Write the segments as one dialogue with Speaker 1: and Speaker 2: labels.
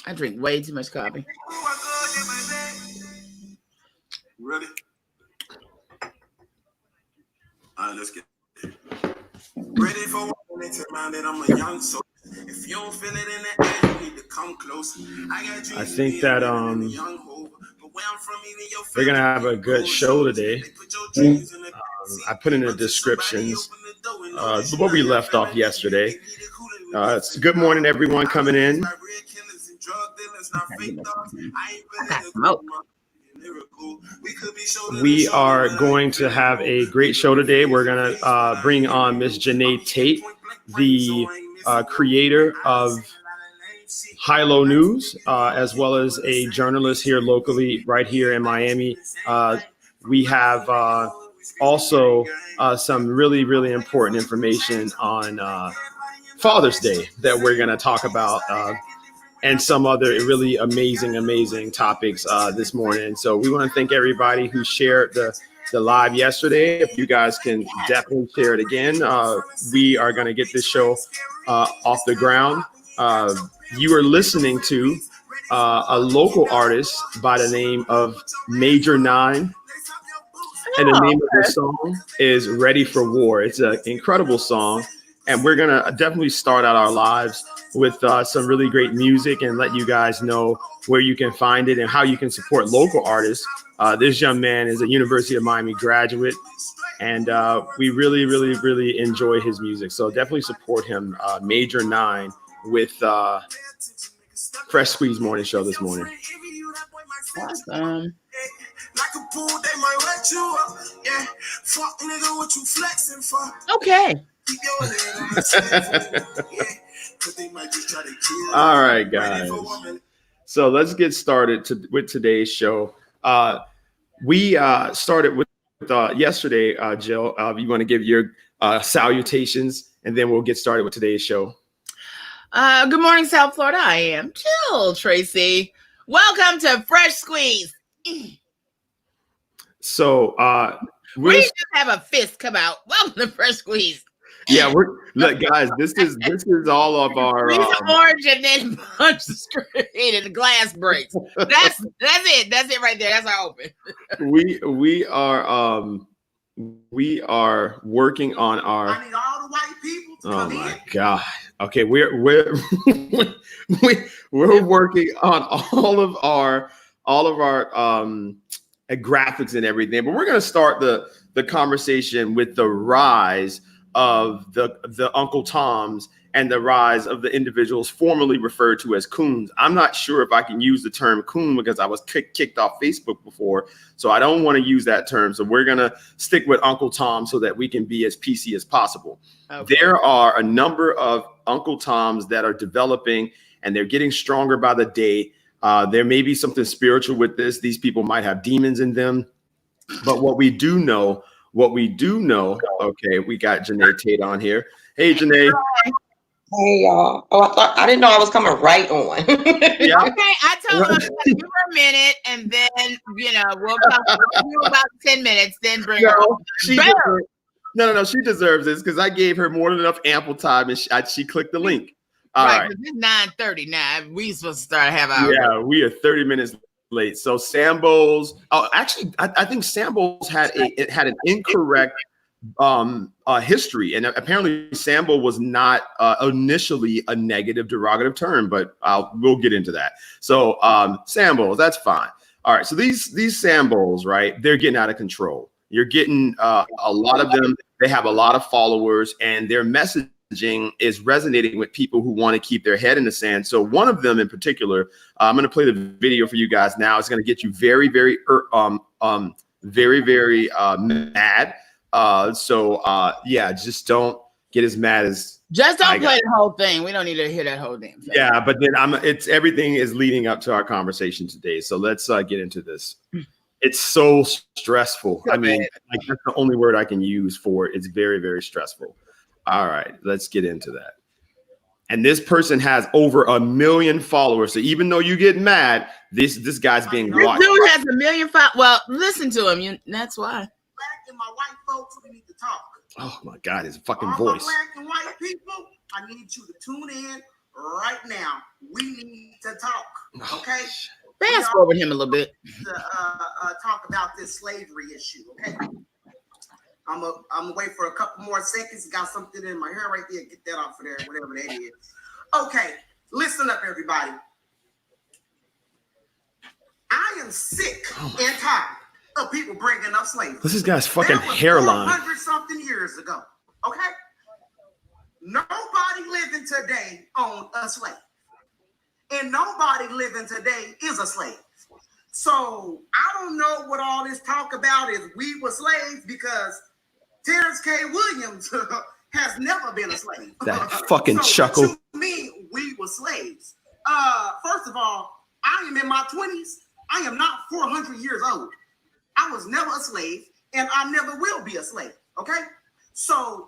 Speaker 1: I drink way too much coffee.
Speaker 2: Ready? All right, let's get ready for one to mind that I'm a young soul. If you don't feel it in the air, you need to come close.
Speaker 3: I think that we're gonna have a good show today. I put in the descriptions where we left off yesterday. It's good morning, everyone coming in.
Speaker 1: I got smoke.
Speaker 3: We are going to have a great show today. We're going to bring on Miss Janae Tate, the creator of High-Low News, as well as a journalist here locally, right here in Miami. We have also some really, really important information on Father's Day that we're going to talk about. And some other really amazing topics this morning. So we want to thank everybody who shared the live yesterday. If you guys can definitely share it again, we are going to get this show off the ground. You are listening to a local artist by the name of Major 9. And the name of the song is Ready for War. It's an incredible song. And we're going to definitely start out our lives with some really great music and let you guys know where you can find it and how you can support local artists. This young man is a University of Miami graduate, and we really enjoy his music. So definitely support him. Major 9 with Fresh Squeeze Morning Show this morning.
Speaker 1: Awesome. Okay.
Speaker 3: All right, guys. So let's get started with today's show. We started with yesterday, Jill. You want to give your salutations, and then we'll get started with today's show.
Speaker 1: Good morning, South Florida. I am Jill Tracy. Welcome to Fresh Squeeze.
Speaker 3: So
Speaker 1: we just have a fist come out. Welcome to Fresh Squeeze.
Speaker 3: Yeah, look, guys. This is all of our
Speaker 1: orange, and then punch the screen, and the glass breaks. That's it. That's it right there. That's our open.
Speaker 3: we are working on our.
Speaker 2: I need all the white people to
Speaker 3: come my God. Okay, we're working on all of our graphics and everything, but we're going to start the conversation with the rise of the Uncle Toms and the rise of the individuals formerly referred to as coons. I'm not sure if I can use the term coon because I was kicked off Facebook before, so I don't want to use that term. So we're going to stick with Uncle Tom so that we can be as PC as possible. Okay. There are a number of Uncle Toms that are developing, and they're getting stronger by the day. There may be something spiritual with this. These people might have demons in them. But what we do know, okay, we got Janae Tate on here. Hey, Janae.
Speaker 4: Hey, y'all. Oh, I didn't know I was coming right on.
Speaker 1: Yeah. Okay, I told her to give her a minute, and then, we'll talk to you about 10 minutes, then bring her on.
Speaker 3: No, she deserves this because I gave her more than enough ample time, and she clicked the link. All right.
Speaker 1: It's 9:30 now. We supposed to start having our.
Speaker 3: Yeah, we are 30 minutes late. So Sambo's. Oh, actually, I think Sambo's had an incorrect history, and apparently Sambo was not initially a negative derogative term, but we'll get into that. So Sambos, that's fine. All right. So these Sambos, right? They're getting out of control. You're getting a lot of them. They have a lot of followers, and their messaging is resonating with people who want to keep their head in the sand. So one of them in particular, I'm going to play the video for you guys now. It's going to get you very mad. Just don't get as mad as.
Speaker 1: Just don't play the whole thing. We don't need to hear that whole damn thing.
Speaker 3: Yeah, but then everything is leading up to our conversation today. So let's get into this. It's so stressful. I mean, that's the only word I can use for it. It's very, very stressful. All right, let's get into that. And this person has over 1 million followers. So even though you get mad, this guy's being watched.
Speaker 1: This dude has 1 million followers. Well, listen to him. That's why.
Speaker 2: Black and my white folks, we need to talk.
Speaker 3: Oh my God, his fucking
Speaker 2: all
Speaker 3: voice.
Speaker 2: My black and white people, I need you to tune in right now. We need to talk, okay?
Speaker 1: Fast forward him a little bit.
Speaker 2: To talk about this slavery issue, okay? I'm gonna wait for a couple more seconds. Got something in my hair right there. Get that off of there, whatever that is. Okay, listen up, everybody. I am sick and tired of people bringing up slavery.
Speaker 3: This guy's fucking hairline.
Speaker 2: 400-something years ago, okay? Nobody living today owned a slave. And nobody living today is a slave. So I don't know what all this talk about is we were slaves, because Terrence K. Williams has never been a slave.
Speaker 3: That fucking chuckle.
Speaker 2: To me, we were slaves. First of all, I am in my 20s. I am not 400 years old. I was never a slave, and I never will be a slave. Okay? So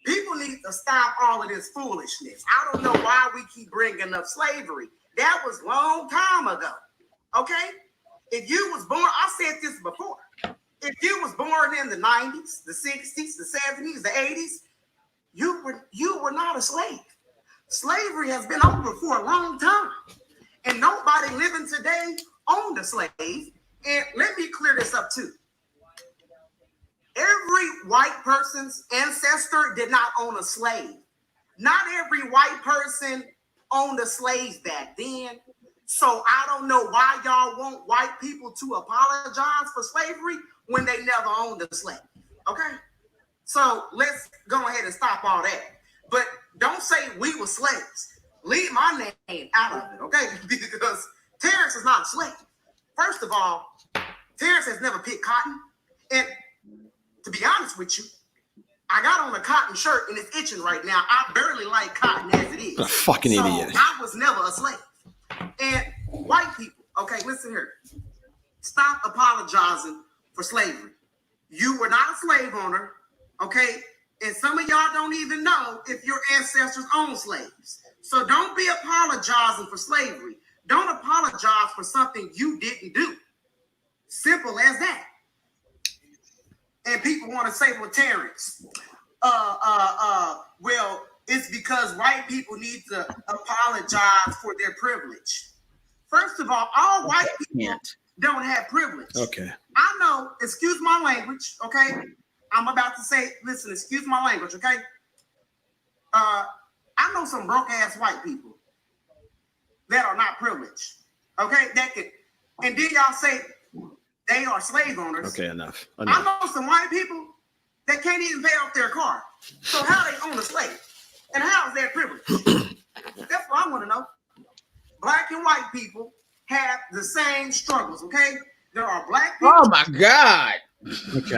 Speaker 2: people need to stop all of this foolishness. I don't know why we keep bringing up slavery. That was a long time ago. Okay? If you was born, I said this before. If you was born in the 90s, the 60s, the 70s, the 80s, you were not a slave. Slavery has been over for a long time. And nobody living today owned a slave. And let me clear this up too. Every white person's ancestor did not own a slave. Not every white person owned a slave back then. So I don't know why y'all want white people to apologize for slavery when they never owned a slave. Okay? So let's go ahead and stop all that. But don't say we were slaves. Leave my name out of it, okay? Because Terrence is not a slave. First of all, Terrence has never picked cotton. And to be honest with you, I got on a cotton shirt and it's itching right now. I barely like cotton as it is.
Speaker 3: A fucking idiot.
Speaker 2: I was never a slave. And white people, okay, listen here. Stop apologizing for slavery. You were not a slave owner, okay? And some of y'all don't even know if your ancestors owned slaves. So don't be apologizing for slavery. Don't apologize for something you didn't do. Simple as that. And people want to say, well, Terrence, well, it's because white people need to apologize for their privilege. First of all white people don't have privilege.
Speaker 3: Okay.
Speaker 2: I know, excuse my language, okay? I'm about to say, listen, excuse my language, okay? I know some broke ass white people that are not privileged, okay? That can, and then y'all say they are slave owners.
Speaker 3: Okay, enough.
Speaker 2: I know some white people that can't even pay off their car. So how they own a slave? And how is that privilege? That's what I want to know. Black and white people have the same struggles, okay? There are black people.
Speaker 1: Oh my God.
Speaker 3: Okay,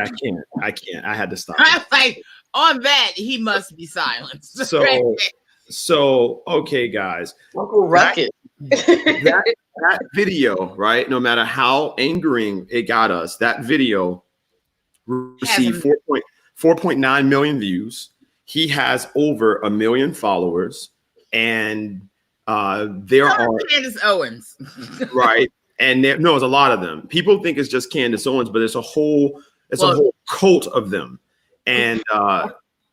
Speaker 3: I can't. I had to stop.
Speaker 1: I was like, on that, he must be silenced.
Speaker 3: So okay, guys.
Speaker 4: Uncle Rocket.
Speaker 3: That video, right? No matter how angering it got us, that video received 4.9 million views. He has over 1 million followers, and there are
Speaker 1: Candace Owens,
Speaker 3: right? And there's a lot of them. People think it's just Candace Owens, but it's a whole cult of them, and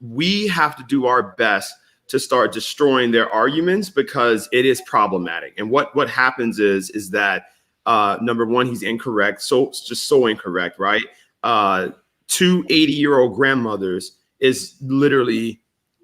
Speaker 3: we have to do our best to start destroying their arguments because it is problematic. And what happens is that number one, he's incorrect, so incorrect, right? 2 80-year-old grandmothers is literally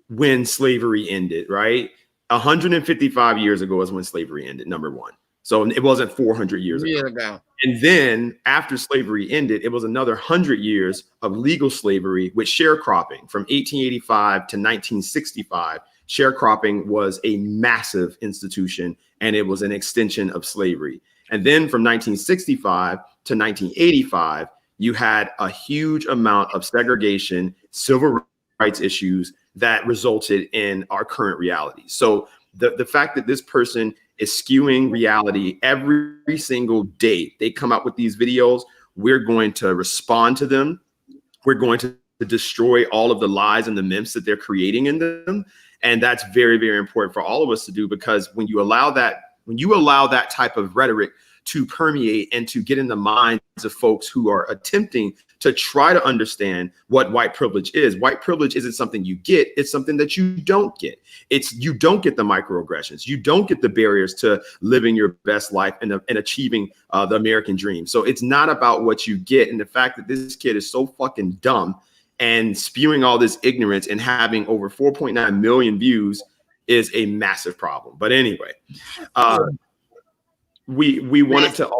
Speaker 3: when slavery ended, right? 155 years ago is when slavery ended, number one. So it wasn't 400 years ago. And then after slavery ended, it was another 100 years of legal slavery with sharecropping from 1885 to 1965. Sharecropping was a massive institution, and it was an extension of slavery. And then from 1965 to 1985, you had a huge amount of segregation, civil rights issues that resulted in our current reality. So the fact that this person is skewing reality every single day, they come out with these videos, we're going to respond to them. We're going to destroy all of the lies and the myths that they're creating in them. And that's very, very important for all of us to do, because when you allow that type of rhetoric to permeate and to get in the minds of folks who are attempting to try to understand what white privilege is. White privilege isn't something you get, it's something that you don't get. You don't get the microaggressions. You don't get the barriers to living your best life and achieving the American dream. So it's not about what you get. And the fact that this kid is so fucking dumb and spewing all this ignorance and having over 4.9 million views is a massive problem. But anyway, we wanted to...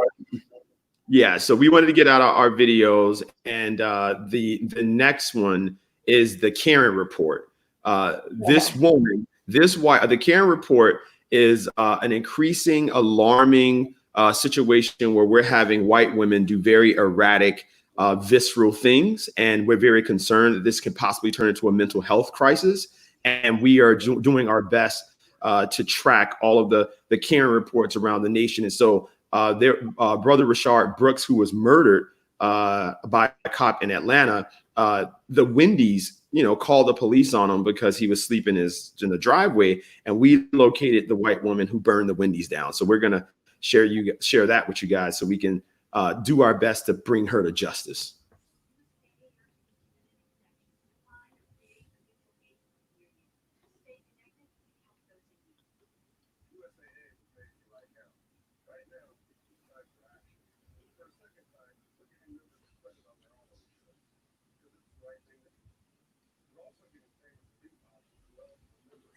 Speaker 3: Yeah, so we wanted to get out our videos, and the next one is the Karen report. This woman, the Karen report is an increasing, alarming situation where we're having white women do very erratic, visceral things, and we're very concerned that this could possibly turn into a mental health crisis. And we are doing our best to track all of the Karen reports around the nation. And so their brother Rashard Brooks, who was murdered by a cop in Atlanta, the Wendy's, called the police on him because he was sleeping in the driveway, and we located the white woman who burned the Wendy's down. So we're gonna share that with you guys so we can do our best to bring her to justice.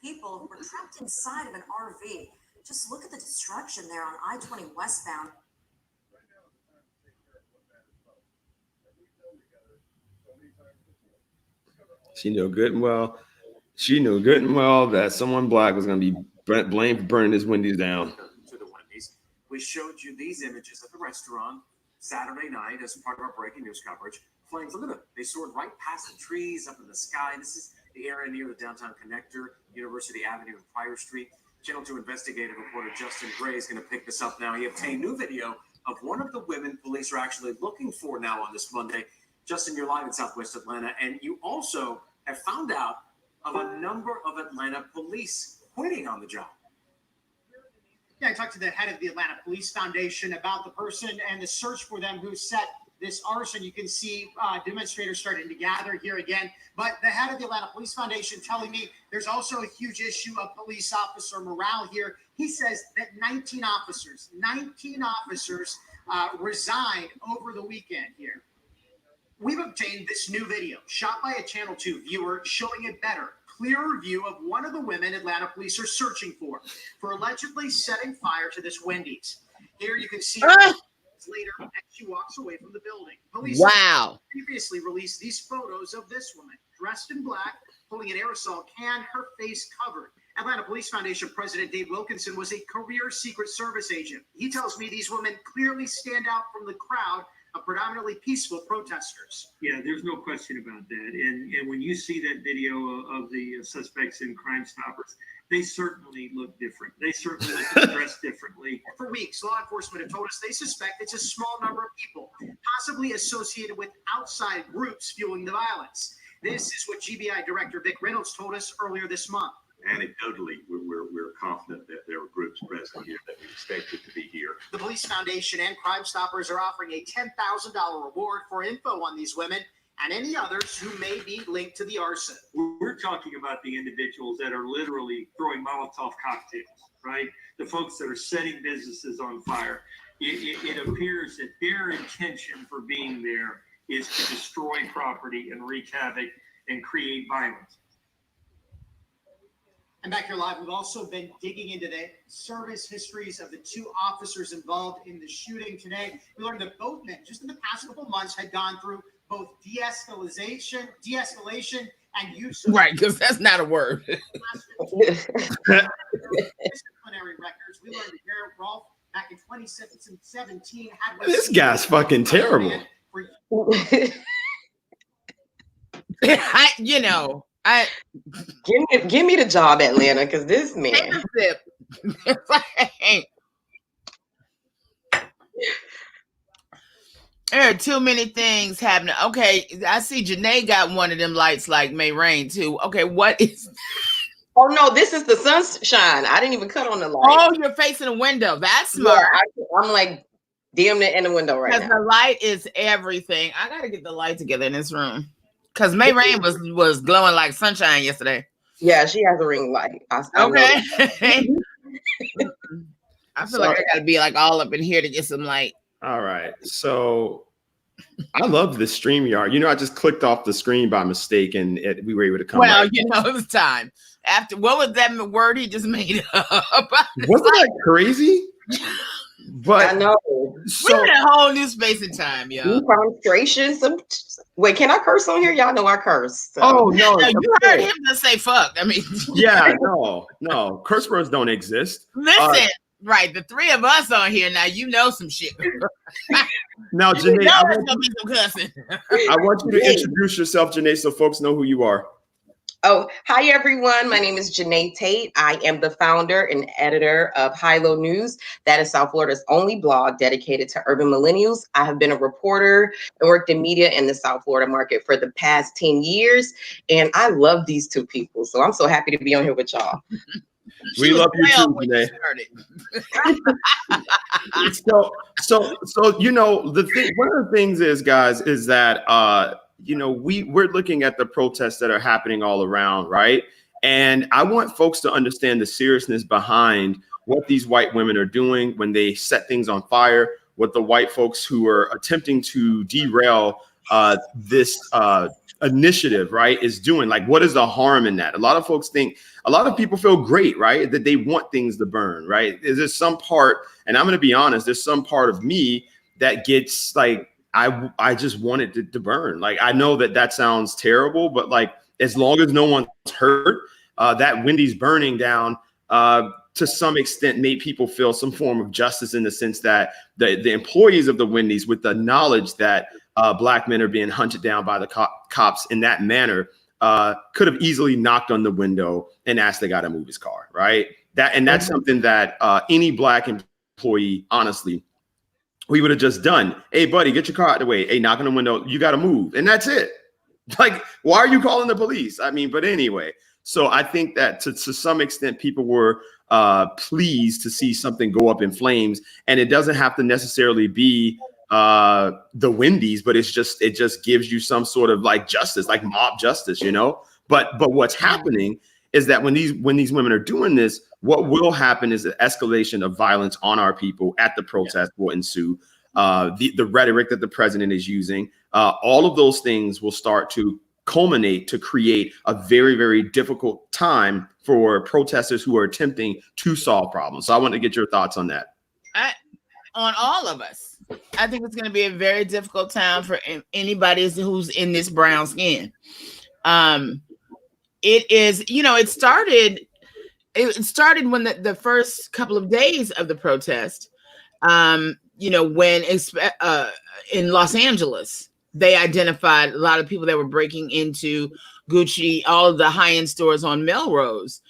Speaker 5: People were trapped inside of an RV. Just look at the destruction there on I-20 westbound.
Speaker 3: She knew good and well that someone black was going to be blamed for burning his Wendy's down.
Speaker 6: To the Wendy's. We showed you these images at the restaurant Saturday night as part of our breaking news coverage. Flames, look at them. They soared right past the trees up in the sky. This is the area near the downtown connector, University Avenue and Pryor Street. Channel 2 investigative reporter Justin Gray is going to pick this up now. He obtained new video of one of the women police are actually looking for now on this Monday. Justin, you're live in Southwest Atlanta, and you also have found out of a number of Atlanta police quitting on the job.
Speaker 7: Yeah, I talked to the head of the Atlanta Police Foundation about the person and the search for them who set this arson. You can see demonstrators starting to gather here again. But the head of the Atlanta Police Foundation telling me there's also a huge issue of police officer morale here. He says that 19 officers resigned over the weekend here. We've obtained this new video shot by a Channel 2 viewer showing a better, clearer view of one of the women Atlanta police are searching for allegedly setting fire to this Wendy's. Here you can see later as she walks away from the building. Police previously released these photos of this woman dressed in black, holding an aerosol can, her face covered. Atlanta Police Foundation President Dave Wilkinson was a career Secret Service agent. He tells me these women clearly stand out from the crowd of predominantly peaceful protesters.
Speaker 8: Yeah, there's no question about that. And when you see that video of the suspects in Crime Stoppers, they certainly look different. They certainly look dressed differently.
Speaker 7: For weeks, law enforcement have told us they suspect it's a small number of people, possibly associated with outside groups fueling the violence. This is what GBI Director Vic Reynolds told us earlier this month.
Speaker 9: Anecdotally, we're confident that there are groups present here that we expected to be here.
Speaker 7: The Police Foundation and Crime Stoppers are offering a $10,000 reward for info on these women and any others who may be linked to the arson.
Speaker 8: We're talking about the individuals that are literally throwing Molotov cocktails, right? The folks that are setting businesses on fire. It appears that their intention for being there is to destroy property and wreak havoc and create violence.
Speaker 7: And back here live, we've also been digging into the service histories of the two officers involved in the shooting today. We learned that both men, just in the past couple months, had gone through both de-escalation and use of...
Speaker 10: Right, because that's not a word.
Speaker 7: Disciplinary records. We learned that Garrett Rolfe, back in 2017, had...
Speaker 3: This guy's fucking terrible.
Speaker 4: Give me the job, Atlanta, because this man.
Speaker 10: There are too many things happening. Okay, I see Janae got one of them lights like May Rain too. Okay, what is?
Speaker 4: Oh no, this is the sunshine. I didn't even cut on the light.
Speaker 10: Oh, you're facing a window. That's smart.
Speaker 4: Yeah, I'm like Dim it in the window right
Speaker 10: Because
Speaker 4: now.
Speaker 10: the light is everything. I gotta get the light together in this room. Because May Rain was glowing like sunshine yesterday.
Speaker 4: Yeah, she has a ring light. I
Speaker 10: Okay.
Speaker 4: know.
Speaker 10: I feel like I gotta be like all up in here to get some light.
Speaker 3: All right. So I love the StreamYard. I just clicked off the screen by mistake and we were able to come.
Speaker 10: Well, it was time. After what was that word he just made up?
Speaker 3: Wasn't that crazy? But
Speaker 4: I know.
Speaker 10: So, we're in a whole new space and time, y'all.
Speaker 4: Frustration. Wait, can I curse on here? Y'all know I curse.
Speaker 3: So. Oh no!
Speaker 10: You heard him just say "fuck." I mean,
Speaker 3: yeah, no, curse words don't exist.
Speaker 10: Listen, right? The three of us on here now. You know some shit.
Speaker 3: Now, Janae,
Speaker 10: I
Speaker 3: want you to introduce yourself, Janae, so folks know who you are.
Speaker 4: Oh, hi everyone. My name is Janae Tate. I am the founder and editor of High-Low News. That is South Florida's only blog dedicated to urban millennials. I have been a reporter and worked in media in the South Florida market for the past 10 years. And I love these two people. So I'm so happy to be on here with y'all.
Speaker 3: We love you too, Janae. So the thing, one of the things is, guys, is that we're looking at the protests that are happening all around, right? And I want folks to understand the seriousness behind what these white women are doing when they set things on fire, what the white folks who are attempting to derail this initiative, right, is doing. Like, what is the harm in that? A lot of people feel great, right, that they want things to burn, right? Is there some part, and I'm going to be honest, there's some part of me that gets like, I just want it to burn. Like, I know that sounds terrible, but like, as long as no one's hurt, that Wendy's burning down to some extent made people feel some form of justice, in the sense that the employees of the Wendy's, with the knowledge that Black men are being hunted down by the cops in that manner, could have easily knocked on the window and asked the guy to move his car, right? That's something that any Black employee, honestly, we would have just done. Hey, buddy, get your car out of the way. Hey, knock on the window. You got to move. And that's it. Like, why are you calling the police? I mean, but anyway, so I think that to some extent, people were pleased to see something go up in flames. And it doesn't have to necessarily be the Wendy's, but it just gives you some sort of like justice, like mob justice, But what's happening is that when these women are doing this, what will happen is an escalation of violence on our people at the protest will ensue. The rhetoric that the president is using, all of those things will start to culminate to create a very, very difficult time for protesters who are attempting to solve problems. So I want to get your thoughts on that.
Speaker 10: On all of us. I think it's going to be a very difficult time for anybody who's in this brown skin. It is, it started when the first couple of days of the protest, when in Los Angeles, they identified a lot of people that were breaking into Gucci, all of the high-end stores on Melrose.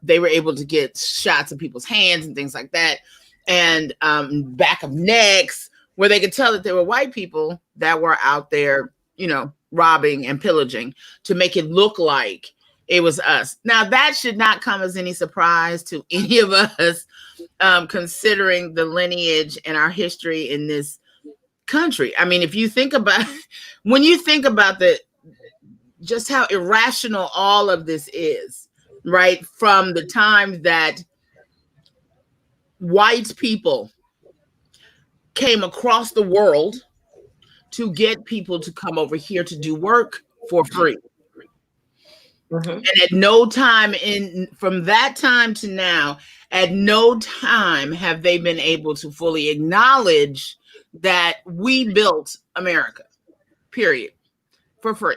Speaker 10: They were able to get shots of people's hands and things like that, and back of necks, where they could tell that there were white people that were out there, robbing and pillaging to make it look like it was us. Now, that should not come as any surprise to any of us, considering the lineage and our history in this country. I mean, when you think about just how irrational all of this is, right? From the time that white people came across the world to get people to come over here to do work for free. Mm-hmm. And at no time from that time to now, at no time have they been able to fully acknowledge that we built America, period, for free.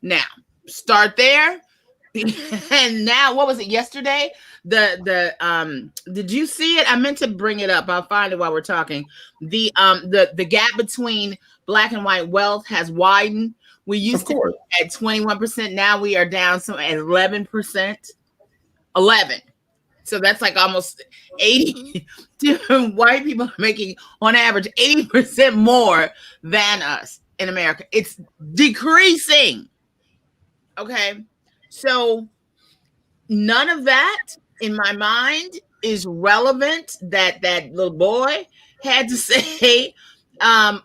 Speaker 10: Now, start there. And now, what was it yesterday? Did you see it? I meant to bring it up. I'll find it while we're talking. The gap between Black and white wealth has widened. We used to be at 21%. Now we are down at 11%. 11. So that's like almost 80 different white people making on average 80% more than us in America. It's decreasing. Okay. So none of that in my mind is relevant that that little boy had to say,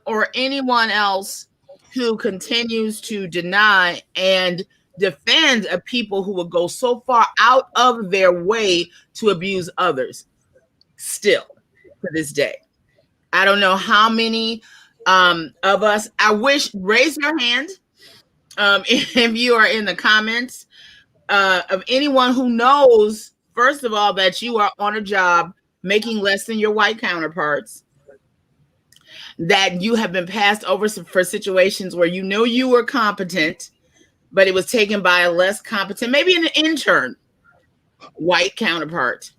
Speaker 10: or anyone else who continues to deny and defend a people who will go so far out of their way to abuse others still to this day. I don't know how many of us, I wish, raise your hand if you are in the comments of anyone who knows, first of all, that you are on a job making less than your white counterparts, that you have been passed over for situations where you know you were competent, but it was taken by a less competent, maybe an intern, white counterpart.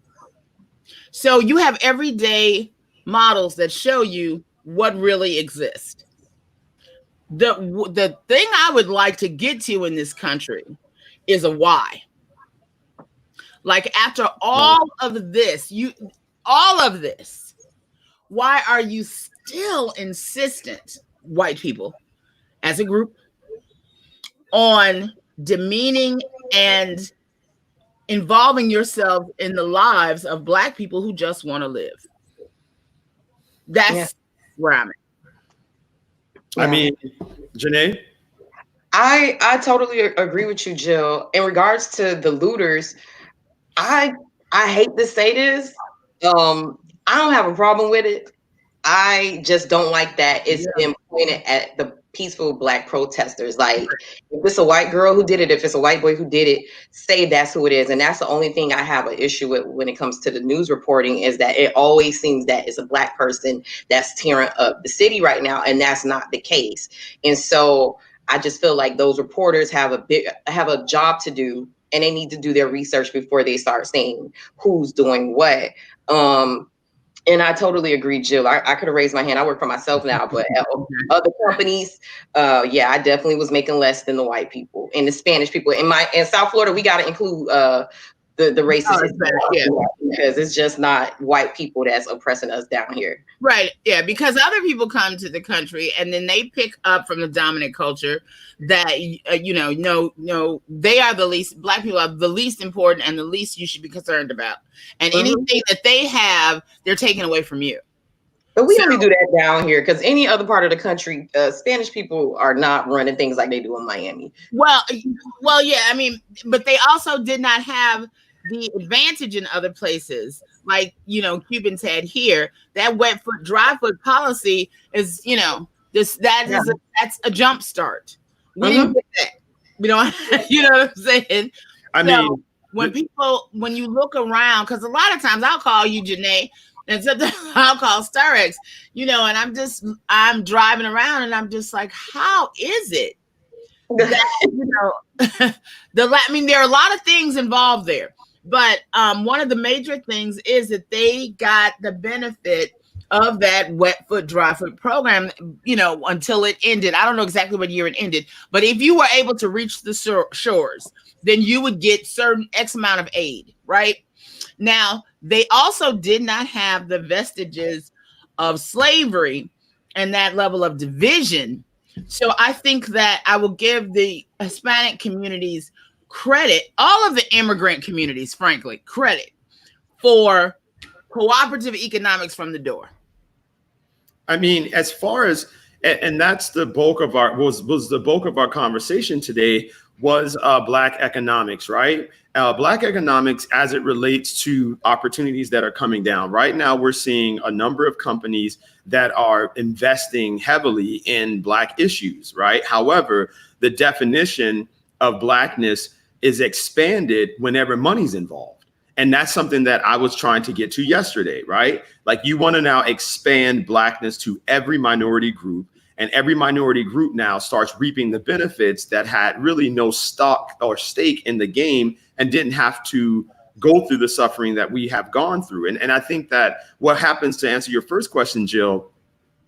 Speaker 10: So you have everyday models that show you what really exists. The thing I would like to get to in this country is a why. Like, after all of this, why are you still insistent, white people as a group, on demeaning and involving yourself in the lives of Black people who just want to live? That's where I'm at.
Speaker 3: I mean, Janae?
Speaker 4: I totally agree with you, Jill. In regards to the looters, I hate to say this. I don't have a problem with it. I just don't like that it's been pointed at the peaceful Black protesters. Like, if it's a white girl who did it, if it's a white boy who did it, say that's who it is. And that's the only thing I have an issue with when it comes to the news reporting, is that it always seems that it's a Black person that's tearing up the city right now, and that's not the case. And so I just feel like those reporters have a job to do, and they need to do their research before they start saying who's doing what. And I totally agree, Jill. I could have raised my hand. I work for myself now, but at other companies, I definitely was making less than the white people and the Spanish people. In South Florida, we got to include the races, because it's just not white people that's oppressing us down here.
Speaker 10: Right. Yeah, because other people come to the country and then they pick up from the dominant culture that, no, they are the least, Black people are the least important and the least you should be concerned about. And anything that they have, they're taking away from you.
Speaker 4: But we only do that down here, because any other part of the country, Spanish people are not running things like they do in Miami.
Speaker 10: Well, yeah, I mean, but they also did not have the advantage in other places, like, Cubans had here. That wet foot, dry foot policy is, that's a jump start. We didn't get that. You know what I'm saying?
Speaker 3: I mean,
Speaker 10: when you look around, because a lot of times I'll call you Janae, and sometimes I'll call Starrex, and I'm driving around and I'm just like, how is it that, there are a lot of things involved there. But one of the major things is that they got the benefit of that wet foot, dry foot program, until it ended. I don't know exactly what year it ended, but if you were able to reach the shores, then you would get certain X amount of aid, right? Now, they also did not have the vestiges of slavery and that level of division. So I think that I will give the Hispanic communities credit, all of the immigrant communities, frankly, credit for cooperative economics from the door.
Speaker 3: I mean, as far as, and that's the bulk of was the bulk of our conversation today, was Black economics, right? Black economics as it relates to opportunities that are coming down. Right now, we're seeing a number of companies that are investing heavily in Black issues, right? However, the definition of Blackness is expanded whenever money's involved. And that's something that I was trying to get to yesterday, right? Like, you want to now expand Blackness to every minority group, and every minority group now starts reaping the benefits that had really no stock or stake in the game and didn't have to go through the suffering that we have gone through. And I think that what happens, to answer your first question, Jill,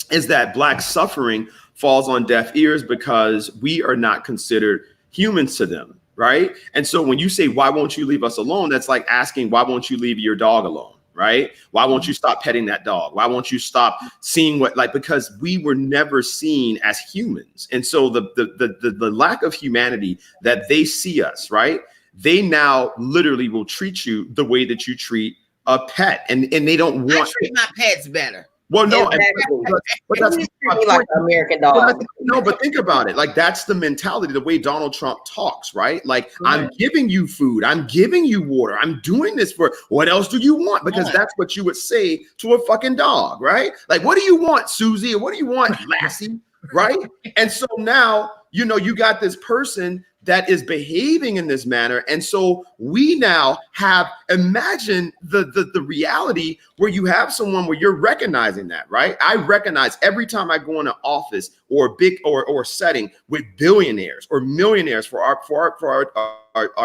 Speaker 3: is that Black suffering falls on deaf ears because we are not considered humans to them. Right. And so when you say, why won't you leave us alone? That's like asking, why won't you leave your dog alone? Right. Why won't you stop petting that dog? Why won't you stop seeing because we were never seen as humans. And so the lack of humanity that they see us, right, they now literally will treat you the way that you treat a pet, and they don't
Speaker 10: I
Speaker 3: want.
Speaker 10: treat my pets better.
Speaker 3: Well, no,
Speaker 4: Exactly.
Speaker 3: but that's
Speaker 4: You treat me like an American dog.
Speaker 3: no, but think about it. Like, that's the mentality, the way Donald Trump talks, right? Like, I'm giving you food, I'm giving you water, I'm doing this for what else do you want? Because that's what you would say to a fucking dog, right? Like, what do you want, Susie? Or what do you want, Lassie? Right? And so now, you know, you got this person that is behaving in this manner. And so we now have, imagine the reality where you have someone where you're recognizing that, right? I recognize every time I go in an office or a big or setting with billionaires or millionaires for our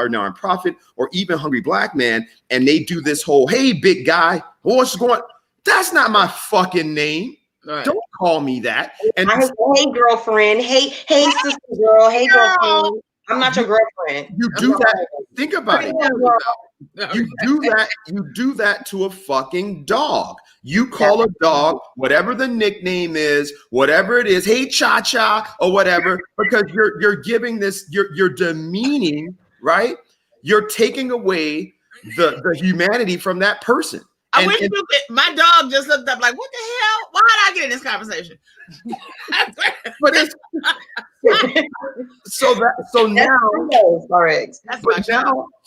Speaker 3: nonprofit or even Hungry Black Man, and they do this whole, hey, big guy, what's going on? That's not my fucking name. Right. Don't call me that. And
Speaker 4: hey, girlfriend. Hey, sister girl. Hey, girlfriend. I'm not your girlfriend.
Speaker 3: You do that. Think about it. You do that to a fucking dog. You call a dog whatever the nickname is, whatever it is, hey, cha-cha or whatever, because you're giving this, you're demeaning, right? You're taking away the humanity from that person.
Speaker 10: I wish my dog just looked up like, what the hell? Why did I get in this conversation?
Speaker 3: But it's so now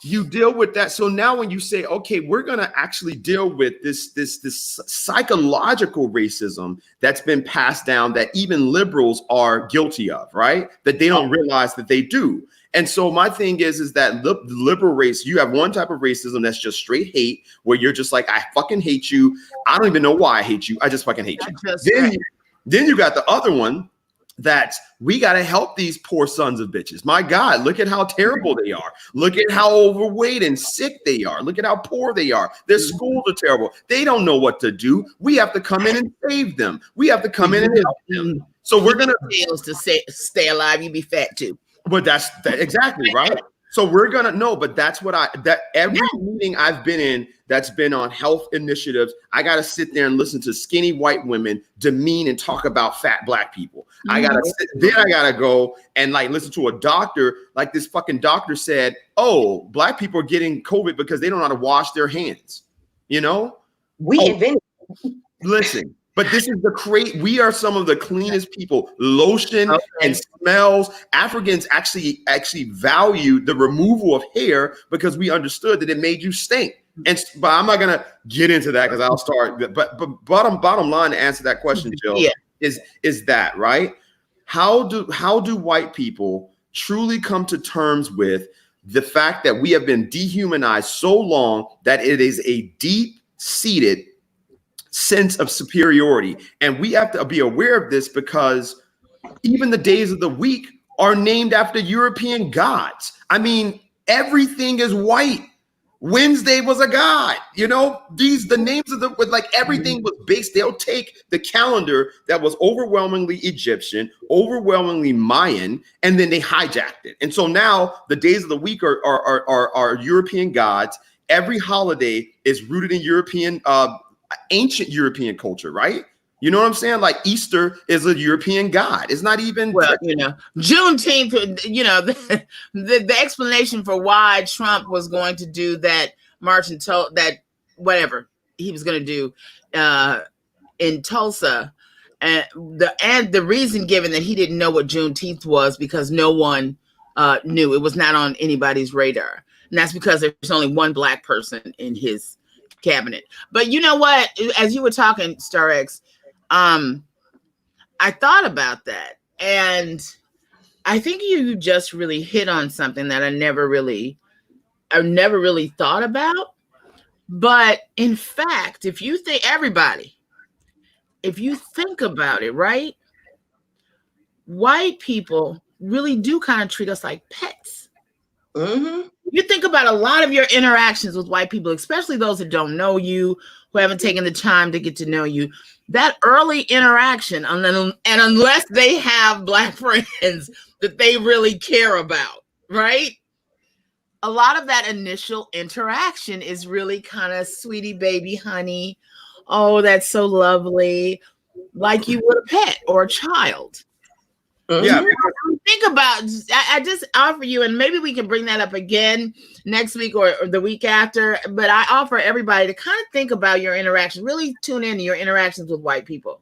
Speaker 3: you deal with that. So now when you say, okay, we're gonna actually deal with this psychological racism that's been passed down that even liberals are guilty of, right? That they don't realize that they do. And so my thing is that the liberal race, you have one type of racism that's just straight hate, where you're just like, I fucking hate you. I don't even know why I hate you. I just fucking hate you. Then you got the other one that we got to help these poor sons of bitches. My God, look at how terrible they are. Look at how overweight and sick they are. Look at how poor they are. Their schools are terrible. They don't know what to do. We have to come in and save them. We have to come in and help them. So we're going
Speaker 10: to stay alive. You be fat too.
Speaker 3: But that's exactly right. So we're gonna know, but that's what every meeting I've been in that's been on health initiatives, I gotta sit there and listen to skinny white women demean and talk about fat black people. I gotta go and like listen to a doctor, like this fucking doctor said, oh, black people are getting COVID because they don't know how to wash their hands. You know,
Speaker 4: invented.
Speaker 3: Listen. But this is we are some of the cleanest people. Lotion and smells. Africans actually value the removal of hair because we understood that it made you stink. But I'm not gonna get into that because I'll start. But bottom line to answer that question, Jill, is that right? How do white people truly come to terms with the fact that we have been dehumanized so long that it is a deep-seated sense of superiority? And we have to be aware of this because even the days of the week are named after European gods. I mean, everything is white. Wednesday was a god, you know, the names of everything was based. They'll take the calendar that was overwhelmingly Egyptian, overwhelmingly Mayan, and then they hijacked it. And so now the days of the week are European gods. Every holiday is rooted in European, ancient European culture, right? You know what I'm saying? Like Easter is a European god. It's not even
Speaker 10: Juneteenth. You know, the explanation for why Trump was going to do that march and that whatever he was going to do in Tulsa, and the reason given that he didn't know what Juneteenth was because no one knew. It was not on anybody's radar, and that's because there's only one black person in his cabinet. But you know what? As you were talking, Star X, I thought about that, and I think you just really hit on something that I never really thought about. But in fact, if you think about it, right, white people really do kind of treat us like pets.
Speaker 4: Mm-hmm.
Speaker 10: You think about a lot of your interactions with white people, especially those that don't know you, who haven't taken the time to get to know you. That early interaction, and unless they have black friends that they really care about, right? A lot of that initial interaction is really kind of sweetie baby honey. Oh, that's so lovely. Like you would a pet or a child.
Speaker 3: Yeah.
Speaker 10: think about, I just offer you, and maybe we can bring that up again next week or the week after, but I offer everybody to kind of think about your interactions, really tune in to your interactions with white people.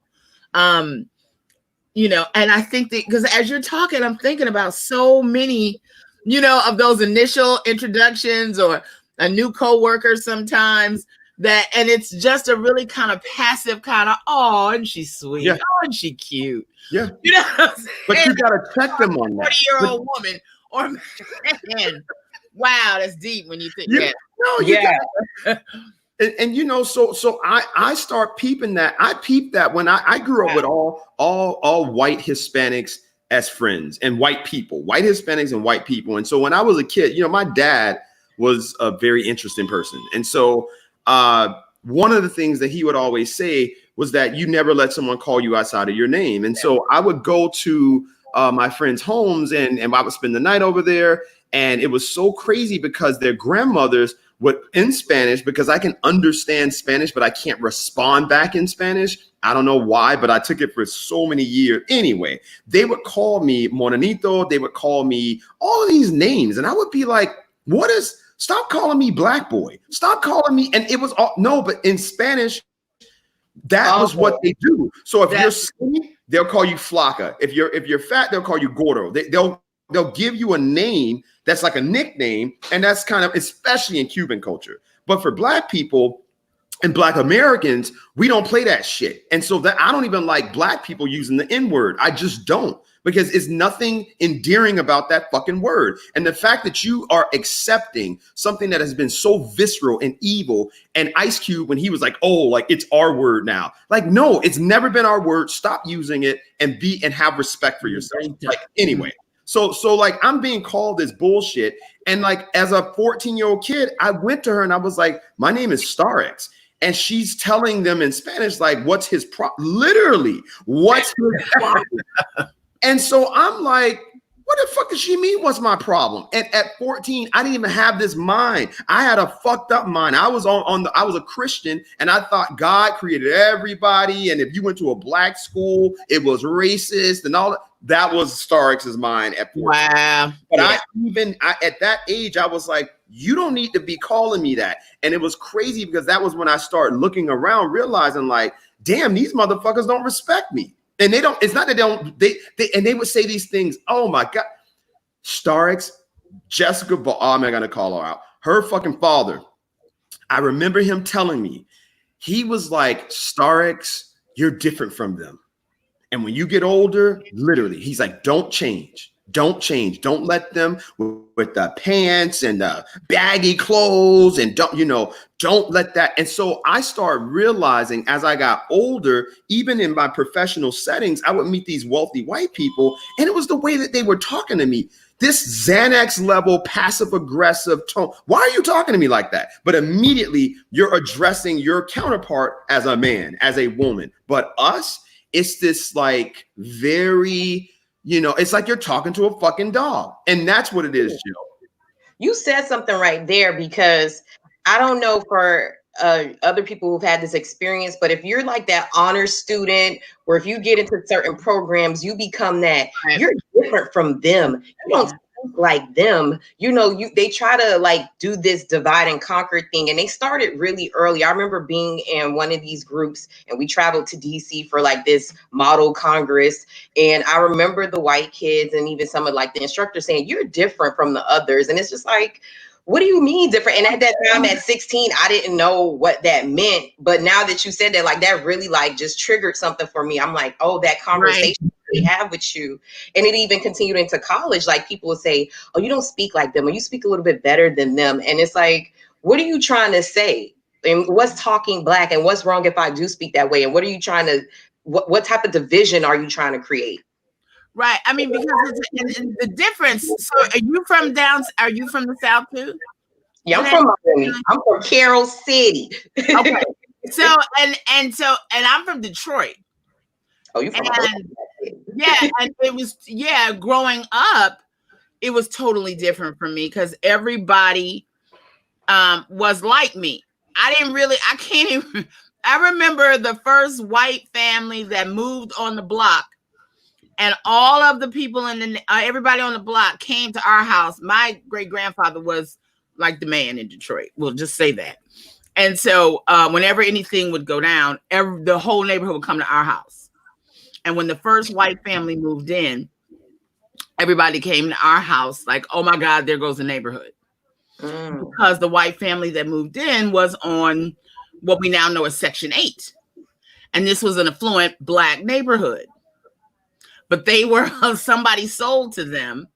Speaker 10: You know, and I think that because as you're talking, I'm thinking about so many, you know, of those initial introductions or a new coworker sometimes that, and it's just a really kind of passive kind of, oh, and she's sweet.
Speaker 3: Yeah.
Speaker 10: Oh, and she cute.
Speaker 3: Yeah.
Speaker 10: You know what I'm
Speaker 3: But
Speaker 10: saying?
Speaker 3: you got to check them on that.
Speaker 10: 40-year-old woman or man. Wow, that's deep when you think that.
Speaker 3: No, you got and you know, so I start peeping that. I peeped that when I grew up with all white Hispanics as friends and white people, white Hispanics and white people. And so when I was a kid, you know, my dad was a very interesting person. And so one of the things that he would always say was that you never let someone call you outside of your name. And so I would go to my friends' homes and I would spend the night over there. And it was so crazy because their grandmothers would, in Spanish, because I can understand Spanish, but I can't respond back in Spanish. I don't know why, but I took it for so many years. Anyway, they would call me Morenito. They would call me all of these names. And I would be like, stop calling me black boy. Stop calling me. And it was all, no, but in Spanish, that was what they do. So if you're skinny, they'll call you flaca. If you're fat, they'll call you gordo. They'll give you a name that's like a nickname, and that's kind of, especially in Cuban culture. But for black people and black Americans, we don't play that shit. And so that I don't even like black people using the N-word. I just don't, because it's nothing endearing about that fucking word. And the fact that you are accepting something that has been so visceral and evil, and Ice Cube, when he was like, oh, like it's our word now. Like, no, it's never been our word. Stop using it and have respect for yourself. Like, anyway. So like I'm being called this bullshit. And like as a 14-year-old kid, I went to her and I was like, my name is Starix. And she's telling them in Spanish, like, what's his literally, what's his problem? And so I'm like, what the fuck does she mean? What's my problem? And at 14, I didn't even have this mind. I had a fucked up mind. I was I was a Christian, and I thought God created everybody. And if you went to a black school, it was racist and all that. That was Starix's mind at 14.
Speaker 10: Wow.
Speaker 3: But I at that age, I was like, you don't need to be calling me that. And it was crazy because that was when I started looking around, realizing like, damn, these motherfuckers don't respect me. And they don't, it's not that they don't, they would say these things. Oh my God. Starix, Jessica, I'm not gonna call her out. Her fucking father, I remember him telling me, he was like, Starix, you're different from them. And when you get older, literally, he's like, don't change. Don't change. Don't let them with the pants and the baggy clothes and don't let that. And so I started realizing as I got older, even in my professional settings, I would meet these wealthy white people, and it was the way that they were talking to me. This Xanax level passive aggressive tone. Why are you talking to me like that? But immediately you're addressing your counterpart as a man, as a woman. But us, it's this like very, it's like you're talking to a fucking dog. And that's what it is, Jill.
Speaker 4: You said something right there, because I don't know for other people who've had this experience, but if you're like that honor student, or if you get into certain programs, you become that. You're different from them. You don't think like them. They try to like do this divide and conquer thing, and they started really early. I remember being in one of these groups, and we traveled to DC for like this model congress, and I remember the white kids and even some of like the instructors saying, you're different from the others. And it's just like, what do you mean different? And at that time at 16, I didn't know what that meant. But now that you said that, like that really like just triggered something for me. I'm like, oh, that conversation we have with you. And it even continued into college. Like people would say, oh, you don't speak like them, or you speak a little bit better than them. And it's like, what are you trying to say? And what's talking black, and what's wrong if I do speak that way? And what are you trying to, what type of division are you trying to create?
Speaker 10: Right. I mean, because it's the difference. So are you from the South too?
Speaker 4: Yeah, I'm from Carroll City.
Speaker 10: Okay. So and I'm from Detroit.
Speaker 4: Oh, you from
Speaker 10: yeah, and it was growing up, it was totally different for me because everybody was like me. I remember the first white family that moved on the block. And all of the people in the everybody on the block came to our house. My great grandfather was like the man in Detroit. We'll just say that. And so whenever anything would go down, the whole neighborhood would come to our house. And when the first white family moved in, everybody came to our house like, oh my God, there goes the neighborhood. Because the white family that moved in was on what we now know as Section 8. And this was an affluent Black neighborhood. But they were, somebody sold to them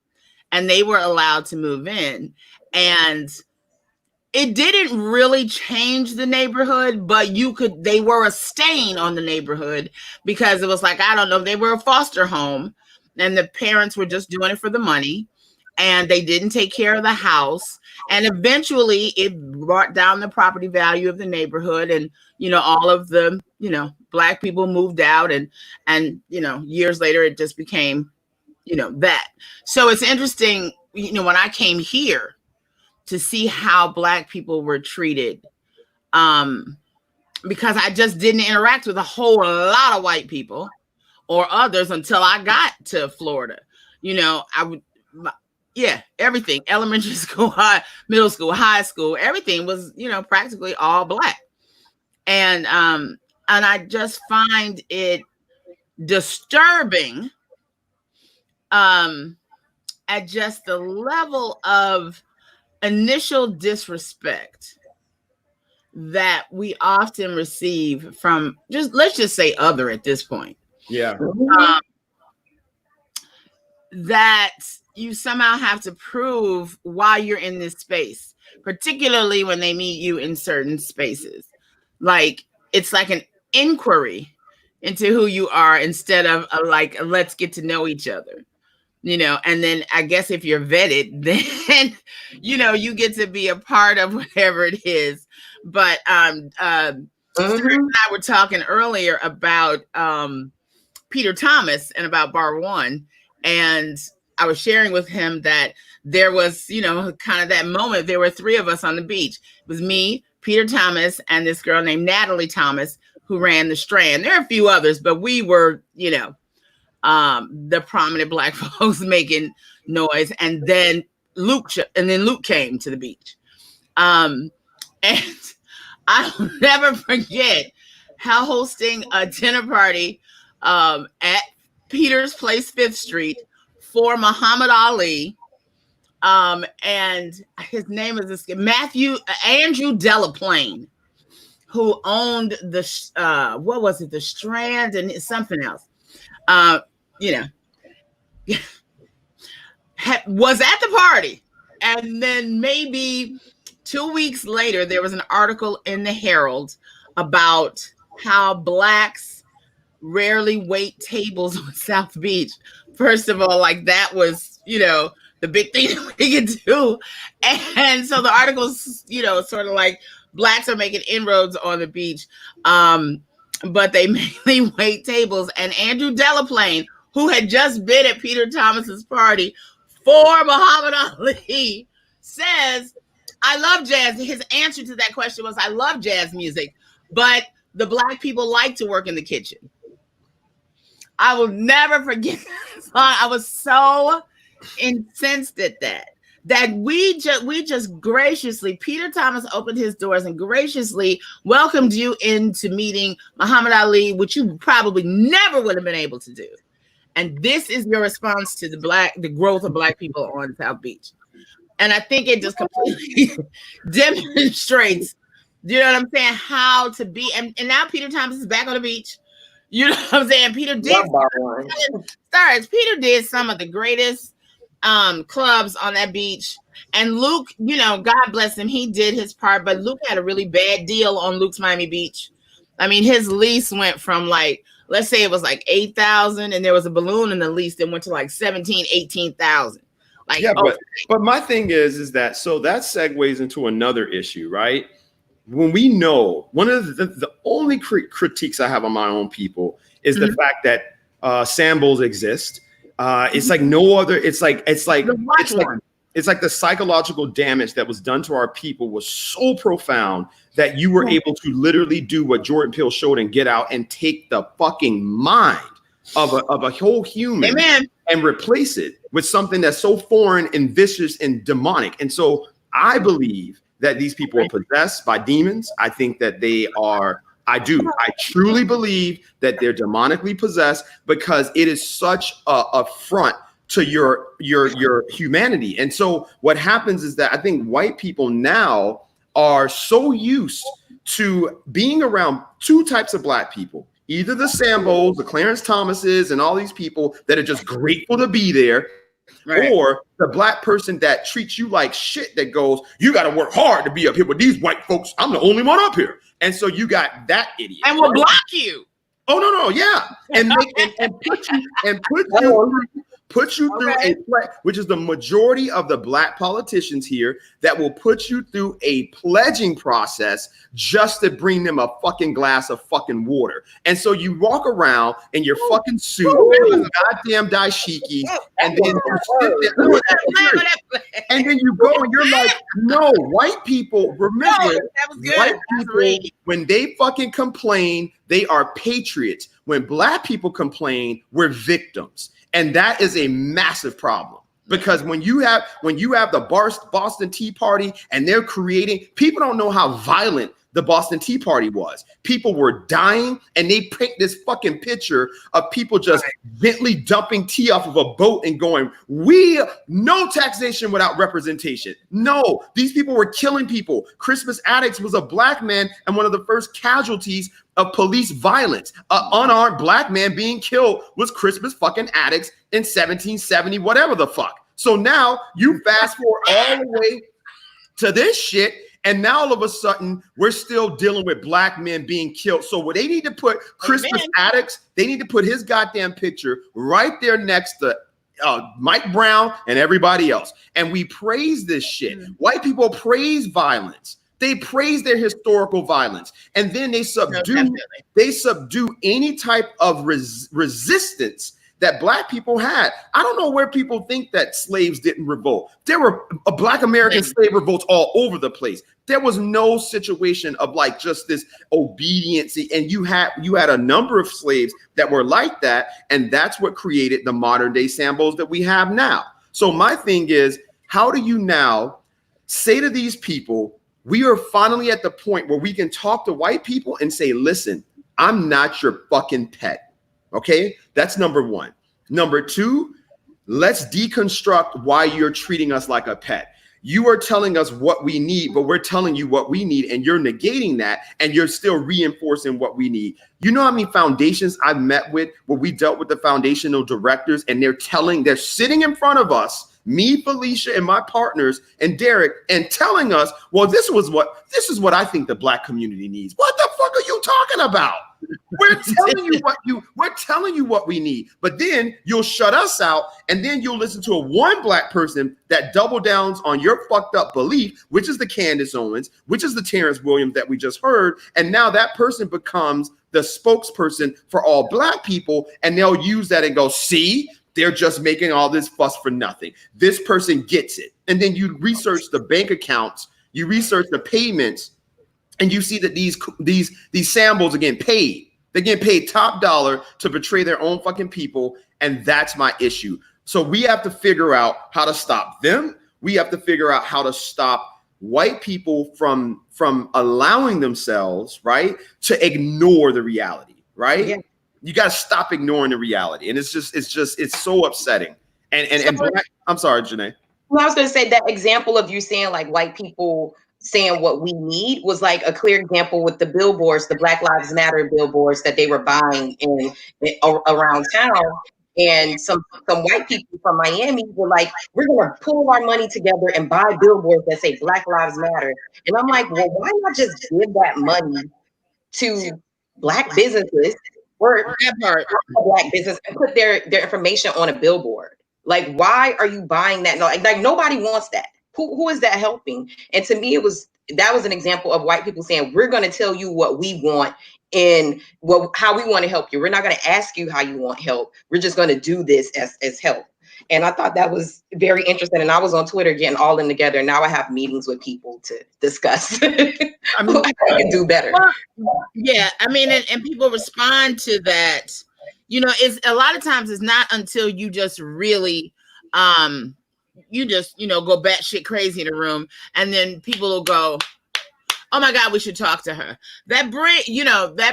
Speaker 10: and they were allowed to move in. And it didn't really change the neighborhood, but they were a stain on the neighborhood because it was like, I don't know, they were a foster home and the parents were just doing it for the money and they didn't take care of the house. And eventually it brought down the property value of the neighborhood. And, all of the, Black people moved out and, years later, it just became, that. So it's interesting, when I came here to see how Black people were treated, because I just didn't interact with a whole lot of white people or others until I got to Florida. Everything, elementary school, middle school, high school, everything was, practically all Black. And I just find it disturbing at just the level of initial disrespect that we often receive from let's just say other at this point.
Speaker 3: Yeah.
Speaker 10: That you somehow have to prove why you're in this space, particularly when they meet you in certain spaces. Like, it's like an inquiry into who you are instead of let's get to know each other, and then I guess if you're vetted, then, you get to be a part of whatever it is. But Sarah and I were talking earlier about Peter Thomas and about Bar One. And I was sharing with him that there was, kind of that moment. There were 3 of us on the beach. It was me, Peter Thomas, and this girl named Natalie Thomas, who ran the Strand. There are a few others, but we were, the prominent Black folks making noise. And then Luke came to the beach. And I'll never forget how hosting a dinner party at Peter's Place, 5th Street, for Muhammad Ali. And his name is Andrew Delaplane, who owned the the Strand and something else. Was at the party. And then maybe 2 weeks later, there was an article in the Herald about how Blacks rarely wait tables on South Beach. First of all, that was, the big thing that we could do. And so the article's, sort of like Blacks are making inroads on the beach, but they mainly wait tables. And Andrew Delaplane, who had just been at Peter Thomas's party for Muhammad Ali, says, I love jazz. His answer to that question was, I love jazz music, but the Black people like to work in the kitchen. I will never forget that song. I was so incensed at that we just graciously, Peter Thomas opened his doors and graciously welcomed you into meeting Muhammad Ali, which you probably never would have been able to do. And this is your response to the growth of Black people on South Beach. And I think it just completely demonstrates, you know what I'm saying, how to be. And now Peter Thomas is back on the beach. You know what I'm saying? Peter did some of the greatest clubs on that beach. And Luke, God bless him, he did his part, but Luke had a really bad deal on Luke's Miami Beach. I mean, his lease went from let's say it was $8,000 and there was a balloon in the lease that went to $17,000-18,000.
Speaker 3: But my thing is that, so that segues into another issue, right? When we know, one of the only critiques I have on my own people is the fact that Sambos exist. It's like no other. It's like the psychological damage that was done to our people was so profound that you were able to literally do what Jordan Peele showed and Get Out and take the fucking mind of a whole human.
Speaker 10: Amen.
Speaker 3: And replace it with something that's so foreign and vicious and demonic. And so I believe that these people are possessed by demons. I think that they are, I truly believe that they're demonically possessed, because it is such a affront to your humanity. And so what happens is that I think white people now are so used to being around two types of black people. Either the Sambos, the Clarence Thomases, and all these people that are just grateful to be there, right, or the black person that treats you like shit, that goes, you got to work hard to be up here with these white folks. I'm the only one up here. And so you got that idiot.
Speaker 10: And will block you.
Speaker 3: Oh, no, yeah. And put you through a play, which is the majority of the black politicians here, that will put you through a pledging process just to bring them a fucking glass of fucking water. And so you walk around in your fucking suit, goddamn dashikis, and then you sit there, and then you go and you're like, no, white people, remember, white people, when they fucking complain, they are patriots. When black people complain, we're victims. And that is a massive problem, because when you have the Boston Tea Party and they're creating, people don't know how violent the Boston Tea Party was. People were dying, and they paint this fucking picture of people just gently dumping tea off of a boat and going, no taxation without representation. No, these people were killing people. Christmas Addicts was a black man and one of the first casualties of police violence. An unarmed black man being killed was Christmas fucking Addicts in 1770, whatever the fuck. So now you fast forward all the way to this shit, and now all of a sudden we're still dealing with black men being killed. So what they need to put Christmas Addicts, they need to put his goddamn picture right there next to Mike Brown and everybody else. And we praise this shit. White people praise violence. They praise their historical violence, and then they subdue any type of resistance that black people had. I don't know where people think that slaves didn't revolt. There were black American slave revolts all over the place. There was no situation of like just this obediency, and you had a number of slaves that were like that, and that's what created the modern day Sambos that we have now. So my thing is, how do you now say to these people, we are finally at the point where we can talk to white people and say, listen, I'm not your fucking pet. Okay, that's number one. Number two, let's deconstruct why you're treating us like a pet. You are telling us what we need, but we're telling you what we need, and you're negating that, and you're still reinforcing what we need. You know how many foundations I've met with where we dealt with the foundational directors, and they're sitting in front of us, me, Felicia, and my partners, and Derek, and telling us, well, this is what I think the black community needs. What the fuck are you talking about? We're telling you what we need, but then you'll shut us out, and then you'll listen to one black person that double downs on your fucked up belief, which is the Candace Owens, which is the Terrence Williams that we just heard, and now that person becomes the spokesperson for all black people, and they'll use that and go, see, they're just making all this fuss for nothing. This person gets it. And then you research the bank accounts, you research the payments, and you see that these Sambos are getting paid. They're getting paid top dollar to betray their own fucking people. And that's my issue. So we have to figure out how to stop them. We have to figure out how to stop white people from allowing themselves, right, to ignore the reality, right? Yeah. You got to stop ignoring the reality. And it's so upsetting. And black, I'm sorry, Janae.
Speaker 4: Well, I was going to say that example of you saying like white people saying what we need was like a clear example with the billboards, the Black Lives Matter billboards that they were buying around town. And some white people from Miami were like, we're going to pool our money together and buy billboards that say Black Lives Matter. And I'm like, well, why not just give that money to black businesses or black business and put their information on a billboard? Like, why are you buying that? Like nobody wants that. Who is that helping? And to me, that was an example of white people saying, we're going to tell you what we want and how we want to help you. We're not going to ask you how you want help. We're just going to do this as help. And I thought that was very interesting. And I was on Twitter getting all in together. Now I have meetings with people to discuss I can do better.
Speaker 10: Yeah. I mean, and people respond to that, it's a lot of times it's not until you just really you just go batshit crazy in a room, and then people will go, oh my God, we should talk to her. That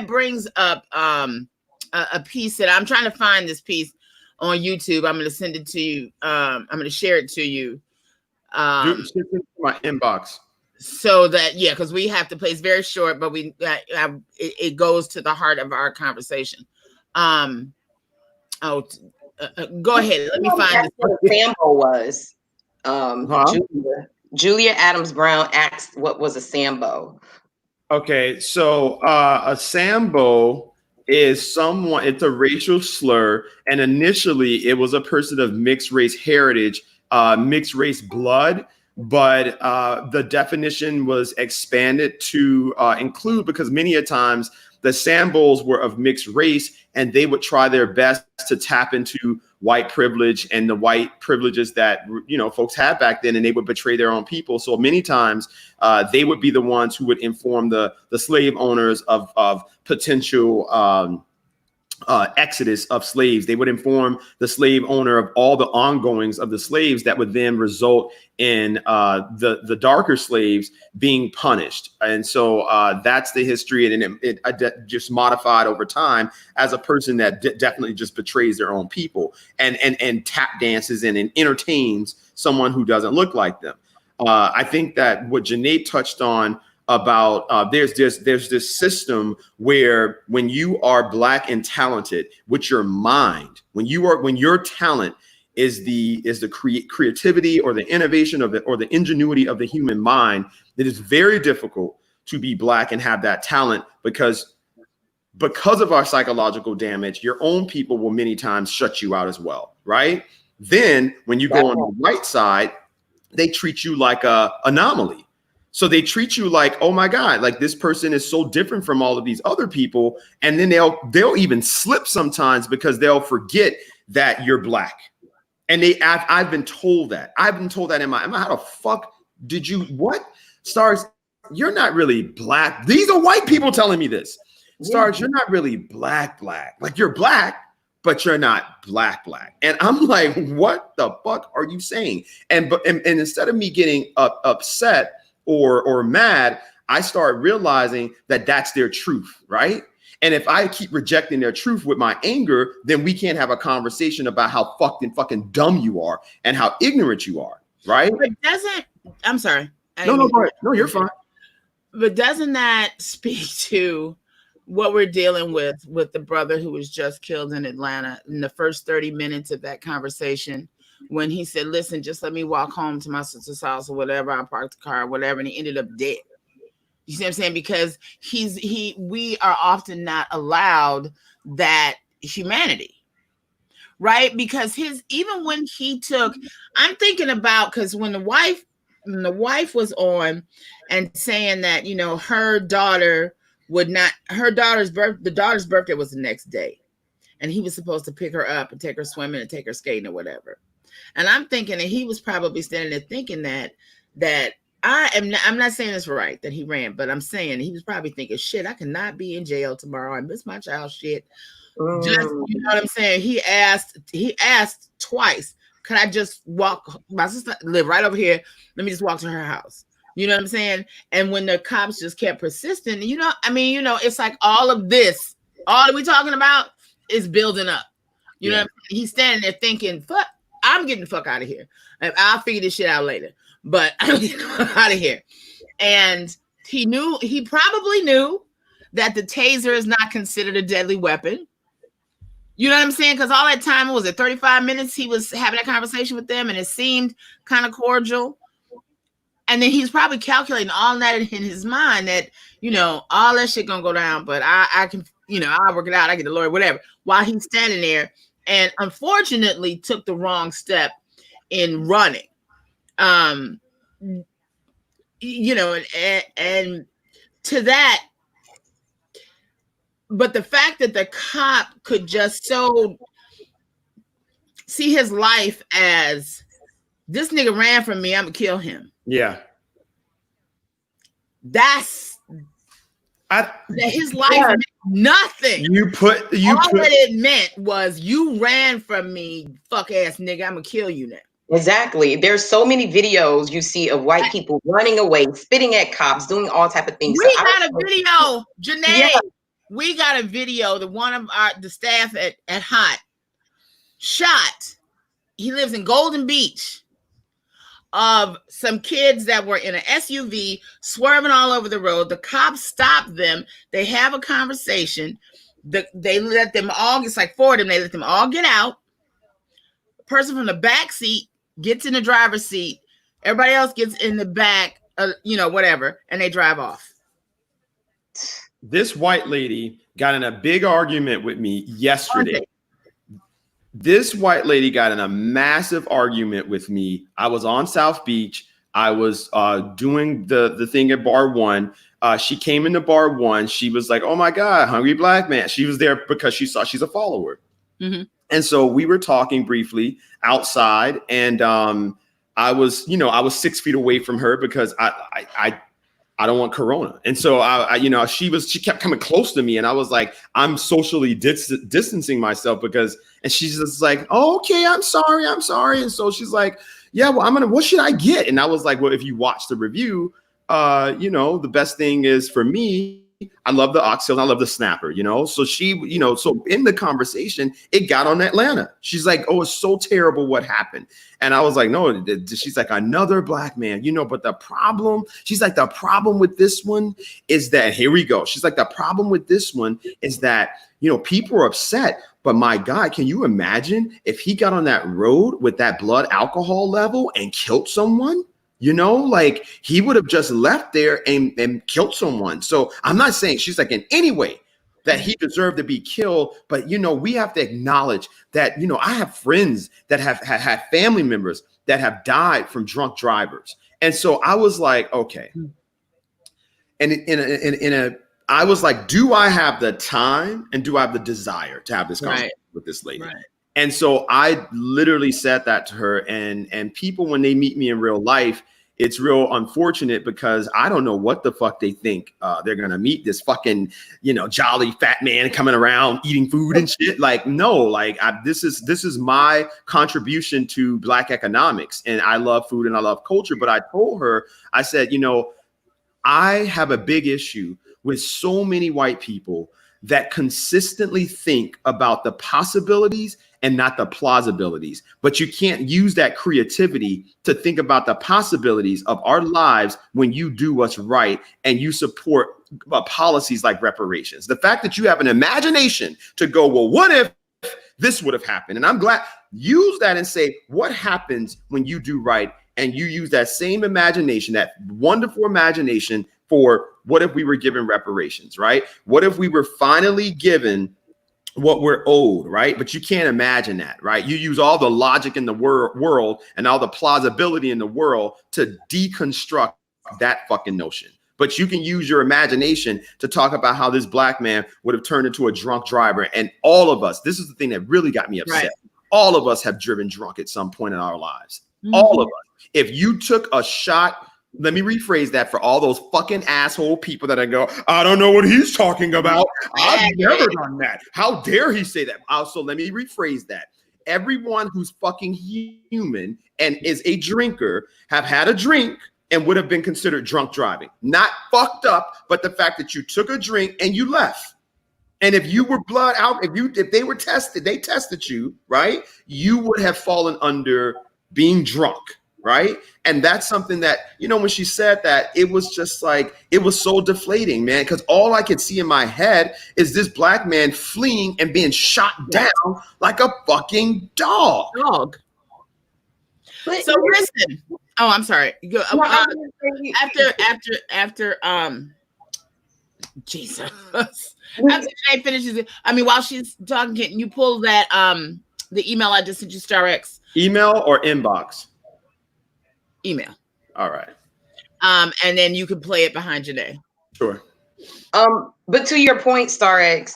Speaker 10: brings up a piece that I'm trying to find this piece on YouTube. I'm going to send it to you. I'm going to share it to you.
Speaker 3: Send it to my inbox.
Speaker 10: So that, because we have to play. It's very short, but it goes to the heart of our conversation. Go ahead. Let me find this.
Speaker 4: What a Sambo was. Julia Adams Brown asked what was a Sambo.
Speaker 3: Okay, so a Sambo is someone, it's a racial slur, and initially it was a person of mixed race heritage, mixed race blood, but the definition was expanded to include, because many a times the Sambos were of mixed race, and they would try their best to tap into white privilege and the white privileges that folks had back then, and they would betray their own people. So many times they would be the ones who would inform the slave owners of potential exodus of slaves. They would inform the slave owner of all the ongoings of the slaves that would then result in the darker slaves being punished. And so that's the history, and it just modified over time as a person that definitely just betrays their own people and tap dances and entertains someone who doesn't look like them. I think that what Janae touched on about there's this system where when you are Black and talented with your mind, when your talent is the creativity or the innovation of it or the ingenuity of the human mind, it is very difficult to be Black and have that talent, because of our psychological damage, your own people will many times shut you out as well, right? Then when you go on the white side, they treat you like a anomaly. So they treat you like, oh my God, like this person is so different from all of these other people. And then they'll even slip sometimes because they'll forget that you're Black. And I've been told that. In my, how the fuck did you, what? Stars, you're not really Black. These are white people telling me this. Stars, you're not really black. Like you're Black, but you're not black. And I'm like, what the fuck are you saying? And instead of me getting upset or mad, I start realizing that that's their truth, right? And if I keep rejecting their truth with my anger, then we can't have a conversation about how fucking dumb you are and how ignorant you are, right?
Speaker 10: But I'm sorry.
Speaker 3: No, go ahead. No, you're fine.
Speaker 10: But doesn't that speak to what we're dealing with the brother who was just killed in Atlanta in the first 30 minutes of that conversation, when he said, listen, just let me walk home to my sister's house or whatever, I parked the car or whatever, and he ended up dead. You see what I'm saying? Because we are often not allowed that humanity, right? Because even when he took, I'm thinking about, because when the wife was on and saying that, her daughter would not, the daughter's birthday was the next day, and he was supposed to pick her up and take her swimming and take her skating or whatever. And I'm thinking that he was probably standing there thinking that I'm not saying it's right that he ran, but I'm saying he was probably thinking, shit, I cannot be in jail tomorrow. I miss my child, shit. Just, you know what I'm saying? He asked twice, could I just walk? My sister live right over here. Let me just walk to her house. You know what I'm saying? And when the cops just kept persisting, it's like all of this, all that we're talking about is building up. You know what I'm saying? He's standing there thinking, fuck, I'm getting the fuck out of here. I'll figure this shit out later, but I'm getting out of here. And he probably knew that the taser is not considered a deadly weapon. You know what I'm saying? Because all that time, was it 35 minutes he was having a conversation with them, and it seemed kind of cordial. And then he's probably calculating all that in his mind that, all that shit gonna go down, but I can, I'll work it out. I get the lawyer, whatever. While he's standing there, and unfortunately took the wrong step in running. And to that, but the fact that the cop could just so see his life as, this nigga ran from me, I'm gonna kill him.
Speaker 3: Yeah.
Speaker 10: That his life
Speaker 1: Nothing.
Speaker 3: All
Speaker 1: that it meant was you ran from me, fuck ass nigga. I'm gonna kill you now.
Speaker 4: Exactly. There's so many videos you see of white people running away, spitting at cops, doing all type of things.
Speaker 1: We got a video, Janae.
Speaker 4: Yeah.
Speaker 1: We got a video that one of the staff at Hot shot. He lives in Golden Beach. Of some kids that were in an SUV swerving all over the road. The cops stop them. They have a conversation. They let them all, it's like 4 of them, they let them all get out. The person from the back seat gets in the driver's seat. Everybody else gets in the back, whatever, and they drive off.
Speaker 3: This white lady got in a big argument with me yesterday. This white lady got in a massive argument with me. I was on South Beach. I was doing the thing at bar 1. She came into bar 1. She was like, oh my God, hungry black man. She was there because she saw she's a follower. Mm-hmm. And so we were talking briefly outside, and I was 6 feet away from her because I don't want corona. And so she kept coming close to me, and I was like, I'm socially distancing myself and she's just like, oh, okay, I'm sorry. And so she's like, yeah, well, what should I get? And I was like, well, if you watch the review, the best thing is for me, I love the oxtail, I love the snapper, so she, so in the conversation, it got on Atlanta. She's like, oh, it's so terrible what happened. And I was like, no, she's like, another black man, but the problem with this one is that, here we go. She's like, the problem with this one is that, people are upset, but my God, can you imagine if he got on that road with that blood alcohol level and killed someone? Like he would have just left there and killed someone. So I'm not saying, she's like, in any way that he deserved to be killed. But, we have to acknowledge that, I have friends that have had family members that have died from drunk drivers. And so I was like, okay. And I was like, do I have the time and do I have the desire to have this conversation with this lady? Right. And so I literally said that to her, and people, when they meet me in real life, it's real unfortunate because I don't know what the fuck they think they're going to meet this fucking, jolly fat man coming around eating food and shit. Like, no, like this is my contribution to Black economics, and I love food and I love culture. But I told her, I said, I have a big issue with so many white people that consistently think about the possibilities and not the plausibilities. But you can't use that creativity to think about the possibilities of our lives when you do what's right and you support policies like reparations. The fact that you have an imagination to go, well, what if this would have happened? And I'm glad, use that and say, what happens when you do right? And you use that same imagination, that wonderful imagination, for what if we were given reparations, right? What if we were finally given what we're owed, right? But you can't imagine that, right? You use all the logic in the world and all the plausibility in the world to deconstruct that fucking notion. But you can use your imagination to talk about how this black man would have turned into a drunk driver. And all of us, this is the thing that really got me upset. Right. All of us have driven drunk at some point in our lives. Mm-hmm. All of us. If you took a shot, let me rephrase that for all those fucking asshole people that I go, I don't know what he's talking about. I've never done that. How dare he say that? Also, let me rephrase that. Everyone who's fucking human and is a drinker have had a drink and would have been considered drunk driving. Not fucked up, but the fact that you took a drink and you left. And if you were blood out, if they were tested, they tested you, right? You would have fallen under being drunk. Right. And that's something that, when she said that, it was just like, it was so deflating, man, because all I could see in my head is this black man fleeing and being shot down like a fucking dog.
Speaker 1: So listen. Oh, I'm sorry. After Jesus. After Jay finishes it, while she's talking, can you pull that the email I just sent you, StarX?
Speaker 3: Email or inbox?
Speaker 1: Email.
Speaker 3: All right.
Speaker 1: And then you can play it behind Janae.
Speaker 3: Sure.
Speaker 4: But to your point, StarX,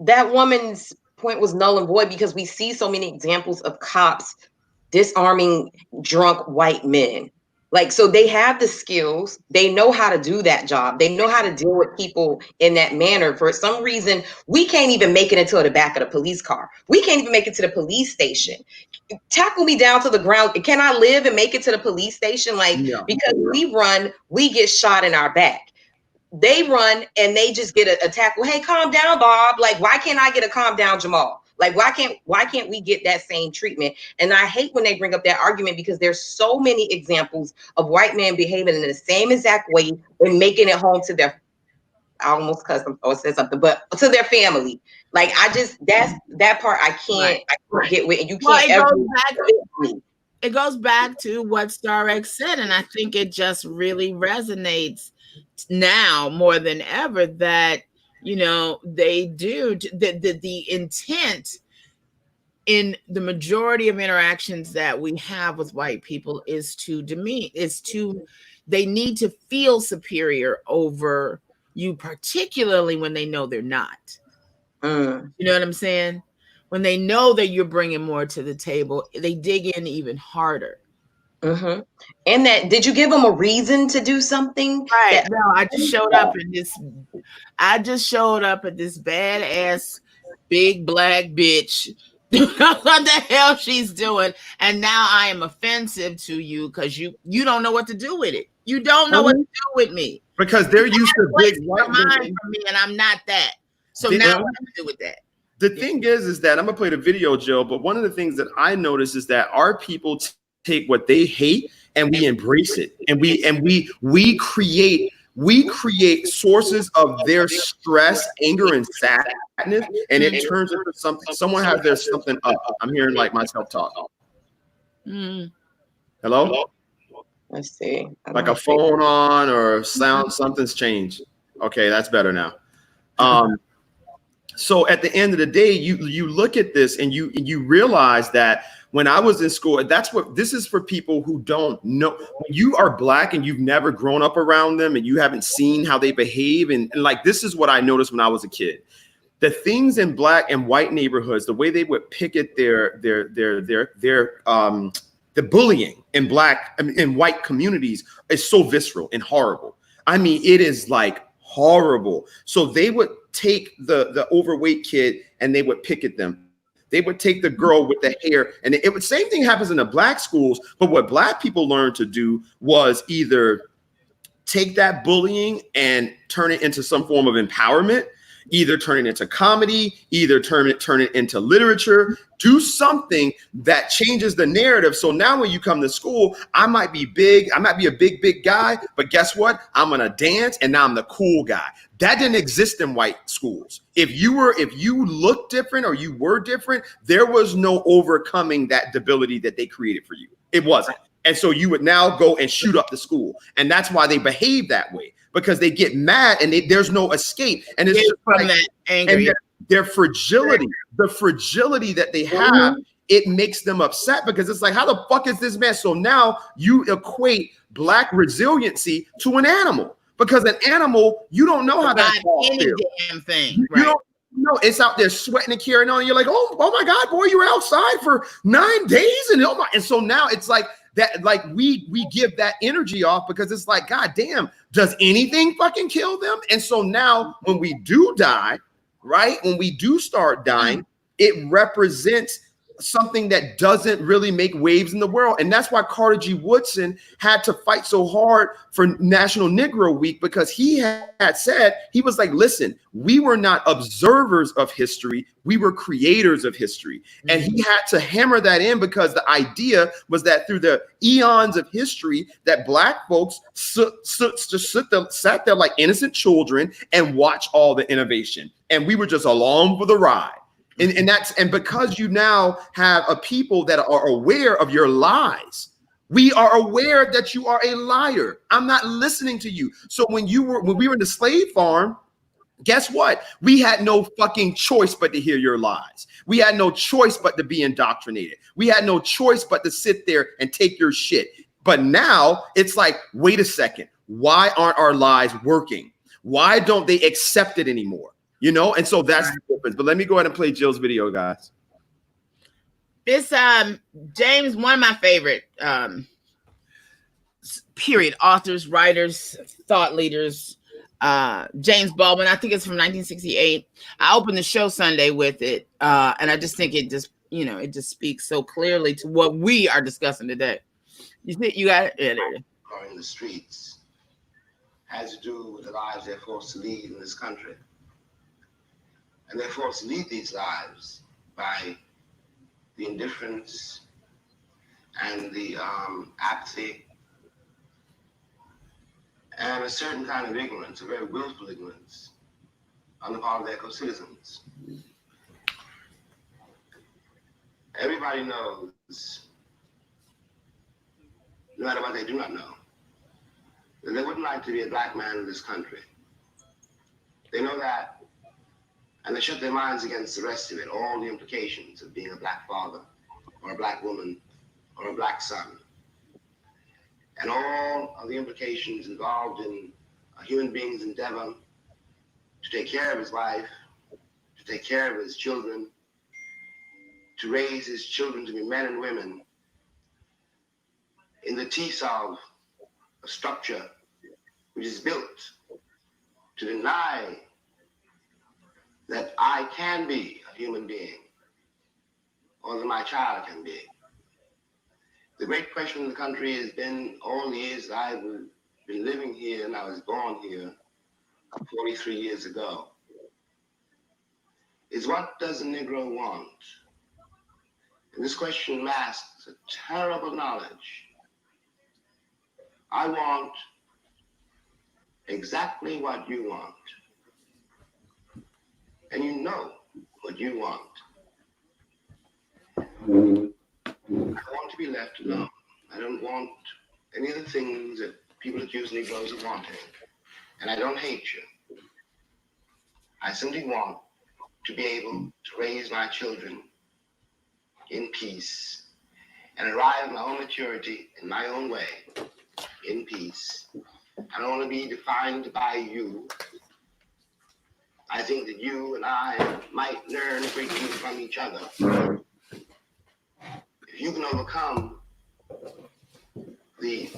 Speaker 4: that woman's point was null and void because we see so many examples of cops disarming drunk white men. Like, so they have the skills, they know how to do that job, they know how to deal with people in that manner. For some reason, we can't even make it into the back of the police car. We can't even make it to the police station. Tackle me down to the ground. Can I live and make it to the police station? Like, because we run, we get shot in our back. They run and they just get a tackle. Hey, calm down, Bob. Like, why can't I get a calm down, Jamal? Like, why can't we get that same treatment? And I hate when they bring up that argument, because there's so many examples of white men behaving in the same exact way and making it home to their, I almost cussed them or said something, but to their family. Like, that's that part I can't get with, and you can't
Speaker 1: it goes back to what Star X said, and I think it just really resonates now more than ever that, you know, they do the intent in the majority of interactions that we have with white people is to demean, they need to feel superior over you, particularly when they know they're not. You know what I'm saying? When they know that you're bringing more to the table, they dig in even harder.
Speaker 4: And that, did you give them a reason to do something?
Speaker 1: Right. No, I just showed up at this badass big black bitch. What the hell she's doing, and now I am offensive to you because you don't know what to do with it. You don't know what to do with me
Speaker 3: because they're used to big white
Speaker 1: women from me, and I'm not that. So now what do I do with that?
Speaker 3: The thing is that I'm gonna play the video, Jill. But one of the things that I notice is that our people take what they hate and we embrace it, and we create sources of their stress, anger, and sadness, and it turns into something. Someone has their something up. I'm hearing like myself talk. Hello?
Speaker 4: Let's see.
Speaker 3: Like a phone on or sound, something's changed. Okay, that's better now. So at the end of the day, you look at this and you realize that when I was in school, this is for people who don't know. When you are black and you've never grown up around them and you haven't seen how they behave, and like this is what I noticed when I was a kid. The things in black and white neighborhoods, the way they would picket the bullying in black in white communities is so visceral and horrible. I mean, it is like horrible. So they would take the overweight kid and they would picket them. They would take the girl with the hair, and it would, same thing happens in the black schools. But what black people learned to do was either take that bullying and turn it into some form of empowerment, either turn it into comedy, either turn it into literature, do something that changes the narrative. So now when you come to school, I might be big, I might be a big guy, but guess what? I'm gonna dance and now I'm the cool guy. That didn't exist in white schools. If you looked different or you were different, there was no overcoming that debility that they created for you. It wasn't. And so you would now go and shoot up the school. And that's why they behave that way, because they get mad and there's no escape. And it's just
Speaker 1: from that anger.
Speaker 3: And their fragility, the fragility that they have, it makes them upset, because it's like, how the fuck is this man? So now you equate black resiliency to an animal, because an animal, you don't know how that
Speaker 1: feels. Damn thing. Right.
Speaker 3: You don't know, it's out there sweating and carrying on. And you're like, oh my God, boy, you were outside for 9 days. And so now it's like that, like we give that energy off, because it's like, God damn, does anything fucking kill them? And so now when we do die, right? When we do start dying, it represents something that doesn't really make waves in the world. And that's why Carter G. Woodson had to fight so hard for National Negro Week, because he had said, he was like, listen, we were not observers of history, we were creators of history. And he had to hammer that in, because the idea was that through the eons of history, that black folks sat there like innocent children and watched all the innovation. And we were just along for the ride. And because you now have a people that are aware of your lies, we are aware that you are a liar. I'm not listening to you. So when we were in the slave farm, guess what? We had no fucking choice but to hear your lies. We had no choice but to be indoctrinated. We had no choice but to sit there and take your shit. But now it's like, wait a second. Why aren't our lies working? Why don't they accept it anymore? You know, and so that's the difference. But let me go ahead and play Jill's video, guys.
Speaker 1: This James, one of my favorite
Speaker 10: period. Authors, writers, thought leaders. James Baldwin, I think it's from 1968. I opened the show Sunday with it, and I just think it just, it just speaks so clearly to what we are discussing today. You think you got it? Yeah, there it is.
Speaker 11: Or in the streets has to do with the lives they're forced to lead in this country. And they're forced to lead these lives by the indifference and the apathy and a certain kind of ignorance, a very willful ignorance on the part of their co-citizens. Everybody knows, no matter what they do not know, that they wouldn't like to be a black man in this country. They know that, and they shut their minds against the rest of it, all the implications of being a black father, or a black woman, or a black son, and all of the implications involved in a human being's endeavor to take care of his wife, to take care of his children, to raise his children to be men and women in the teeth of a structure which is built to deny that I can be a human being, or that my child can be. The great question in the country has been, all the years that I've been living here, and I was born here 43 years ago, is what does a Negro want? And this question masks a terrible knowledge. I want exactly what you want. And you know what you want. I want to be left alone. I don't want any of the things that people accuse Negroes of wanting. And I don't hate you. I simply want to be able to raise my children in peace and arrive at my own maturity in my own way, in peace. I don't want to be defined by you. I think that you and I might learn a great deal from each other. If you can overcome the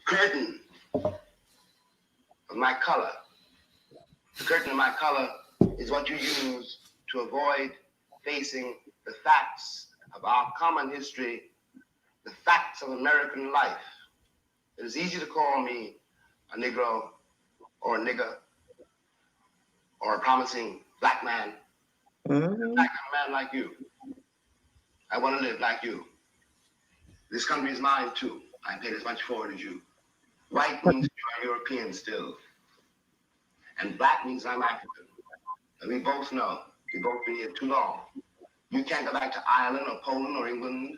Speaker 11: curtain of my color, the curtain of my color is what you use to avoid facing the facts of our common history, the facts of American life. It is easy to call me a Negro or a nigger or a promising black man. I'm a man like you. I want to live like you. This country is mine too. I paid as much for it as you. White means you are European still. And black means I'm African. And we both know, we've both been here too long. You can't go back to Ireland or Poland or England,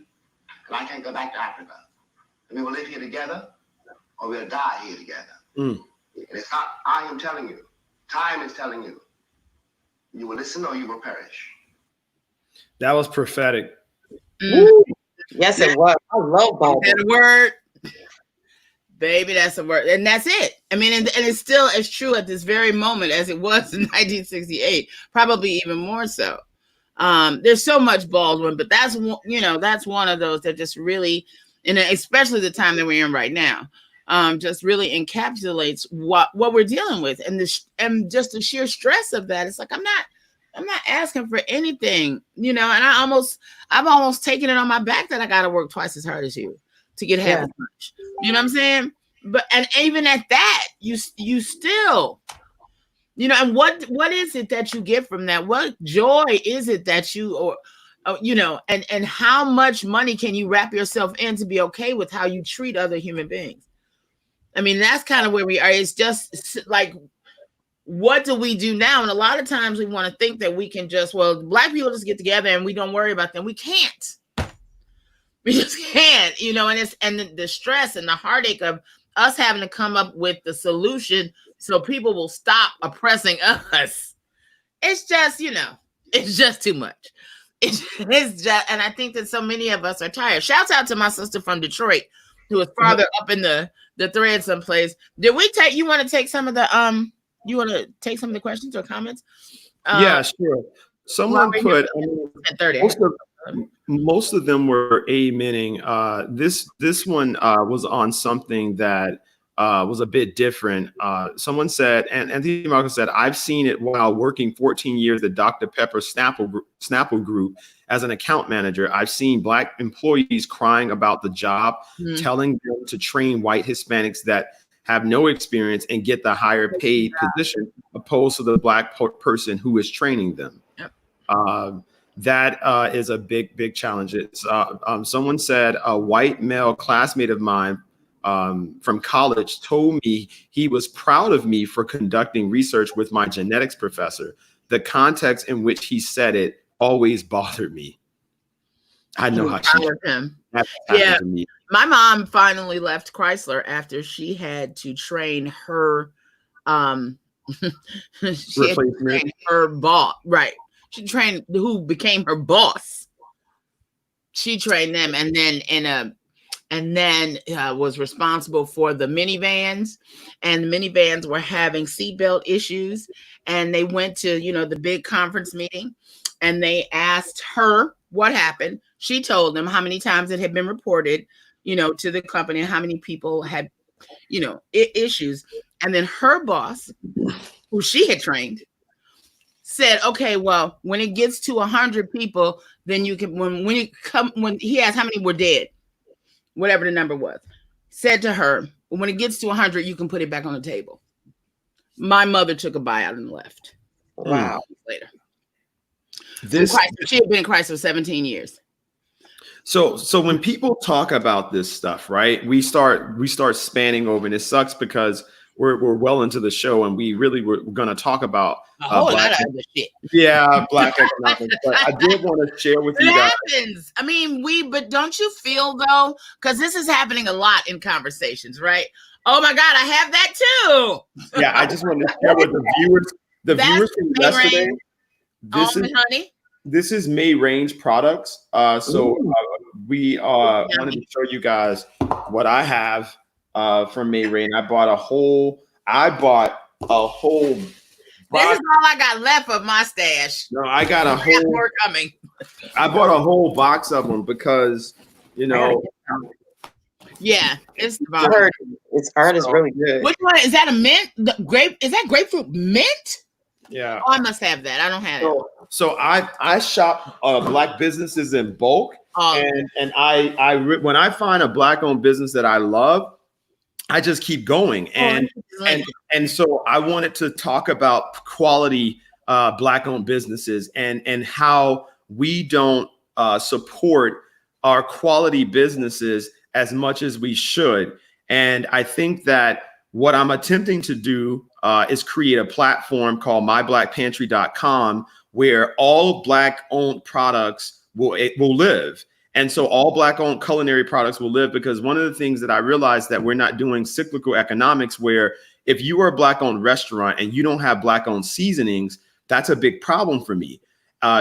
Speaker 11: and I can't go back to Africa. And we will live here together, or we'll die here together. And it's not I am telling you. Time is telling you. You will listen or you will perish.
Speaker 3: That was prophetic.
Speaker 4: Yes, it was. I love Baldwin.
Speaker 10: That word, baby, that's a word. And that's it. I mean, and it's still as true at this very moment as it was in 1968, probably even more so. There's so much Baldwin, but that's one of those that just really, and especially the time that we're in right now, just really encapsulates what we're dealing with, and just the sheer stress of that. It's like I'm not asking for anything, and I've almost taken it on my back that I got to work twice as hard as you to get half as much. You know what I'm saying? But and even at that, you still. And what is it that you get from that? What joy is it that you, and how much money can you wrap yourself in to be okay with how you treat other human beings? I mean, that's kind of where we are. It's just like, what do we do now? And a lot of times we want to think that we can black people just get together and we don't worry about them. We can't. We just can't, and the stress and the heartache of us having to come up with the solution so people will stop oppressing us. It's just, it's just too much. It's just, and I think that so many of us are tired. Shouts out to my sister from Detroit, who is farther up in the thread someplace. You want to take some of the questions or comments?
Speaker 3: Yeah, sure. Someone put, Most of them were amening. This one was on something that was a bit different. Someone said, and Anthony Marcus said, I've seen it while working 14 years at Dr. Pepper Snapple Group as an account manager. I've seen Black employees crying about the job, telling them to train white Hispanics that have no experience and get the higher paid position opposed to the Black person who is training them. Yep. That is a big challenge. It's someone said a white male classmate of mine from college told me he was proud of me for conducting research with my genetics professor. The context in which he said it always bothered me. I know how she
Speaker 10: him. Yeah, my mom finally left Chrysler after she had to train her she had to train her boss, right? She trained who became her boss. She trained them, and then was responsible for the minivans, and the minivans were having seatbelt issues, and they went to the big conference meeting, and they asked her what happened. She told them how many times it had been reported, to the company, and how many people had, issues, and then her boss, who she had trained, said, okay, well, when it gets to 100 people, then you can, when he asked how many were dead, whatever the number was, said to her, when it gets to 100, you can put it back on the table. My mother took a buyout and left.
Speaker 4: Wow.
Speaker 10: Later. She had been in Christ for 17 years.
Speaker 3: So when people talk about this stuff, right, we start spanning over, and it sucks because we're well into the show, and we really were going to talk about
Speaker 10: a whole lot of other shit.
Speaker 3: Yeah, Black economics. But I did want to share with you guys.
Speaker 10: Happens. I mean, but don't you feel though? Because this is happening a lot in conversations, right? Oh my God, I have that too.
Speaker 3: Yeah, I just wanted to share with the viewers. The viewers from yesterday. This is May Range products. We wanted to show you guys what I have from May Range. I bought a whole.
Speaker 10: This is all I got left of my stash.
Speaker 3: No, I got a whole.
Speaker 10: More coming.
Speaker 3: I bought a whole box of them because
Speaker 10: yeah, it's
Speaker 4: art is really good.
Speaker 10: Which one is that? A mint? Is that grapefruit mint?
Speaker 3: Yeah.
Speaker 10: Oh, I must have that. I don't have it.
Speaker 3: So I shop Black businesses in bulk, and I when I find a Black-owned business that I love, I just keep going, and so I wanted to talk about quality Black-owned businesses and how we don't support our quality businesses as much as we should. And I think that what I'm attempting to do is create a platform called myblackpantry.com where all Black-owned products will live. And so all Black-owned culinary products will live, because one of the things that I realized that we're not doing cyclical economics, where if you are a Black-owned restaurant and you don't have Black-owned seasonings, that's a big problem for me.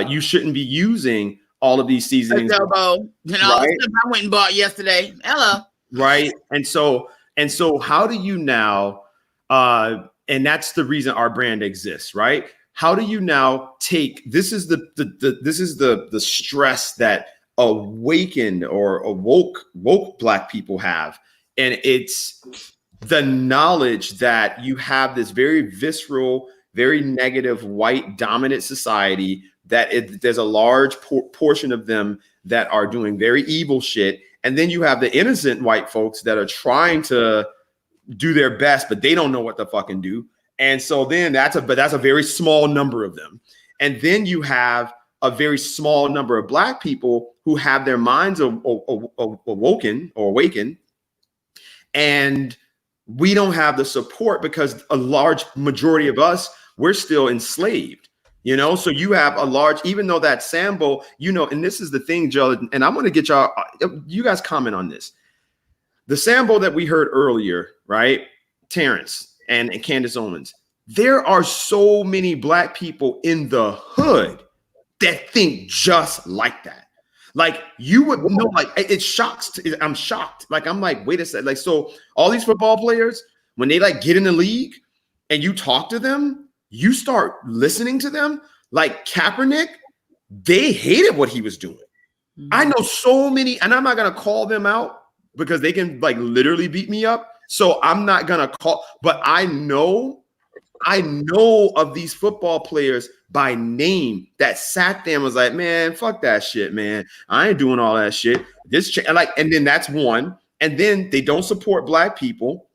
Speaker 3: You shouldn't be using all of these seasonings.
Speaker 10: Adobo, and all the stuff I went and bought yesterday. Hello.
Speaker 3: Right. And so how do you now, and that's the reason our brand exists, right? How do you now take, this is the stress that awakened or awoke Black people have. And it's the knowledge that you have this very visceral, very negative white dominant society, that there's a large portion of them that are doing very evil shit. And then you have the innocent white folks that are trying to do their best, but they don't know what to fucking do. And so then that's a very small number of them. And then you have a very small number of Black people who have their minds awakened, and we don't have the support because a large majority of us, we're still enslaved, so you have a large, even though that Sambo, and this is the thing, Joe, and I'm going to get you guys comment on this. The Sambo that we heard earlier, right? Terrence and Candace Owens, there are so many Black people in the hood that think just like that. Like, you would know, like, it shocks. I'm shocked. Like, I'm like, wait a second. Like, so all these football players, when they like get in the league and you talk to them, you start listening to them. Like Kaepernick, they hated what he was doing. I know so many, and I'm not going to call them out because they can like literally beat me up. So I'm not going to call, but I know of these football players by name that sat there and was like, man, fuck that shit, man. I ain't doing all that shit. And then that's one. And then they don't support black people.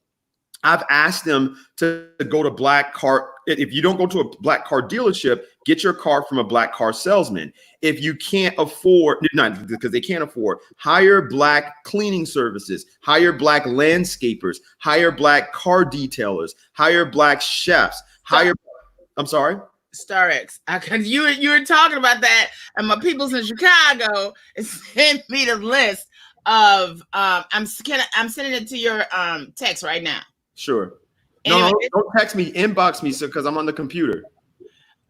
Speaker 3: I've asked them to go to black car. If you don't go to a black car dealership, get your car from a black car salesman. If you can't afford, not because they can't afford, hire black cleaning services, hire black landscapers, hire black car detailers, hire black chefs, I'm sorry?
Speaker 1: StarX. You were talking about that, and my peoples in Chicago sent me the list of I'm sending it to your text right now.
Speaker 3: Sure.
Speaker 1: Anyway,
Speaker 3: no, don't text me, inbox me, so because I'm on the computer.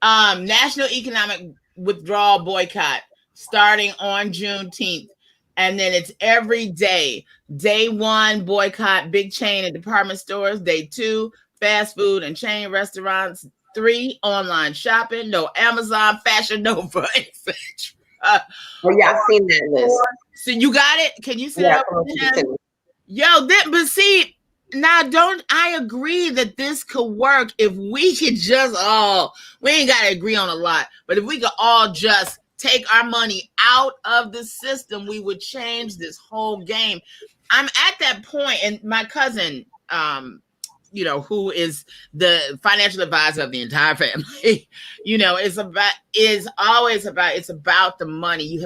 Speaker 1: National Economic Withdrawal Boycott starting on Juneteenth, and then it's every day. Day 1, boycott big chain and department stores. Day 2, fast food and chain restaurants. 3, online shopping. No Amazon, Fashion Nova, etc.
Speaker 4: Oh yeah, I've seen that list.
Speaker 1: So you got it? Can you send it up to him? Yo, but see. Now, I agree that this could work if we could just we ain't got to agree on a lot, but if we could all just take our money out of the system, we would change this whole game. I'm at that point, and my cousin, who is the financial advisor of the entire family, it's about the money.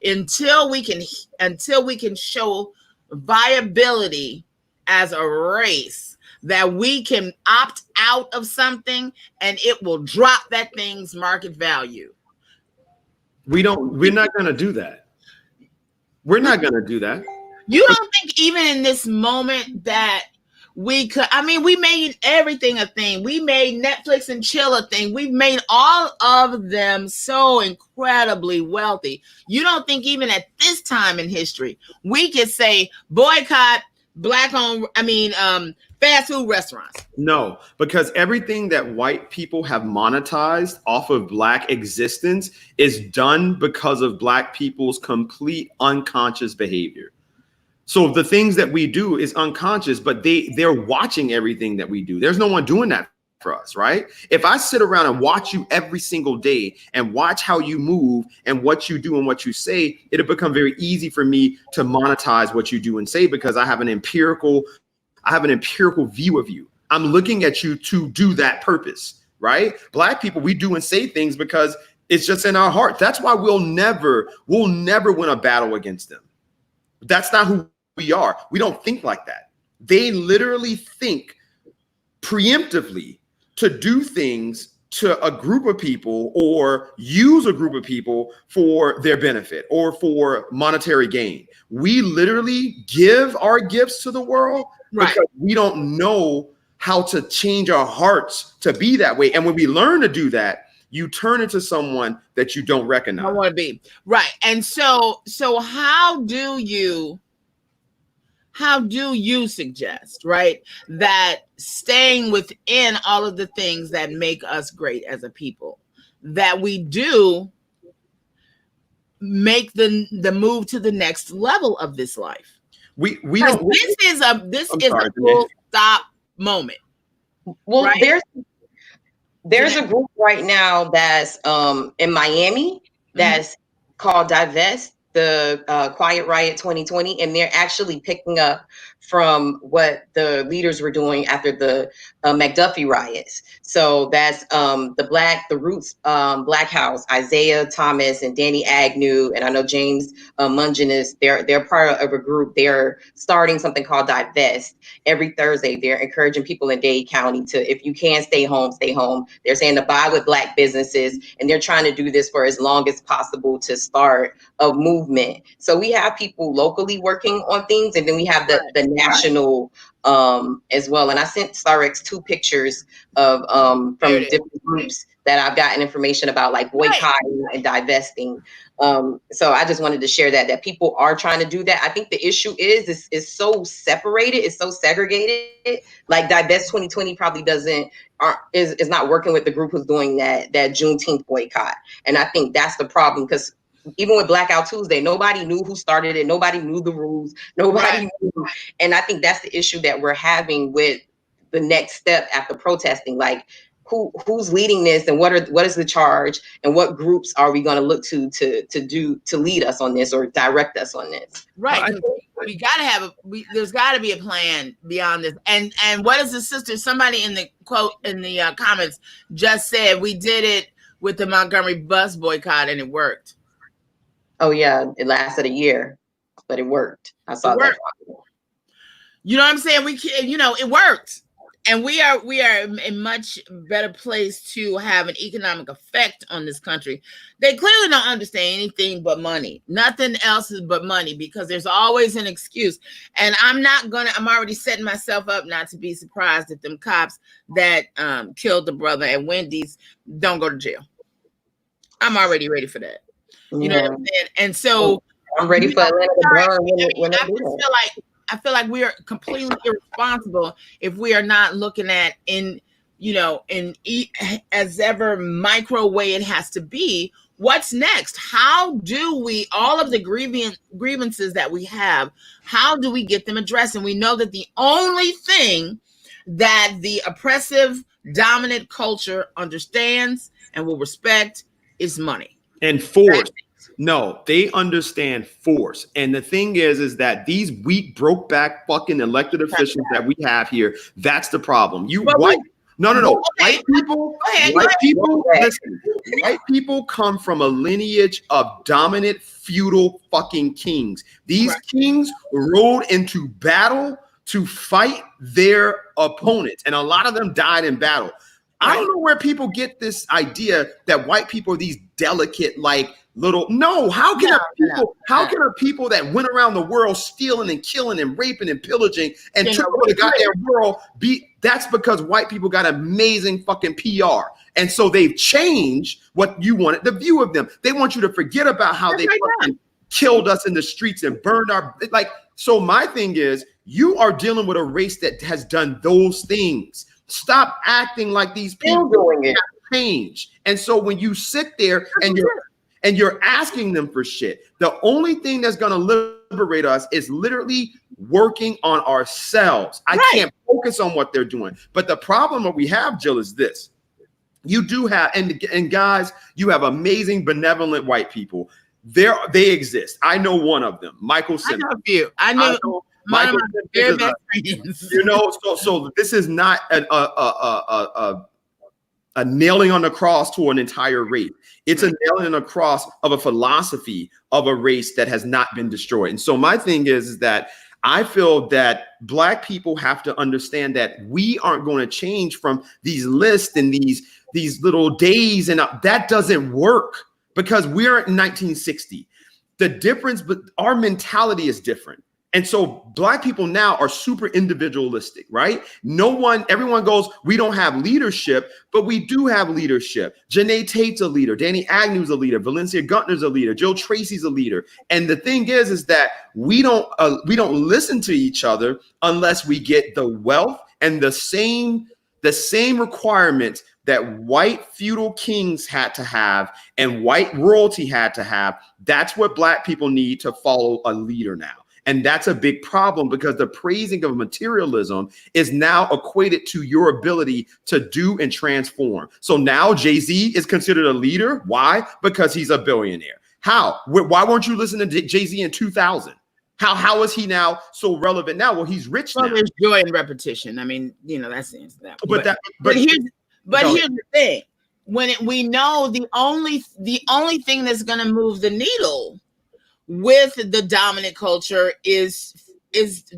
Speaker 1: Until we can show viability as a race, that we can opt out of something and it will drop that thing's market value.
Speaker 3: We're not going to do that. We're not going to do that.
Speaker 1: You don't think even in this moment that we could, we made everything a thing. We made Netflix and chill a thing. We've made all of them so incredibly wealthy. You don't think even at this time in history, we could say boycott fast food restaurants?
Speaker 3: No, because everything that white people have monetized off of black existence is done because of black people's complete unconscious behavior. So the things that we do is unconscious, but they're watching everything that we do. There's no one doing that for us, right? If I sit around and watch you every single day and watch how you move and what you do and what you say, it'll become very easy for me to monetize what you do and say because I have an empirical view of you. I'm looking at you to do that purpose, right? Black people, we do and say things because it's just in our heart. That's why we'll never win a battle against them. That's not who we are. We don't think like that. They literally think preemptively to do things to a group of people or use a group of people for their benefit or for monetary gain. We literally give our gifts to the world because we don't know how to change our hearts to be that way. And when we learn to do that, you turn into someone that you don't recognize.
Speaker 1: I want to be right. And so how do you suggest, right, that staying within all of the things that make us great as a people, that we do make the move to the next level of this life?
Speaker 3: We don't.
Speaker 1: This is a full stop moment.
Speaker 4: Well,
Speaker 1: right?
Speaker 4: There's a group right now that's in Miami that's called Divest, the Quiet Riot 2020, and they're actually picking up from what the leaders were doing after the McDuffie riots. So that's the Roots Black House, Isaiah Thomas and Danny Agnew, and I know James Mungin they're part of a group. They're starting something called Divest. Every Thursday, they're encouraging people in Dade County to, if you can stay home, stay home. They're saying to buy with Black businesses, and they're trying to do this for as long as possible to start a movement. So we have people locally working on things, and then we have the national as well. And I sent StarX 2 pictures of from different groups that I've gotten information about, like boycotting and divesting. So I just wanted to share that people are trying to do that. I think the issue is so separated, it's so segregated. Like Divest 2020 probably is not working with the group who's doing that Juneteenth boycott. And I think that's the problem, because Even with Blackout Tuesday, nobody knew who started it. Nobody knew the rules. Nobody knew. And I think that's the issue that we're having with the next step after protesting. Like, who's leading this, and what is the charge, and what groups are we going to look to lead us on this or direct us on this?
Speaker 1: Right. We gotta have there's got to be a plan beyond this. And what is the sister? Somebody in the quote in the comments just said we did it with the Montgomery bus boycott and it worked.
Speaker 4: Oh yeah, it lasted a year, but it worked. I saw that.
Speaker 1: You know what I'm saying? It worked. And we are in a much better place to have an economic effect on this country. They clearly don't understand anything but money. Nothing else is but money, because there's always an excuse. And I'm already setting myself up not to be surprised that them cops that killed the brother at Wendy's don't go to jail. I'm already ready for that. You know what I'm saying? And so
Speaker 4: I'm ready for Atlanta to burn
Speaker 1: I feel like we are completely irresponsible if we are not looking at in as ever micro way it has to be. What's next? How do we, all of the grievances that we have, how do we get them addressed? And we know that the only thing that the oppressive, dominant culture understands and will respect is money.
Speaker 3: And force. No, they understand force. And the thing is that these weak, broke back fucking elected officials that we have here, that's the problem. No.
Speaker 1: Okay.
Speaker 3: White people come from a lineage of dominant feudal fucking kings. These kings rode into battle to fight their opponents, and a lot of them died in battle. I don't know where people get this idea that white people are these delicate, like little. No, how can a people that went around the world stealing and killing and raping and pillaging and took over the goddamn world be? That's because white people got amazing fucking PR, and so they've changed what you wanted the view of them. They want you to forget about how they fucking killed us in the streets and burned our like. So my thing is, you are dealing with a race that has done those things. Stop acting like these people
Speaker 4: doing it.
Speaker 3: Change. And so when you sit there and you're asking them for shit, the only thing that's going to liberate us is literally working on ourselves. I can't focus on what they're doing. But the problem that we have, Jill, is this. You do have, and guys, you have amazing, benevolent white people. They exist. I know one of them, Michael Simpson.
Speaker 1: I know a few. I know Michael Simpson.
Speaker 3: You know, so this is not a nailing on the cross to an entire race. It's a nailing on the cross of a philosophy of a race that has not been destroyed. And so my thing is that I feel that Black people have to understand that we aren't going to change from these lists and these little days, and that doesn't work because we're in 1960. The difference, but our mentality is different. And so Black people now are super individualistic, right? Everyone goes, we don't have leadership, but we do have leadership. Janae Tate's a leader. Danny Agnew's a leader. Valencia Guntner's a leader. Joe Tracy's a leader. And the thing is that we don't listen to each other unless we get the wealth and the same requirements that white feudal kings had to have and white royalty had to have. That's what Black people need to follow a leader now. And that's a big problem because the praising of materialism is now equated to your ability to do and transform. So now Jay-Z is considered a leader. Why? Because he's a billionaire. How? Why weren't you listening to Jay-Z in 2000? How is he now so relevant now? Well, he's rich now.
Speaker 1: There's joy in repetition. I mean, that's the answer to that.
Speaker 3: But
Speaker 1: here's the thing. We know the only thing that's going to move the needle with the dominant culture is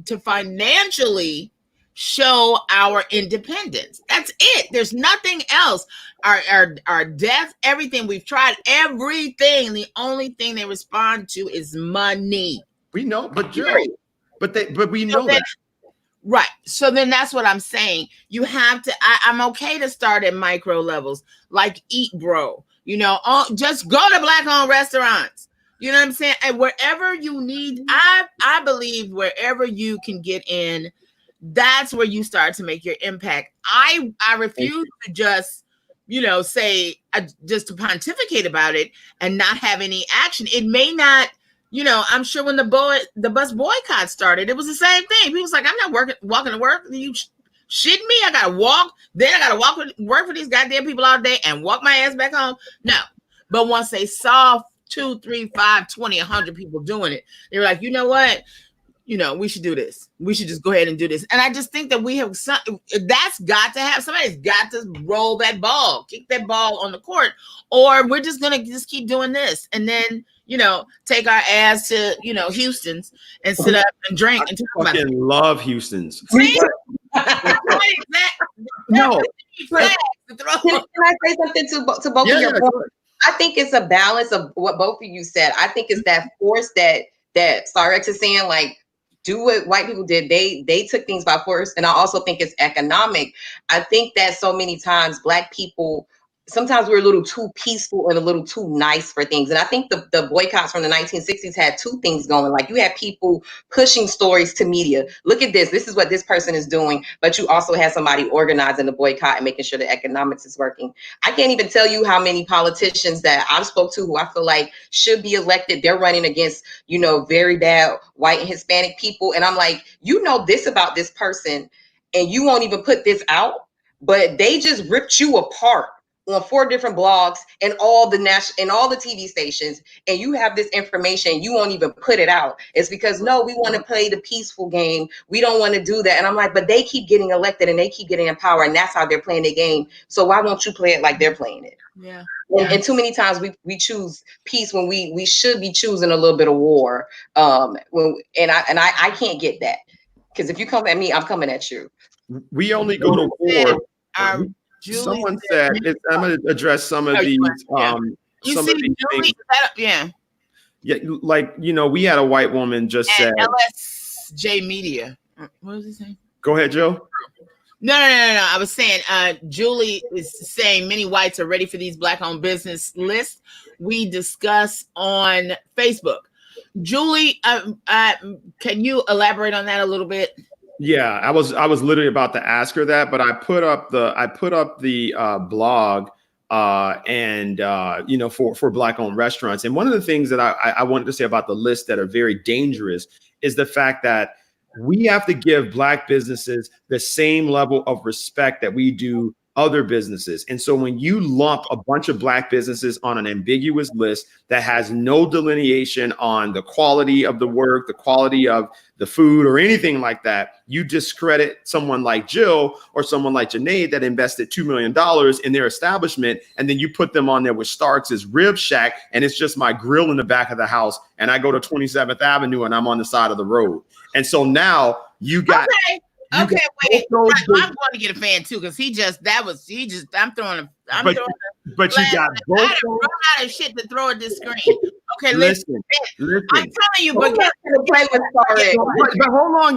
Speaker 1: to financially show our independence. That's it. There's nothing else. Our death, everything we've tried, everything. The only thing they respond to is money.
Speaker 3: We know, but we know that.
Speaker 1: Right. So then that's what I'm saying. You have to. I'm okay to start at micro levels, like Eat Bro. Just go to Black-owned restaurants. You know what I'm saying? And wherever you need, I believe wherever you can get in, that's where you start to make your impact. I refuse to just, say just to pontificate about it and not have any action. It may not, I'm sure when the bus boycott started, it was the same thing. People was like, I'm not walking to work. You shitting me? I gotta walk. Then I gotta work for these goddamn people all day and walk my ass back home. No. But once they saw 2, 3, 5, 20, 100 people doing it, they were like, you know what? We should do this. We should just go ahead and do this. And I just think that that's got to have, somebody's got to roll that ball, kick that ball on the court, or we're just going to just keep doing this. And then, take our ass to, Houston's and sit up and drink and talk about it.
Speaker 3: I fucking love Houston's.
Speaker 4: See?
Speaker 3: No.
Speaker 4: Can I say something to both of your points? I think it's a balance of what both of you said. I think it's that force that Starrex is saying, like, do what white people did. They took things by force. And I also think it's economic. I think that so many times Black people, sometimes we're a little too peaceful and a little too nice for things. And I think the boycotts from the 1960s had two things going. Like, you had people pushing stories to media. Look at this. This is what this person is doing. But you also had somebody organizing the boycott and making sure the economics is working. I can't even tell you how many politicians that I've spoke to who I feel like should be elected. They're running against, very bad white and Hispanic people. And I'm like, this about this person and you won't even put this out, but they just ripped you apart on 4 different blogs and all the TV stations, and you have this information, you won't even put it out. It's because, no, we want to play the peaceful game. We don't want to do that. And I'm like, but they keep getting elected and they keep getting in power, and that's how they're playing the game. So why won't you play it like they're playing it?
Speaker 1: Yeah.
Speaker 4: And too many times we choose peace when we should be choosing a little bit of war. I can't get that, because if you come at me, I'm coming at you.
Speaker 3: We only go to war. Someone said, I'm going to address some of these. Some of these things.
Speaker 1: Yeah,
Speaker 3: like, we had a white woman just said.
Speaker 1: LSJ Media. What was he saying?
Speaker 3: Go ahead, Joe.
Speaker 1: No. I was saying, Julie is saying many whites are ready for these Black-owned business lists we discuss on Facebook. Julie, can you elaborate on that a little bit?
Speaker 3: Yeah, I was literally about to ask her that, but I put up the blog for Black-owned restaurants. And one of the things that I wanted to say about the list that are very dangerous is the fact that we have to give Black businesses the same level of respect that we do other businesses. And so when you lump a bunch of Black businesses on an ambiguous list that has no delineation on the quality of the work, the quality of the food, or anything like that, you discredit someone like Jill or someone like Janae that invested $2 million in their establishment. And then you put them on there with Starks' Rib Shack, and it's just my grill in the back of the house. And I go to 27th Avenue and I'm on the side of the road. And so now you got...
Speaker 1: Okay, wait. I'm going to get a fan too, because I'm throwing
Speaker 3: but you got both.
Speaker 1: I run out of shit to throw at this screen. Okay, listen. I'm telling you, but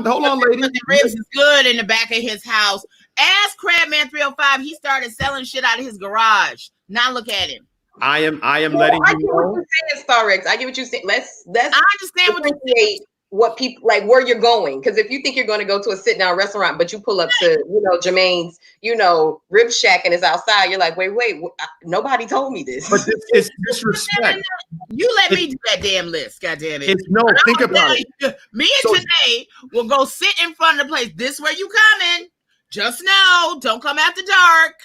Speaker 3: hold on, lady.
Speaker 1: The ribs is good in the back of his house. Ask Crabman 305. He started selling shit out of his garage. Now look at him.
Speaker 3: I am letting you know.
Speaker 4: I get what you're saying, Starrex. I get what you're saying. Let's
Speaker 1: I understand what you're saying.
Speaker 4: What people like, where you're going, because if you think you're going to go to a sit down restaurant, but you pull up to Jermaine's Rib Shack and it's outside, you're like, wait, nobody told me this.
Speaker 3: But it's disrespect.
Speaker 1: You let me do that damn list, goddamn it.
Speaker 3: Think about it.
Speaker 1: Me and Janae will go sit in front of the place. This where you coming? Just know, don't come after dark.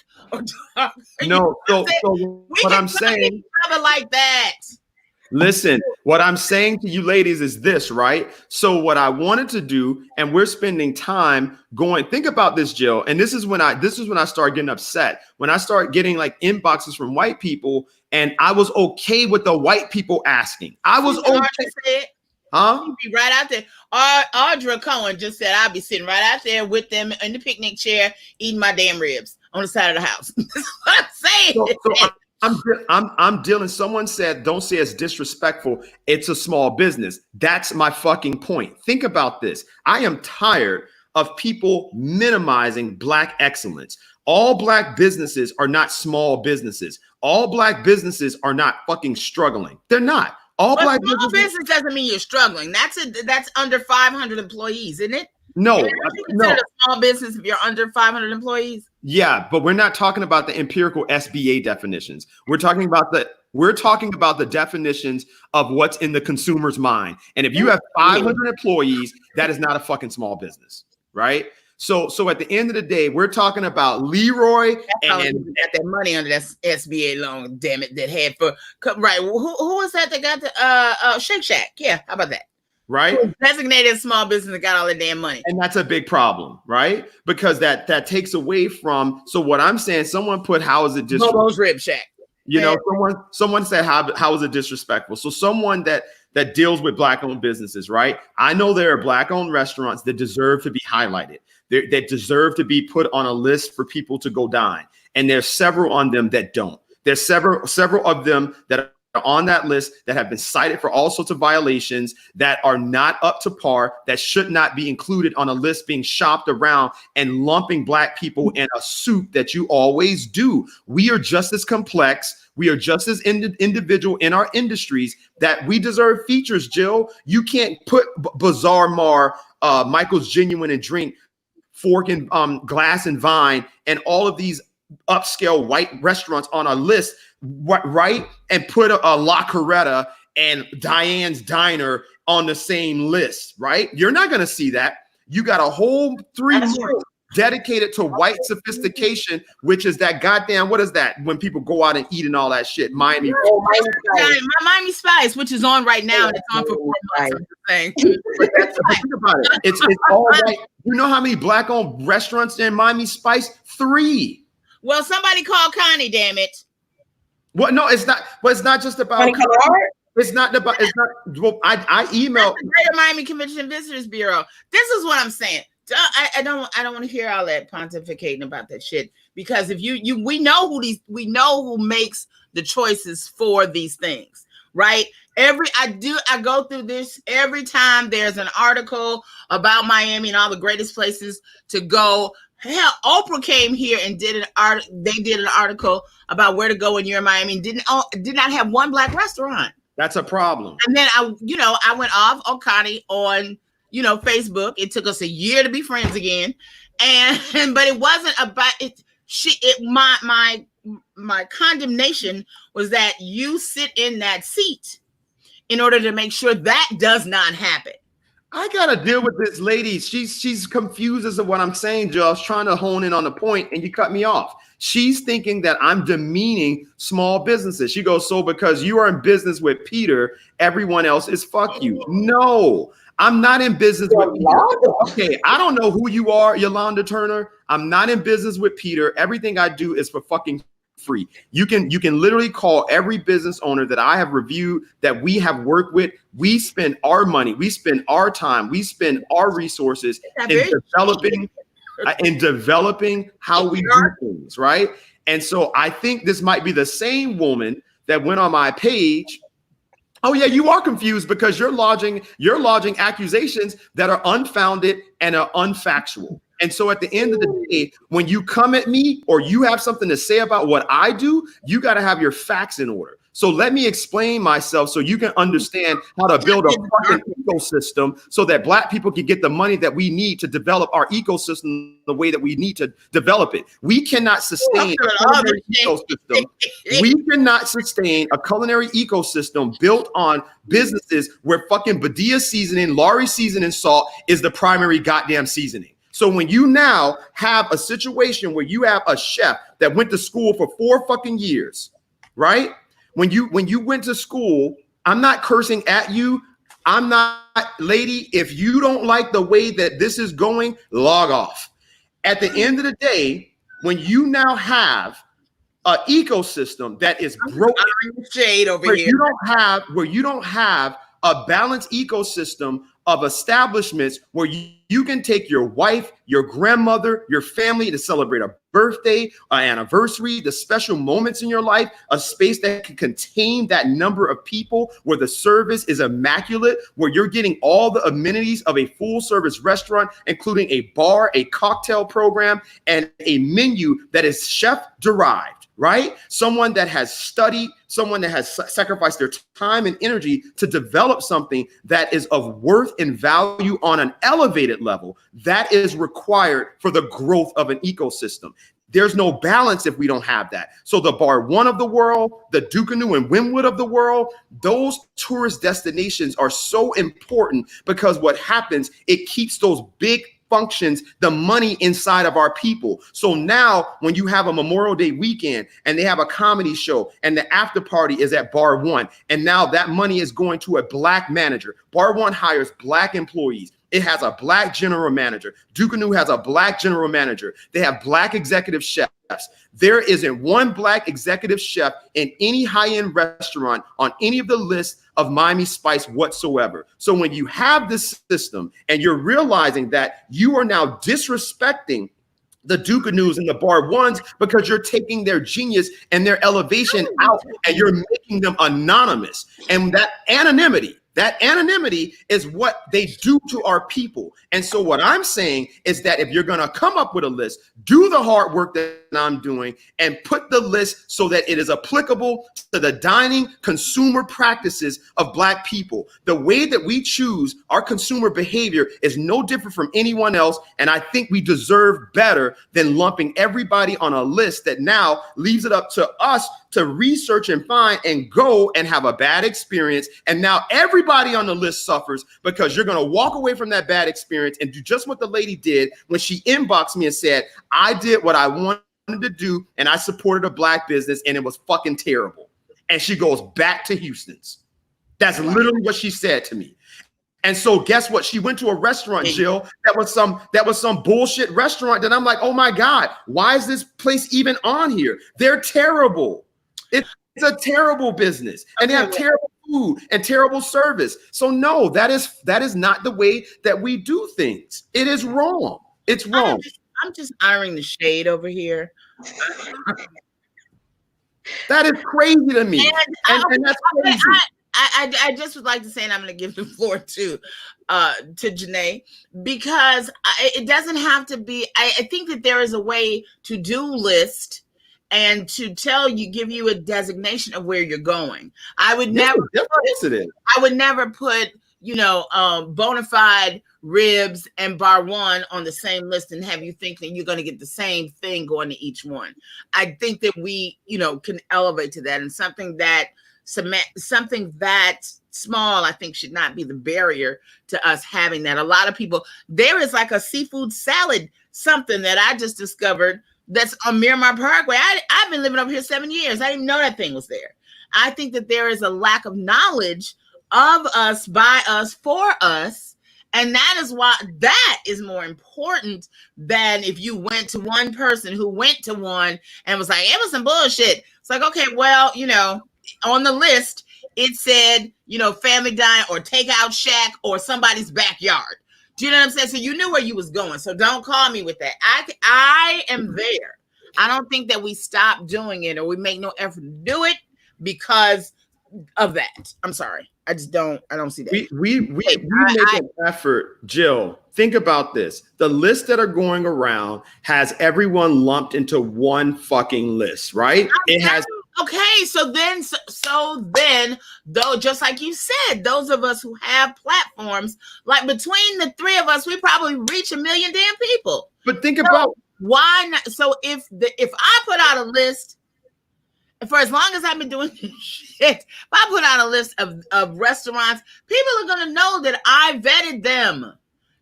Speaker 3: No, so what I'm saying,
Speaker 1: each other like that.
Speaker 3: Listen, what I'm saying to you ladies is this, right? So what I wanted to do, and we're spending time going, think about this, Jill. And this is when I start getting upset. When I start getting like inboxes from white people, and I was okay with the white people asking. I was okay. Huh?
Speaker 1: You'd be right out there. Audra Cohen just said I'll be sitting right out there with them in the picnic chair, eating my damn ribs on the side of the house. That's what I'm saying.
Speaker 3: So I'm dealing. Someone said, don't say it's disrespectful. It's a small business. That's my fucking point. Think about this. I am tired of people minimizing Black excellence. All Black businesses are not small businesses. All Black businesses are not fucking struggling. They're not. All
Speaker 1: but
Speaker 3: Black
Speaker 1: small business doesn't mean you're struggling. That's under 500 employees, isn't it?
Speaker 3: No,
Speaker 1: you consider a small business if you're under 500 employees.
Speaker 3: Yeah, but we're not talking about the empirical SBA definitions. We're talking about the definitions of what's in the consumer's mind. And if you have 500 employees, that is not a fucking small business, right? So at the end of the day, we're talking about Leroy and
Speaker 1: got that money under that SBA loan, damn it, that had for right. Who was that got the Shake Shack? Yeah, how about that?
Speaker 3: Right,
Speaker 1: designated small business that got all the damn money,
Speaker 3: and that's a big problem, right? Because that takes away from. So what I'm saying, someone put how is it
Speaker 1: Bobo's Rib Shack?
Speaker 3: You know, someone said how is it disrespectful? So someone that deals with Black-owned businesses, right? I know there are Black-owned restaurants that deserve to be highlighted. That deserve to be put on a list for people to go dine, and there's several on them that don't. There's several of them that are on that list that have been cited for all sorts of violations that are not up to par, that should not be included on a list being shopped around and lumping Black people in a soup that you always do. We are just as complex. We are just as individual in our industries that we deserve features, Jill. You can't put Bazaar Mar, Michael's Genuine and Drink, Fork and Glass and Vine, and all of these upscale white restaurants on a list, right? And put a La Coretta and Diane's Diner on the same list, right? You're not going to see that. You got a whole 3 months dedicated to white sophistication, which is that goddamn, what is that? When people go out and eat and all that shit. Miami
Speaker 1: Spice, which is on right now. And it's on for 4 months. Think
Speaker 3: about it. It's all right. You know how many Black-owned restaurants in Miami Spice? 3.
Speaker 1: Well, somebody call Connie, damn it.
Speaker 3: Well, no, it's not. But it's not just about. It's not about. It's not. Well, I emailed
Speaker 1: the Greater Miami Convention and Visitors Bureau. This is what I'm saying. I don't want to hear all that pontificating about that shit, because if we know who makes the choices for these things, right? I go through this every time there's an article about Miami and all the greatest places to go. Hell, Oprah came here and did an article about where to go when you're in Miami and did not have one Black restaurant.
Speaker 3: That's a problem.
Speaker 1: And then I went off on Connie on Facebook. It took us a year to be friends again, but it wasn't about it. My condemnation was that you sit in that seat in order to make sure that does not happen.
Speaker 3: I gotta deal with this lady. She's confused as to what I'm saying, Joe. I was trying to hone in on the point, and you cut me off. She's thinking that I'm demeaning small businesses. She goes, so because you are in business with Peter, everyone else is fuck you. No, I'm not in business with Peter. Okay, I don't know who you are, Yolanda Turner. I'm not in business with Peter. Everything I do is for fucking free. You can literally call every business owner that I have reviewed, that we have worked with. We spend our money, we spend our time, we spend our resources in developing how we do things, right? And so I think this might be the same woman that went on my page. Oh yeah, you are confused because you're lodging accusations that are unfounded and are unfactual. And so at the end of the day, when you come at me or you have something to say about what I do, you got to have your facts in order. So let me explain myself so you can understand how to build a fucking ecosystem so that Black people can get the money that we need to develop our ecosystem the way that we need to develop it. We cannot sustain a culinary ecosystem. We cannot sustain a culinary ecosystem built on businesses where fucking Badia seasoning, Laurie seasoning salt is the primary goddamn seasoning. So when you now have a situation where you have a chef that went to school for 4 fucking years, right? When you went to school, I'm not cursing at you. I'm not, lady, if you don't like the way that this is going, log off. At the end of the day, when you now have an ecosystem that is broken,
Speaker 1: shade over
Speaker 3: where
Speaker 1: here,
Speaker 3: you don't have a balanced ecosystem of establishments where you can take your wife, your grandmother, your family to celebrate a birthday, an anniversary, the special moments in your life, a space that can contain that number of people, where the service is immaculate, where you're getting all the amenities of a full service restaurant, including a bar, a cocktail program, and a menu that is chef derived. Right? Someone that has studied, someone that has sacrificed their time and energy to develop something that is of worth and value on an elevated level. That is required for the growth of an ecosystem. There's no balance if we don't have that. So the Bar One of the world, the Dukanoo and Wynwood of the world, those tourist destinations are so important because what happens, it keeps those big functions, the money inside of our people. So now when you have a Memorial Day weekend and they have a comedy show and the after party is at Bar One, and now that money is going to a Black manager. Bar One hires Black employees. It has a Black general manager. Dukanoo has a Black general manager. They have Black executive chefs. There isn't one Black executive chef in any high-end restaurant on any of the lists of Miami Spice whatsoever. So when you have this system and you're realizing that you are now disrespecting the Dukanoos and the Bar Ones because you're taking their genius and their elevation out and you're making them anonymous. And that anonymity is what they do to our people. And so what I'm saying is that if you're going to come up with a list, do the hard work that I'm doing and put the list so that it is applicable to the dining consumer practices of Black people. The way that we choose our consumer behavior is no different from anyone else. And I think we deserve better than lumping everybody on a list that now leaves it up to us to research and find and go and have a bad experience. And now everybody on the list suffers because you're going to walk away from that bad experience and do just what the lady did when she inboxed me and said, I did what I wanted to do and I supported a Black business and it was fucking terrible. And she goes back to Houston's. That's literally what she said to me. And so guess what? She went to a restaurant, Jill, that was some bullshit restaurant that I'm like, oh my God, why is this place even on here? They're terrible. It's a terrible business and they have terrible food and terrible service. So no, that is not the way that we do things. It is wrong. It's wrong.
Speaker 1: I'm just ironing the shade over here.
Speaker 3: That is crazy to me. And that's crazy.
Speaker 1: I just would like to say, and I'm going to give the floor to Janae, because it doesn't have to be. I think that there is a way to do list and to give you a designation of where you're going. I would never. I would never put bona fide ribs and Bar One on the same list and have you think that you're going to get the same thing going to each one. I think that we can elevate to that, and something that small, I think, should not be the barrier to us having that. A lot of people, there is like a seafood salad, something that I just discovered that's on Miramar Parkway. I've been living over here 7 years. I didn't know that thing was there. I think that there is a lack of knowledge of us, by us, for us. And that is why that is more important than if you went to one person who went to one and was like, it was some bullshit. It's like, okay, well, on the list, it said, Family Dine or Takeout Shack or somebody's backyard. Do you know what I'm saying? So you knew where you was going. So don't call me with that. I am there. I don't think that we stop doing it or we make no effort to do it because of that. I'm sorry. I don't see that.
Speaker 3: We make an effort, Jill. Think about this. The lists that are going around has everyone lumped into one fucking list, right? It has.
Speaker 1: Okay, so then, though, just like you said, those of us who have platforms, like between the three of us, we probably reach 1 million damn people.
Speaker 3: But think about
Speaker 1: why not? So if I put out a list, for as long as I've been doing this shit, if I put out a list of restaurants, people are gonna know that I vetted them.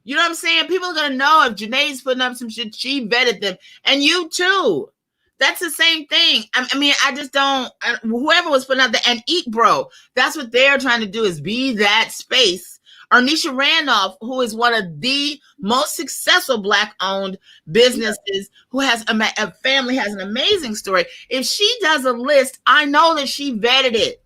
Speaker 1: You know what I'm saying? People are gonna know if Janae's putting up some shit, she vetted them, and you too. That's the same thing. I mean, I just don't. Whoever was putting out the and Eat Bro, that's what they're trying to do, is be that space. Arnisha Randolph, who is one of the most successful Black-owned businesses, who has a family, has an amazing story. If she does a list, I know that she vetted it.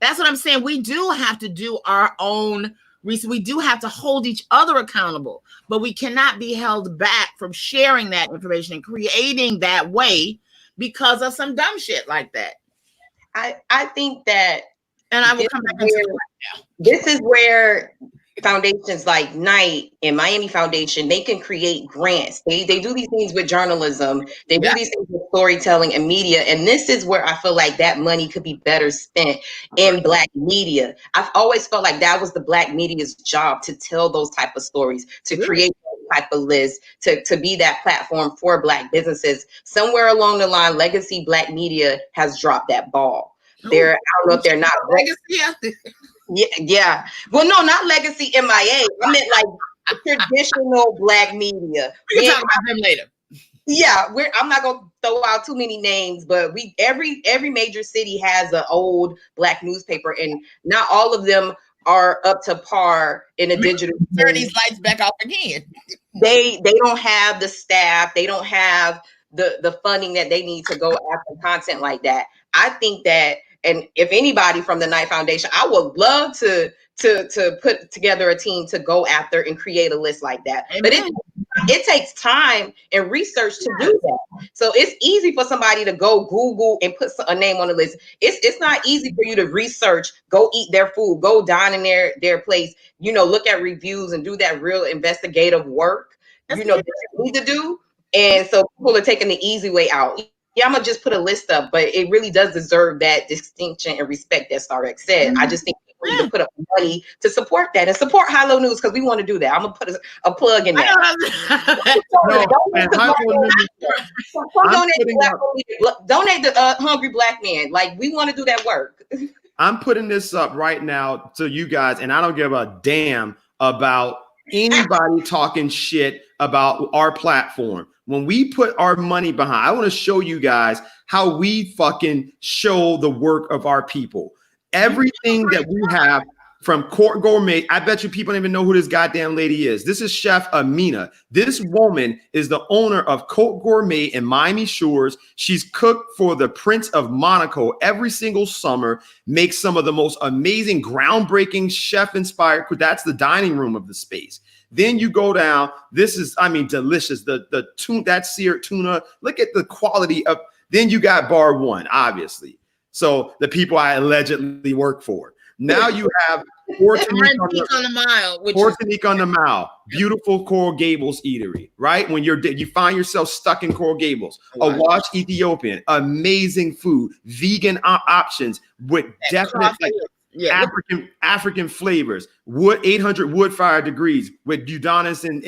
Speaker 1: That's what I'm saying. We do have to do our own research. We do have to hold each other accountable, but we cannot be held back from sharing that information and creating that way because of some dumb shit like that.
Speaker 4: I think that,
Speaker 1: and I will come back into it right now.
Speaker 4: This is where foundations like Knight and Miami Foundation, they can create grants. They do these things with journalism. They do these things with storytelling and media. And this is where I feel like that money could be better spent in Black media. I've always felt like that was the Black media's job, to tell those type of stories, to create type of list to be that platform for Black businesses. Somewhere along the line, legacy Black media has dropped that ball. I don't know if they're not
Speaker 1: legacy.
Speaker 4: Yeah. Well, no, not legacy MIA. I meant like traditional Black media.
Speaker 1: We can talk about them later.
Speaker 4: Yeah, I'm not gonna throw out too many names, but every major city has an old Black newspaper, and not all of them are up to par in a digital.
Speaker 1: Turn these lights back off again.
Speaker 4: They don't have the staff, they don't have the funding that they need to go after content like that. I think that, and if anybody from the Knight Foundation, I would love to put together a team to go after and create a list like that. Amen. But it takes time and research to do that. So it's easy for somebody to go Google and put a name on the list. It's not easy for you to research, go eat their food, go dine in their place, look at reviews and do that real investigative work, that you need to do. And so people are taking the easy way out. Yeah, I'm gonna just put a list up, but it really does deserve that distinction and respect that StarX said. I just think people need to put up money to support that and support High-Low News, because we want to do that. I'm gonna put a plug in that. Donate to Hungry Black Man. Like, we want to do that work.
Speaker 3: I'm putting this up right now to you guys, and I don't give a damn about anybody talking shit about our platform. When we put our money behind, I want to show you guys how we fucking show the work of our people. Everything that we have from Court Gourmet, I bet you people don't even know who this goddamn lady is. This is Chef Amina. This woman is the owner of Court Gourmet in Miami Shores. She's cooked for the Prince of Monaco every single summer, makes some of the most amazing, groundbreaking chef-inspired. That's the dining room of the space. Then you go down. This is, delicious. The tuna, that seared tuna. Look at the quality of. Then you got Bar One, obviously. So the people I allegedly work for. Now you have Portonique on the Mile, beautiful Coral Gables eatery. Right when you find yourself stuck in Coral Gables, Awash Ethiopian, amazing food, vegan options with definite African flavors, 800 wood fire degrees with Udonis and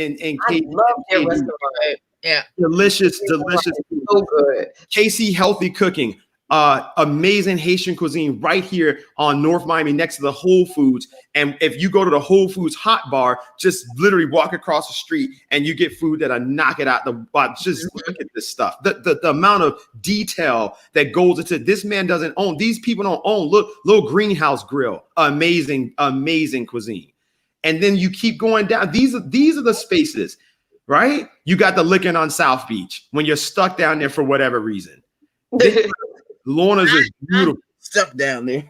Speaker 4: I love their restaurant.
Speaker 1: Yeah,
Speaker 3: delicious.
Speaker 4: So good.
Speaker 3: KC Healthy Cooking, amazing Haitian cuisine right here on North Miami next to the Whole Foods. And if you go to the Whole Foods hot bar, just literally walk across the street and you get food that'll knock it out the box. Just look at this stuff. The amount of detail that goes into this. Man doesn't own, these people don't own. Look, little greenhouse grill, amazing cuisine. And then you keep going down. These are the spaces, right? You got the Licking on South Beach when you're stuck down there for whatever reason. Lorna's is beautiful
Speaker 1: stuff down there.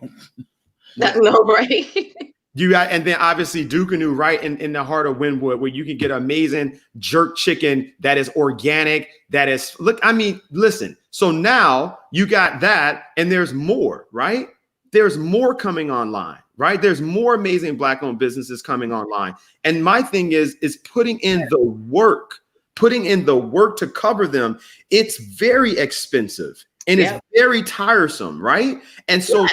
Speaker 4: No, right?
Speaker 3: You got, and then obviously Dukanoo right in the heart of Wynwood, where you can get amazing jerk chicken that is organic. That is, listen. So now you got that, and there's more, right? There's more coming online, right? There's more amazing Black-owned businesses coming online. And my thing is putting in the work to cover them. It's very expensive. And it's very tiresome, right? And so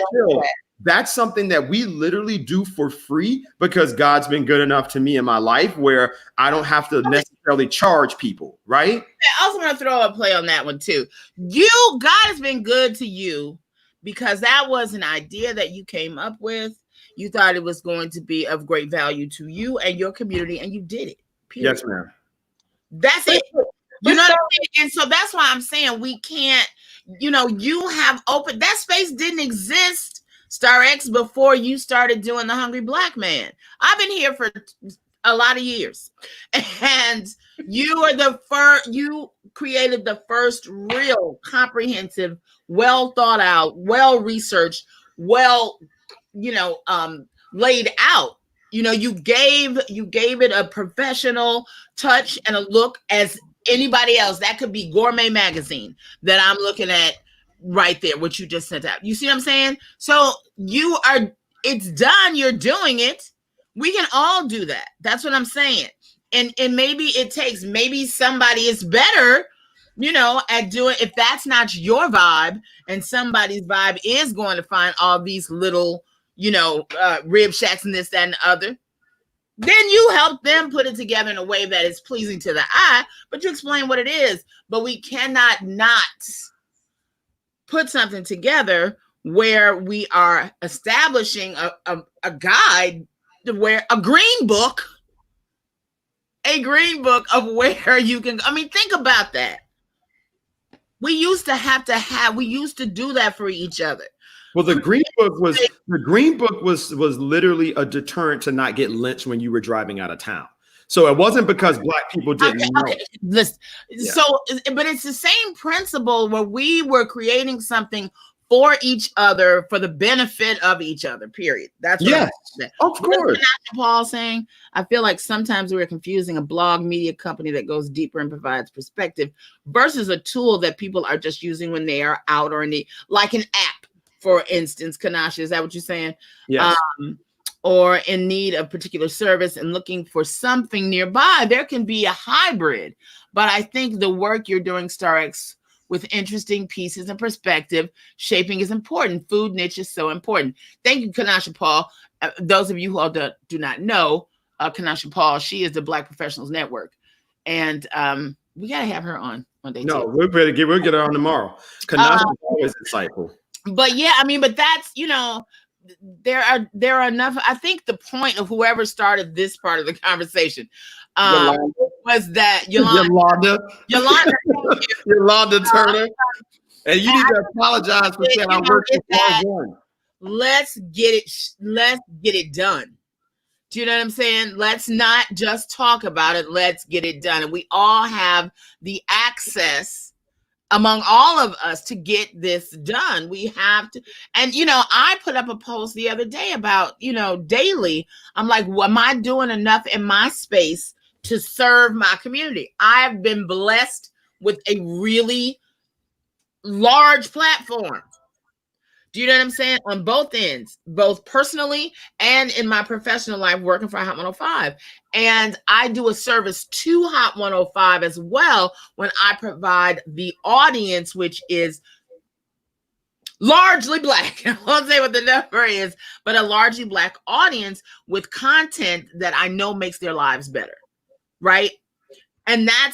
Speaker 3: that's something that we literally do for free because God's been good enough to me in my life where I don't have to necessarily charge people, right?
Speaker 1: I also want to throw a play on that one too. God has been good to you because that was an idea that you came up with. You thought it was going to be of great value to you and your community, and you did it. Period.
Speaker 3: Yes, ma'am.
Speaker 1: That's it. You know what I mean? And so that's why I'm saying we can't, you have opened that space didn't exist, StarX, before you started doing the Hungry Black Man. I've been here for a lot of years, and you created the first real comprehensive, well thought out, well researched, laid out. You gave it a professional touch and a look as anybody else. That could be Gourmet Magazine that I'm looking at right there, what you just sent out. You see what I'm saying? So it's done. You're doing it. We can all do that. That's what I'm saying. And maybe maybe somebody is better, at doing, if that's not your vibe and somebody's vibe is going to find all these little, rib shacks and this, that, and the other. Then you help them put it together in a way that is pleasing to the eye, but you explain what it is. But we cannot not put something together where we are establishing a guide to where a green book of where you can. I mean, think about that. We used to do that for each other.
Speaker 3: Well, the green book was literally a deterrent to not get lynched when you were driving out of town. So it wasn't because Black people didn't know.
Speaker 1: Okay. Listen. Yeah. So, but it's the same principle where we were creating something for each other, for the benefit of each other, period. That's what
Speaker 3: of course.
Speaker 1: Paul saying, I feel like sometimes we're confusing a blog media company that goes deeper and provides perspective versus a tool that people are just using when they are out or in need, like an app, for instance. Kanasha, is that what you're saying?
Speaker 3: Yes.
Speaker 1: Or in need of particular service and looking for something nearby. There can be a hybrid, but I think the work you're doing, StarX, with interesting pieces and perspective shaping is important. Food niche is so important. Thank you, Kanasha Paul. Those of you who do not know, Kanasha Paul, she is the Black Professionals Network. And we got to have her on one day.
Speaker 3: No, we'll get her on tomorrow. Kanasha is always insightful.
Speaker 1: But yeah, I mean, but that's, there are enough. I think the point of whoever started this part of the conversation was that Yolanda
Speaker 3: Turner, and you need to apologize for saying I'm working for one.
Speaker 1: Let's get it done. Do you know what I'm saying? Let's not just talk about it. Let's get it done. And we all have the access among all of us to get this done. We have to. And, I put up a post the other day about, daily. I'm like, well, am I doing enough in my space to serve my community? I've been blessed with a really large platform. Do you know what I'm saying? On both ends, both personally and in my professional life, working for Hot 105. And I do a service to Hot 105 as well when I provide the audience, which is largely Black. I won't say what the number is, but a largely Black audience with content that I know makes their lives better. Right? And I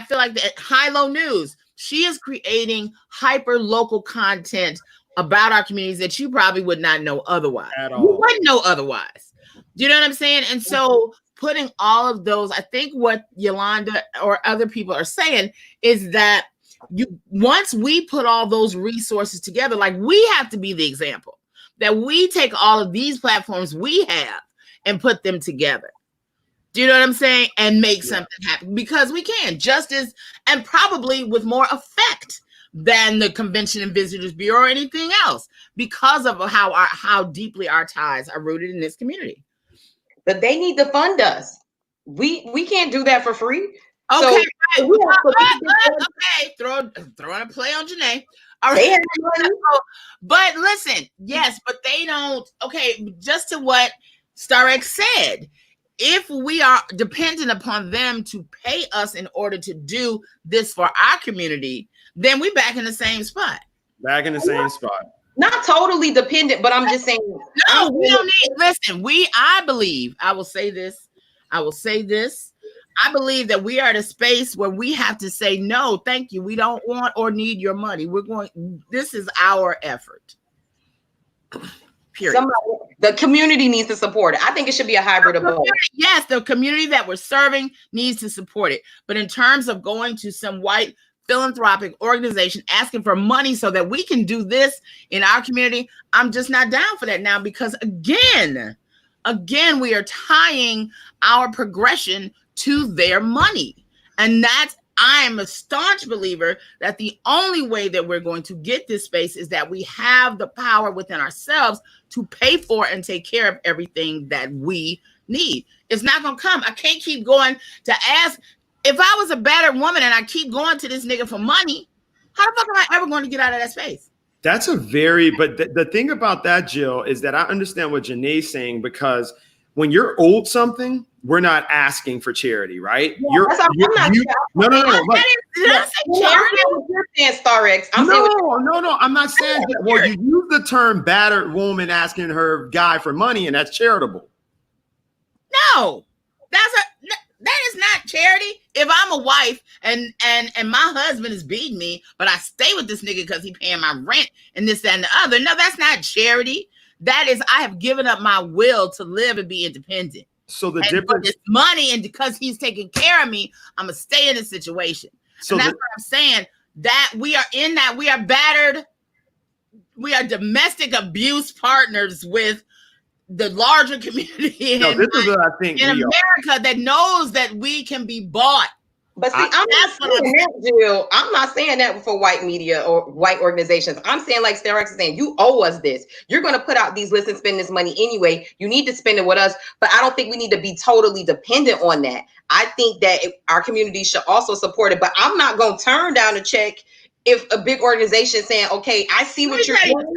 Speaker 1: feel like the High-Low News, she is creating hyper local content about our communities that you probably would not know otherwise.
Speaker 3: At all.
Speaker 1: You wouldn't know otherwise. Do you know what I'm saying? And so putting all of those, I think what Yolanda or other people are saying is that once we put all those resources together, like we have to be the example, that we take all of these platforms we have and put them together. Do you know what I'm saying? And make something happen, because we can, just as, and probably with more effect than the Convention and Visitors Bureau or anything else, because of how deeply our ties are rooted in this community.
Speaker 4: But they need to fund us. We can't do that for free.
Speaker 1: Okay,
Speaker 4: so
Speaker 1: okay. Throwing a play on Janae. All right. They have money. But listen, yes, but they don't. Okay, just to what StarX said, if we are dependent upon them to pay us in order to do this for our community, then we're back in the same spot.
Speaker 4: Not totally dependent, but I'm just saying.
Speaker 1: No, we don't need. Listen, I believe. I will say this. I believe that we are at a space where we have to say, no, thank you. We don't want or need your money. This is our effort. Period.
Speaker 4: The community needs to support it. I think it should be a hybrid of both.
Speaker 1: Yes, the community that we're serving needs to support it. But in terms of going to some white philanthropic organization asking for money so that we can do this in our community, I'm just not down for that now, because again, we are tying our progression to their money. And I'm a staunch believer that the only way that we're going to get this space is that we have the power within ourselves to pay for and take care of everything that we need. It's not going to come. I can't keep going to ask. If I was a battered woman and I keep going to this nigga for money, how the fuck am I ever going to get out of that space?
Speaker 3: But the thing about that, Jill, is that I understand what Janae's saying, because when you're owed something, we're not asking for charity, right?
Speaker 4: Yeah,
Speaker 1: No. Did I say charity?
Speaker 4: You're saying StarX.
Speaker 3: No. I'm not saying that. Well, you use the term battered woman asking her guy for money, and that's charitable.
Speaker 1: No, that is not charity. If I'm a wife and my husband is beating me, but I stay with this nigga because he paying my rent and this, that, and the other. No, that's not charity. That is, I have given up my will to live and be independent.
Speaker 3: So the
Speaker 1: and
Speaker 3: difference
Speaker 1: is money, and because he's taking care of me, I'm gonna stay in this situation. So and that's what I'm saying. That we are battered. We are domestic abuse partners with the larger community
Speaker 3: no, this is what I think
Speaker 1: in America that knows that we can be bought.
Speaker 4: But see, I'm not saying that, Jill. I'm not saying that for white media or white organizations. I'm saying, like Sterex is saying, you owe us this. You're going to put out these lists and spend this money anyway. You need to spend it with us. But I don't think we need to be totally dependent on that. I think that our community should also support it. But I'm not going to turn down a check if a big organization is saying, okay, I see what you're doing.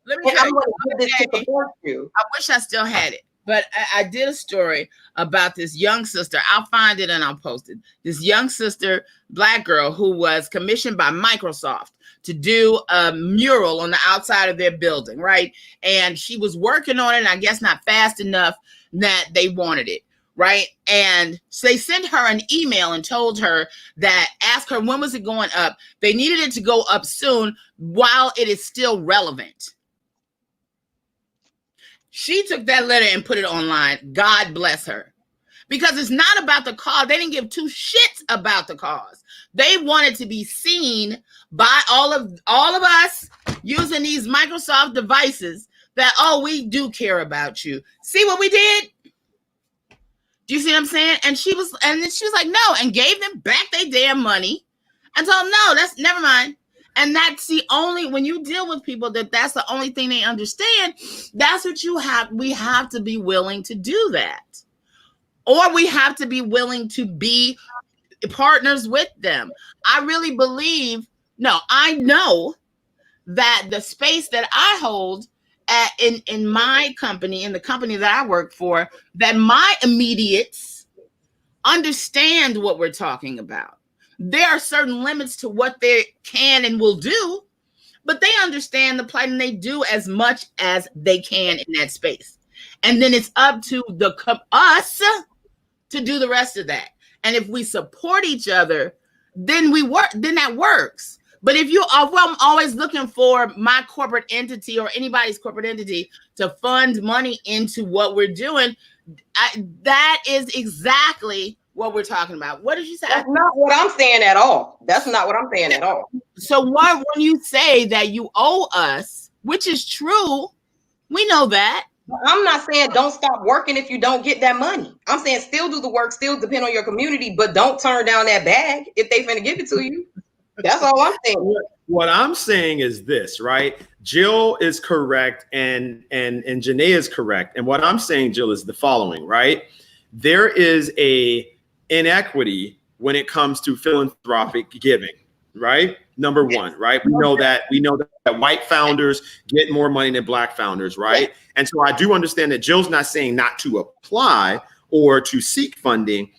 Speaker 4: And I'm going to give this to support you.
Speaker 1: I wish I still had it. But I did a story about this young sister. I'll find it and I'll post it. This young sister, Black girl, who was commissioned by Microsoft to do a mural on the outside of their building, right? And she was working on it, and I guess not fast enough that they wanted it, right? And so they sent her an email and told her that, ask her when was it going up. They needed it to go up soon while it is still relevant. She took that letter and put it online. God bless her. Because it's not about the cause. They didn't give two shits about the cause. They wanted to be seen by all of us using these Microsoft devices that, oh, we do care about you. See what we did? Do you see what I'm saying? And then she was like, no, and gave them back their damn money and told them, no, that's never mind. And that's the only, when you deal with people that's the only thing they understand, that's what we have to be willing to do that. Or we have to be willing to be partners with them. I really believe, I know that the space that I hold in my company, in the company that I work for, that my immediates understand what we're talking about. There are certain limits to what they can and will do, but they understand the plight and they do as much as they can in that space. And then it's up to us to do the rest of that. And if we support each other, then that works. But if I'm always looking for my corporate entity or anybody's corporate entity to fund money into what we're doing, that is exactly what we're talking about. What did you say?
Speaker 4: That's not what I'm saying at all. That's not what I'm saying at all.
Speaker 1: So when you say that you owe us, which is true, we know that.
Speaker 4: I'm not saying don't stop working if you don't get that money. I'm saying still do the work, still depend on your community, but don't turn down that bag if they finna give it to you. That's all I'm saying.
Speaker 3: What I'm saying is this, right? Jill is correct and Janae is correct. And what I'm saying, Jill, is the following, right? There is a inequity when it comes to philanthropic giving, right? Number one, right? We know that white founders get more money than Black founders, right? And so I do understand that Jill's not saying not to apply or to seek funding.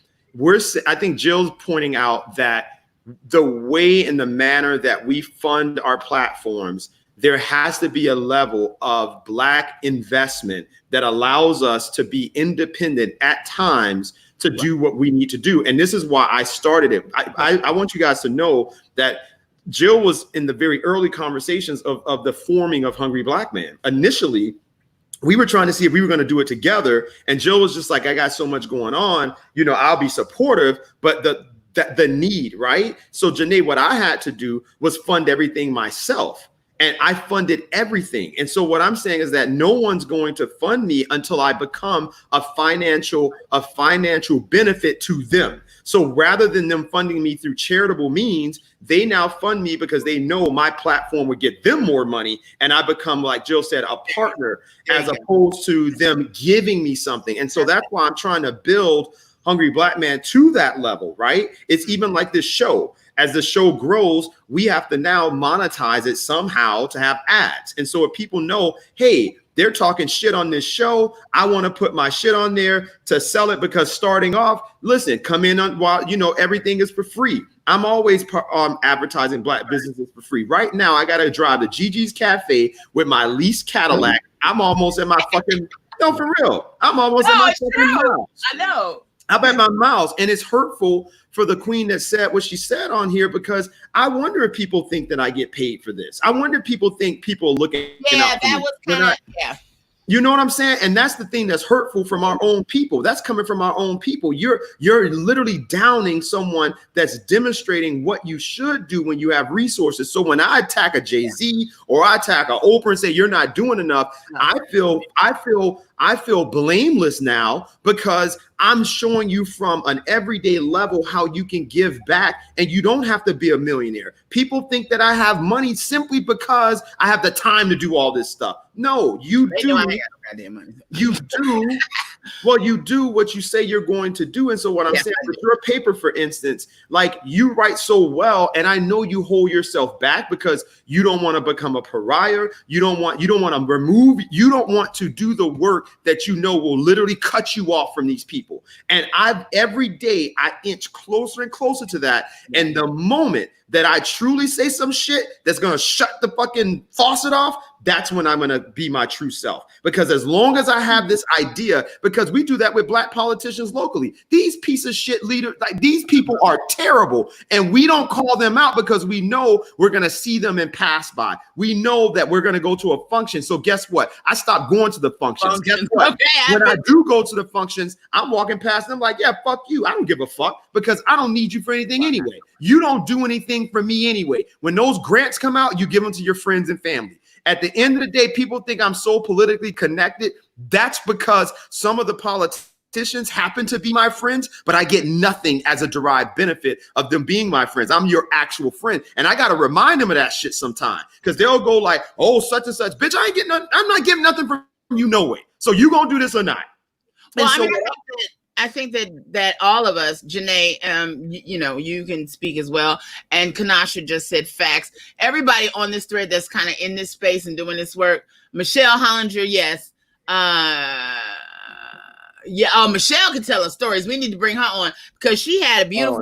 Speaker 3: I think Jill's pointing out that the way and the manner that we fund our platforms, there has to be a level of Black investment that allows us to be independent at times to do what we need to do. And this is why I started it. I want you guys to know that Jill was in the very early conversations of the forming of Hungry Black Man. Initially, we were trying to see if we were going to do it together. And Jill was just like, I got so much going on, I'll be supportive, but the need, right? So Janae, what I had to do was fund everything myself. And I funded everything. And so what I'm saying is that no one's going to fund me until I become a financial benefit to them. So rather than them funding me through charitable means, they now fund me because they know my platform would get them more money. And I become, like Jill said, a partner as opposed to them giving me something. And so that's why I'm trying to build Hungry Black Man to that level, right? It's even like this show. As the show grows, we have to now monetize it somehow to have ads. And so if people know, hey, they're talking shit on this show, I want to put my shit on there to sell it, because starting off, listen, come in on while everything is for free. I'm always advertising Black businesses for free. Right now, I got to drive to Gigi's Cafe with my leased Cadillac. I'm almost at my fucking No, for real. I'm almost
Speaker 1: No,
Speaker 3: at my
Speaker 1: it's
Speaker 3: fucking
Speaker 1: true.
Speaker 3: mouth.
Speaker 1: I know.
Speaker 3: I'm at my mouth, and it's hurtful for the queen that said what she said on here, because I wonder if people think that I get paid for this. I wonder if people think people are looking
Speaker 1: Yeah,
Speaker 3: out for
Speaker 1: that
Speaker 3: me.
Speaker 1: was kind of, yeah.
Speaker 3: You know what I'm saying? And that's the thing that's hurtful from our own people. That's coming from our own people. You're literally downing someone that's demonstrating what you should do when you have resources. So when I attack a Jay-Z or I attack an Oprah and say you're not doing enough, I feel blameless now, because I'm showing you from an everyday level how you can give back, and you don't have to be a millionaire. People think that I have money simply because I have the time to do all this stuff. No, you
Speaker 1: They
Speaker 3: do.
Speaker 1: know I ain't got no goddamn money.
Speaker 3: You do. Well, you do what you say you're going to do. And so what I'm saying, with your paper, for instance, like, you write so well, and I know you hold yourself back because you don't want to become a pariah. You don't want to do the work that you know will literally cut you off from these people. And every day I inch closer and closer to that. And the moment that I truly say some shit that's going to shut the fucking faucet off, that's when I'm going to be my true self. Because as long as I have this idea, because we do that with black politicians locally, these piece of shit leaders, like, these people are terrible, and we don't call them out because we know we're going to see them and pass by. We know that we're going to go to a function. So guess what? I stopped going to the functions. Guess what?
Speaker 1: Okay,
Speaker 3: when I do go to the functions, I'm walking past them like, yeah, fuck you. I don't give a fuck, because I don't need you for anything anyway. You don't do anything for me anyway. When those grants come out, you give them to your friends and family. At the end of the day, people think I'm so politically connected. That's because some of the politicians happen to be my friends, but I get nothing as a derived benefit of them being my friends. I'm your actual friend. And I got to remind them of that shit sometime, because they'll go like, oh, such and such. Bitch, I ain't getting nothing. I'm not getting nothing from you, no way. So you going to do this or not?
Speaker 1: Well,
Speaker 3: And so
Speaker 1: I think that all of us, Janae, you can speak as well. And Kanasha just said facts. Everybody on this thread that's kind of in this space and doing this work. Michelle Hollinger, yes. Michelle can tell us stories. We need to bring her on, because she had a beautiful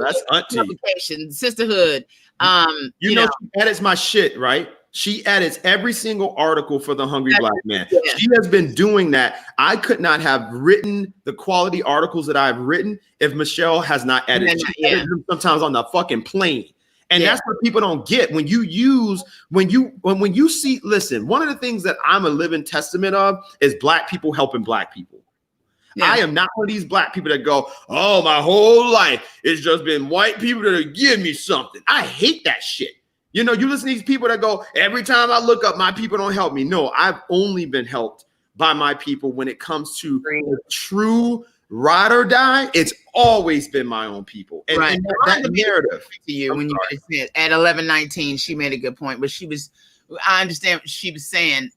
Speaker 1: publication, Sisterhood.
Speaker 3: You know, she edits my shit, right? She edits every single article for the Hungry Black Man. Yeah. She has been doing that. I could not have written the quality articles that I've written if Michelle has not edited. She edits them sometimes on the fucking plane. And that's what people don't get. When you see, listen, one of the things that I'm a living testament of is black people helping black people. Yeah. I am not one of these black people that go, oh, my whole life it's just been white people that give me something. I hate that shit. You know, you listen to these people that go, every time I look up, my people don't help me. No, I've only been helped by my people when it comes to true ride or die. It's always been my own people. And,
Speaker 1: right.
Speaker 3: And that narrative.
Speaker 1: To you, when you said at 11:19, she made a good point, but I understand what she was saying.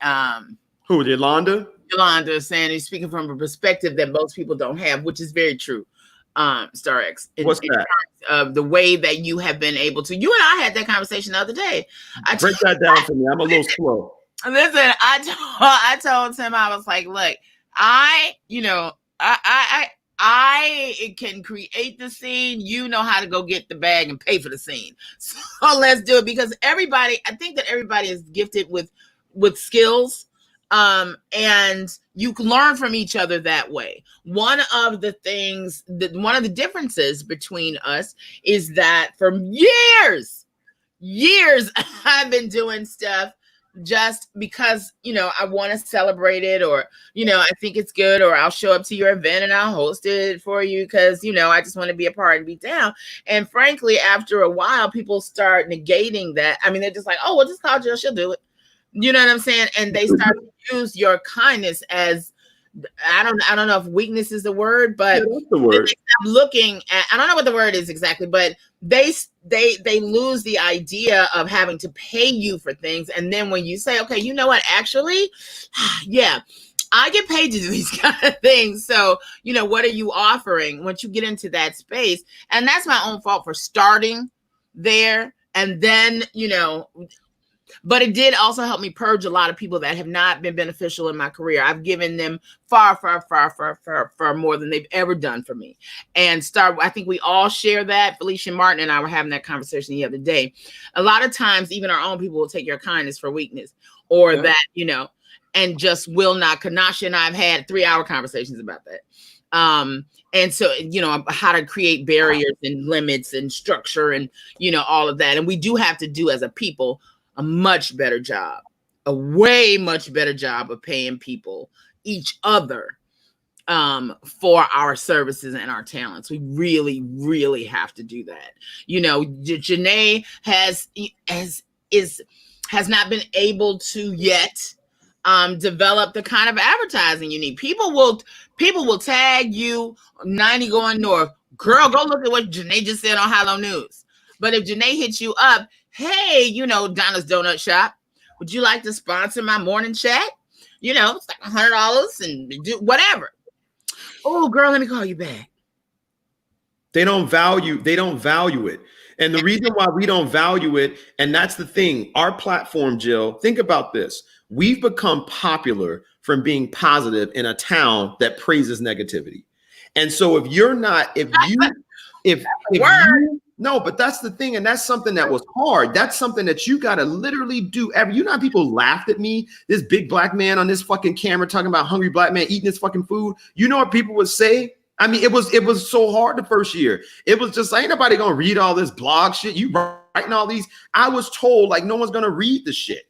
Speaker 3: Who, Yolanda?
Speaker 1: Yolanda saying he's speaking from a perspective that most people don't have, which is very true. Star X.
Speaker 3: What's that?
Speaker 1: Terms of the way that you have been able to. You and I had that conversation the other day.
Speaker 3: Break that down for me. I'm a little slow.
Speaker 1: Listen, I told him, I was like, look, I can create the scene. You know how to go get the bag and pay for the scene. So let's do it, because I think that everybody is gifted with skills. And you can learn from each other that way. One of the differences between us is that for years, I've been doing stuff just because, I want to celebrate it, or, I think it's good, or I'll show up to your event and I'll host it for you because, I just want to be a part and be down. And frankly, after a while, people start negating that. I mean, they're just like, oh, well, just call Jill, she'll do it. You know what I'm saying? And they start to use your kindness as, I don't know if weakness is the word, but
Speaker 3: that's the word.
Speaker 1: They stop looking at, I don't know what the word is exactly, but they lose the idea of having to pay you for things. And then when you say, okay, you know what, actually, yeah, I get paid to do these kind of things. So, what are you offering once you get into that space? And that's my own fault for starting there. And then, but it did also help me purge a lot of people that have not been beneficial in my career. I've given them far, far, far, far, far, far more than they've ever done for me. And I think we all share that. Felicia Martin and I were having that conversation the other day. A lot of times, even our own people will take your kindness for weakness, or that, and just will not. Kanasha and I have had 3-hour conversations about that. And so, how to create barriers and limits and structure and, all of that. And we do have to do as a people a much better job, a way much better job of paying people, each other, for our services and our talents. We really, really have to do that. Janae has not been able to yet develop the kind of advertising you need. People will tag you 90 going north. Girl, go look at what Janae just said on Hilo News. But if Janae hits you up, hey, Donna's Donut Shop, would you like to sponsor my morning chat? It's like $100 and do whatever. Oh, girl, let me call you back.
Speaker 3: They don't value it. And the reason why we don't value it, and that's the thing, our platform, Jill, think about this. We've become popular from being positive in a town that praises negativity. And so no, but that's the thing. And that's something that was hard. That's something that you got to literally do. How people laughed at me, this big black man on this fucking camera talking about hungry black man eating his fucking food. You know what people would say? I mean, it was so hard the first year. It was just ain't nobody going to read all this blog shit. You writing all these. I was told like no one's going to read the shit,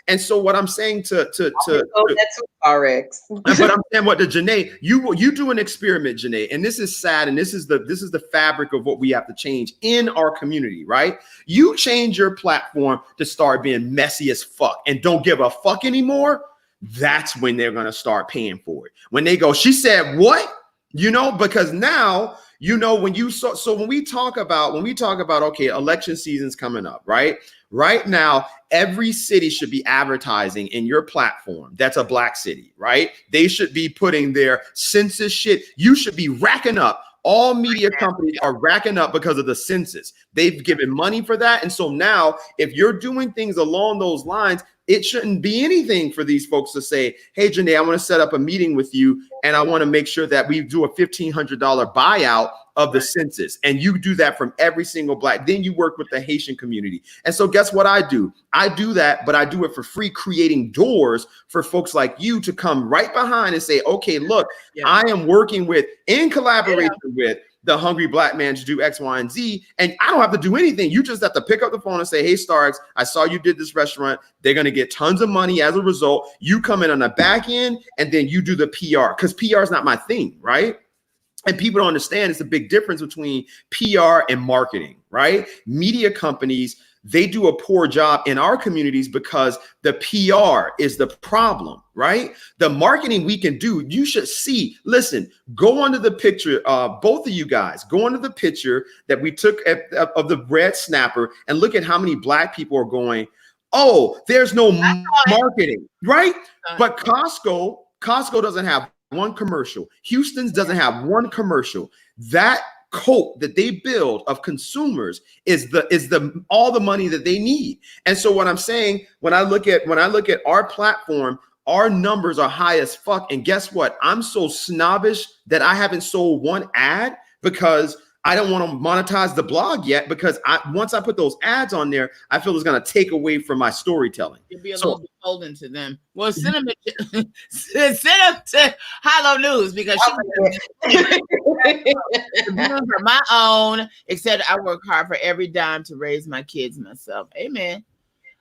Speaker 3: And so what I'm saying that's
Speaker 4: RX.
Speaker 3: But I'm saying what to Janae, you do an experiment, Janae, and this is sad, and this is the fabric of what we have to change in our community, right? You change your platform to start being messy as fuck and don't give a fuck anymore. That's when they're going to start paying for it. When they go, she said what? Because now, when we talk about, okay, election season's coming up, right? Right now, every city should be advertising in your platform. That's a black city, right? They should be putting their census shit. You should be racking up. All media companies are racking up because of the census. They've given money for that. And so now if you're doing things along those lines, it shouldn't be anything for these folks to say, hey, Janae, I want to set up a meeting with you. And I want to make sure that we do a $1,500 buyout of the census. And you do that from every single black. Then you work with the Haitian community. And so guess what I do? I do that, but I do it for free, creating doors for folks like you to come right behind and say, okay, look, I am working in collaboration with the hungry black man to do X, Y, and Z. And I don't have to do anything. You just have to pick up the phone and say, hey, Starks, I saw you did this restaurant. They're going to get tons of money as a result. You come in on the back end and then you do the PR, because PR is not my thing, right? And people don't understand it's a big difference between PR and marketing, right? Media companies, they do a poor job in our communities because the PR is the problem, right? The marketing we can do, you should see, listen, go under the picture, both of you guys, go under the picture that we took of the red snapper and look at how many black people are going, oh, there's no marketing, right? But Costco doesn't have one commercial. Houston's doesn't have one commercial. That coat that they build of consumers is the all the money that they need. And so what I'm saying, when I look at our platform, our numbers are high as fuck. And guess what? I'm so snobbish that I haven't sold one ad because I don't want to monetize the blog yet, because once I put those ads on there, I feel it's going to take away from my storytelling.
Speaker 1: You'll be a little beholden to them. Well, send them to Hilo News, because for my own, except I work hard for every dime to raise my kids myself. Amen.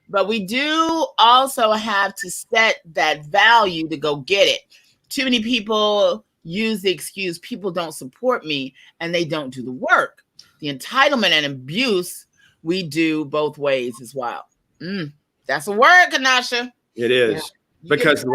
Speaker 1: But we do also have to set that value to go get it. Too many people use the excuse, people don't support me, and they don't do the work. The entitlement and abuse, we do both ways as well. That's a word, Kanasha.
Speaker 3: It is. Because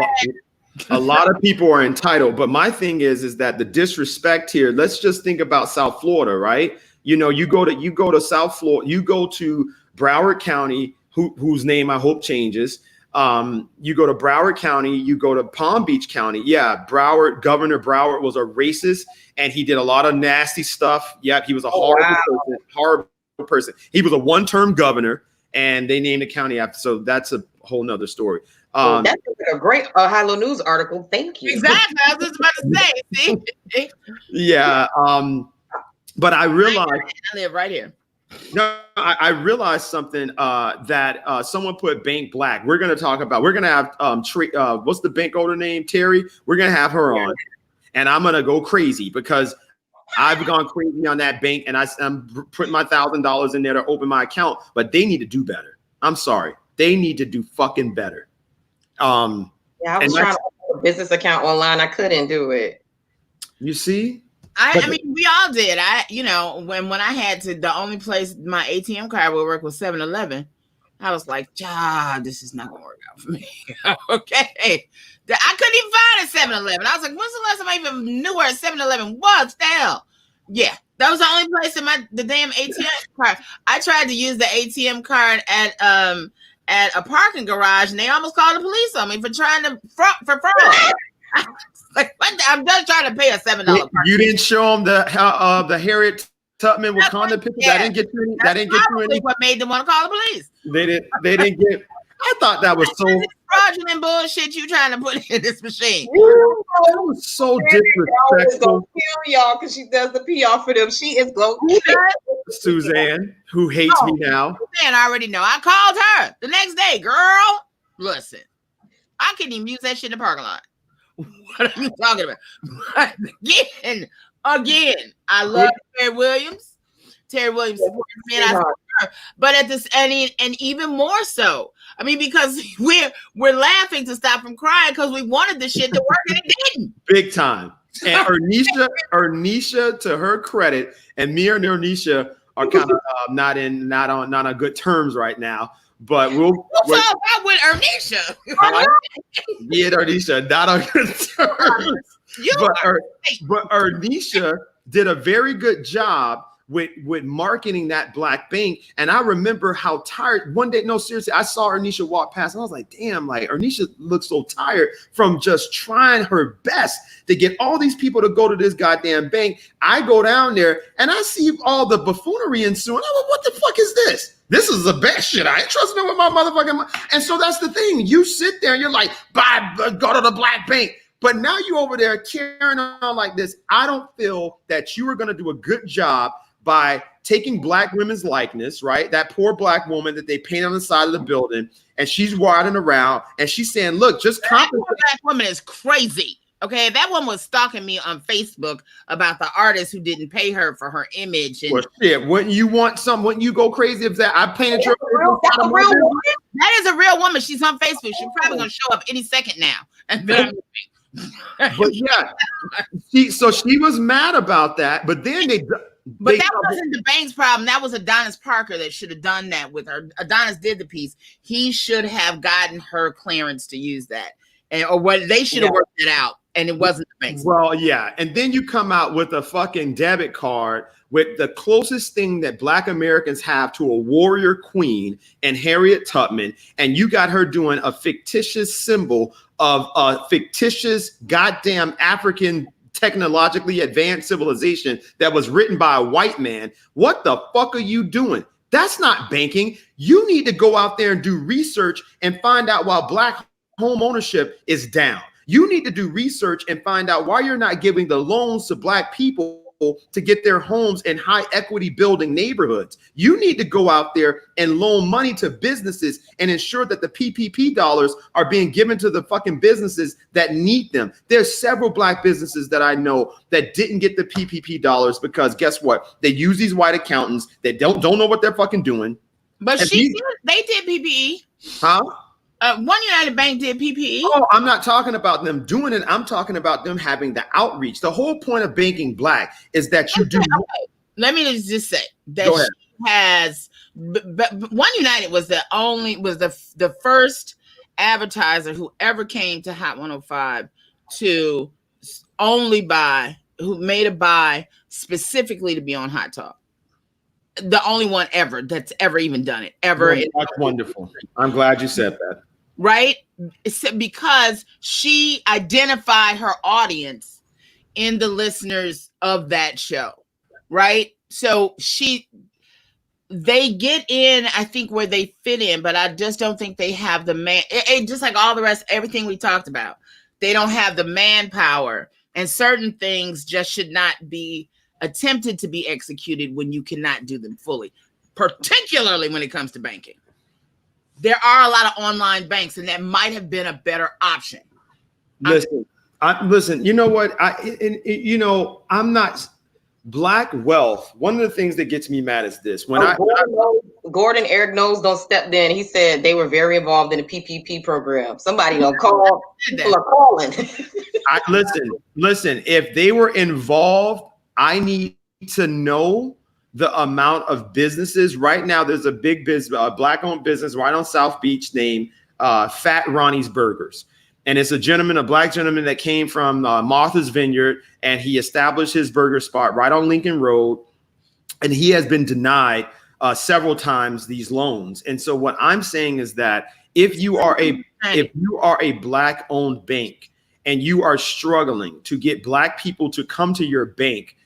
Speaker 3: a lot of people are entitled. But my thing is that the disrespect here, let's just think about South Florida, right? You go to South Florida, you go to Broward County, whose name I hope changes. You go to Broward County, you go to Palm Beach County. Yeah, Governor Broward was a racist and he did a lot of nasty stuff. Yep, he was a horrible person. He was a one-term governor and they named the county after. So that's a whole nother story.
Speaker 4: That's a great Hilo News article. Thank you.
Speaker 1: Exactly. I was just about to say. See?
Speaker 3: Yeah. But I realized
Speaker 1: I live right here.
Speaker 3: No, I realized something that someone put Bank Black. We're going to talk about. We're going to have what's the bank owner name? Terry. We're going to have her on, and I'm going to go crazy because I've gone crazy on that bank, and I'm putting my $1,000 in there to open my account. But they need to do better. I'm sorry, they need to do fucking better.
Speaker 4: Yeah, I was trying to open a business account online. I couldn't do it.
Speaker 3: You see.
Speaker 1: I mean, we all did. When I had to, the only place my ATM card would work was 7-Eleven. I was like, this is not gonna work out for me. Okay. I couldn't even find a 7-Eleven. I was like, when's the last time I even knew where a 7-Eleven was? The hell? Yeah. That was the only place in the damn ATM card. I tried to use the ATM card at a parking garage, and they almost called the police on me for trying to for fraud. Like, I'm just trying to pay a $7.
Speaker 3: You didn't show them the Harriet Tubman Wakanda picture. Yeah. That didn't get you. That didn't get you any.
Speaker 1: What made them want to call the police?
Speaker 3: They didn't get. I thought that was so
Speaker 1: fraudulent bullshit you trying to put in this machine.
Speaker 3: That was so disrespectful.
Speaker 4: Gonna kill y'all because she does the PR for them. She is going.
Speaker 3: Suzanne, who hates me now.
Speaker 1: Suzanne, I already know. I called her the next day, girl. Listen, I couldn't even use that shit in the parking lot. What are you talking about? Again, I love Terry Williams. Terry Williams supports me, and I support her. But at this, and even more so, I mean, because we're laughing to stop from crying because we wanted the shit to work and it didn't.
Speaker 3: Big time. And Ernisha, to her credit, and me and Ernisha are kind of not on good terms right now. But we're
Speaker 1: out with Ernisha.
Speaker 3: Yeah, Ernisha, not on good terms. But Ernisha did a very good job with marketing that black bank. And I remember how tired one day, no, seriously, I saw Ernisha walk past and I was like, damn, like Ernisha looks so tired from just trying her best to get all these people to go to this goddamn bank. I go down there and I see all the buffoonery ensuing. I'm like, what the fuck is this? This is the best shit. I ain't trusting it with my motherfucking money. And so that's the thing. You sit there and you're like, go to the black bank. But now you over there carrying on like this. I don't feel that you are going to do a good job by taking black women's likeness, right? That poor black woman that they paint on the side of the building, and she's riding around and she's saying, look, just compensate.
Speaker 1: That black woman is crazy. Okay, that one was stalking me on Facebook about the artist who didn't pay her for her image. And
Speaker 3: well, shit, wouldn't you go crazy if that I painted your
Speaker 1: that is a real woman. She's on Facebook. She's probably gonna show up any second now.
Speaker 3: But yeah, she was mad about that. But then
Speaker 1: But that wasn't the bank's problem. That was Adonis Parker that should have done that with her. Adonis did the piece. He should have gotten her clearance to use that, or what they should have worked it out. And it wasn't the bank's.
Speaker 3: Well, yeah, and then you come out with a fucking debit card with the closest thing that Black Americans have to a warrior queen and Harriet Tubman, and you got her doing a fictitious symbol of a fictitious goddamn African technologically advanced civilization that was written by a white man. What the fuck are you doing? That's not banking. You need to go out there and do research and find out why Black home ownership is down. You need to do research and find out why you're not giving the loans to Black people to get their homes in high equity building neighborhoods. You need to go out there and loan money to businesses and ensure that the PPP dollars are being given to the fucking businesses that need them. There's several Black businesses that I know that didn't get the PPP dollars because guess what? They use these white accountants that don't know what they're fucking doing.
Speaker 1: But they did PPE.
Speaker 3: Huh?
Speaker 1: One United Bank did PPE.
Speaker 3: Oh, I'm not talking about them doing it. I'm talking about them having the outreach. The whole point of banking Black is that you do.
Speaker 1: Okay. Let me just say that she has. One United was the first advertiser who ever came to Hot 105 to who made a buy specifically to be on Hot Talk. The only one ever that's ever even done it ever.
Speaker 3: Well, that's wonderful. I'm glad you said that.
Speaker 1: Right? Because she identified her audience in the listeners of that show. Right? So they get in, I think, where they fit in, but I just don't think they have the just like all the rest, everything we talked about. They don't have the manpower, and certain things just should not be attempted to be executed when you cannot do them fully.
Speaker 10: particularly when it comes to banking. There are a lot of online banks, and that might have been a better option.
Speaker 3: Listen, you know what? I'm not Black wealth. One of the things that gets me mad is this.
Speaker 4: Gordon Eric Knowles don't step in. He said they were very involved in the PPP program. Somebody don't call. People are calling.
Speaker 3: Listen. If they were involved, I need to know the amount of businesses. Right now, there's a big business, a Black-owned business right on South Beach named Fat Ronnie's Burgers. And it's a Black gentleman that came from Martha's Vineyard, and he established his burger spot right on Lincoln Road. And he has been denied several times these loans. And so what I'm saying is that if you are a Black-owned bank and you are struggling to get Black people to come to your bank,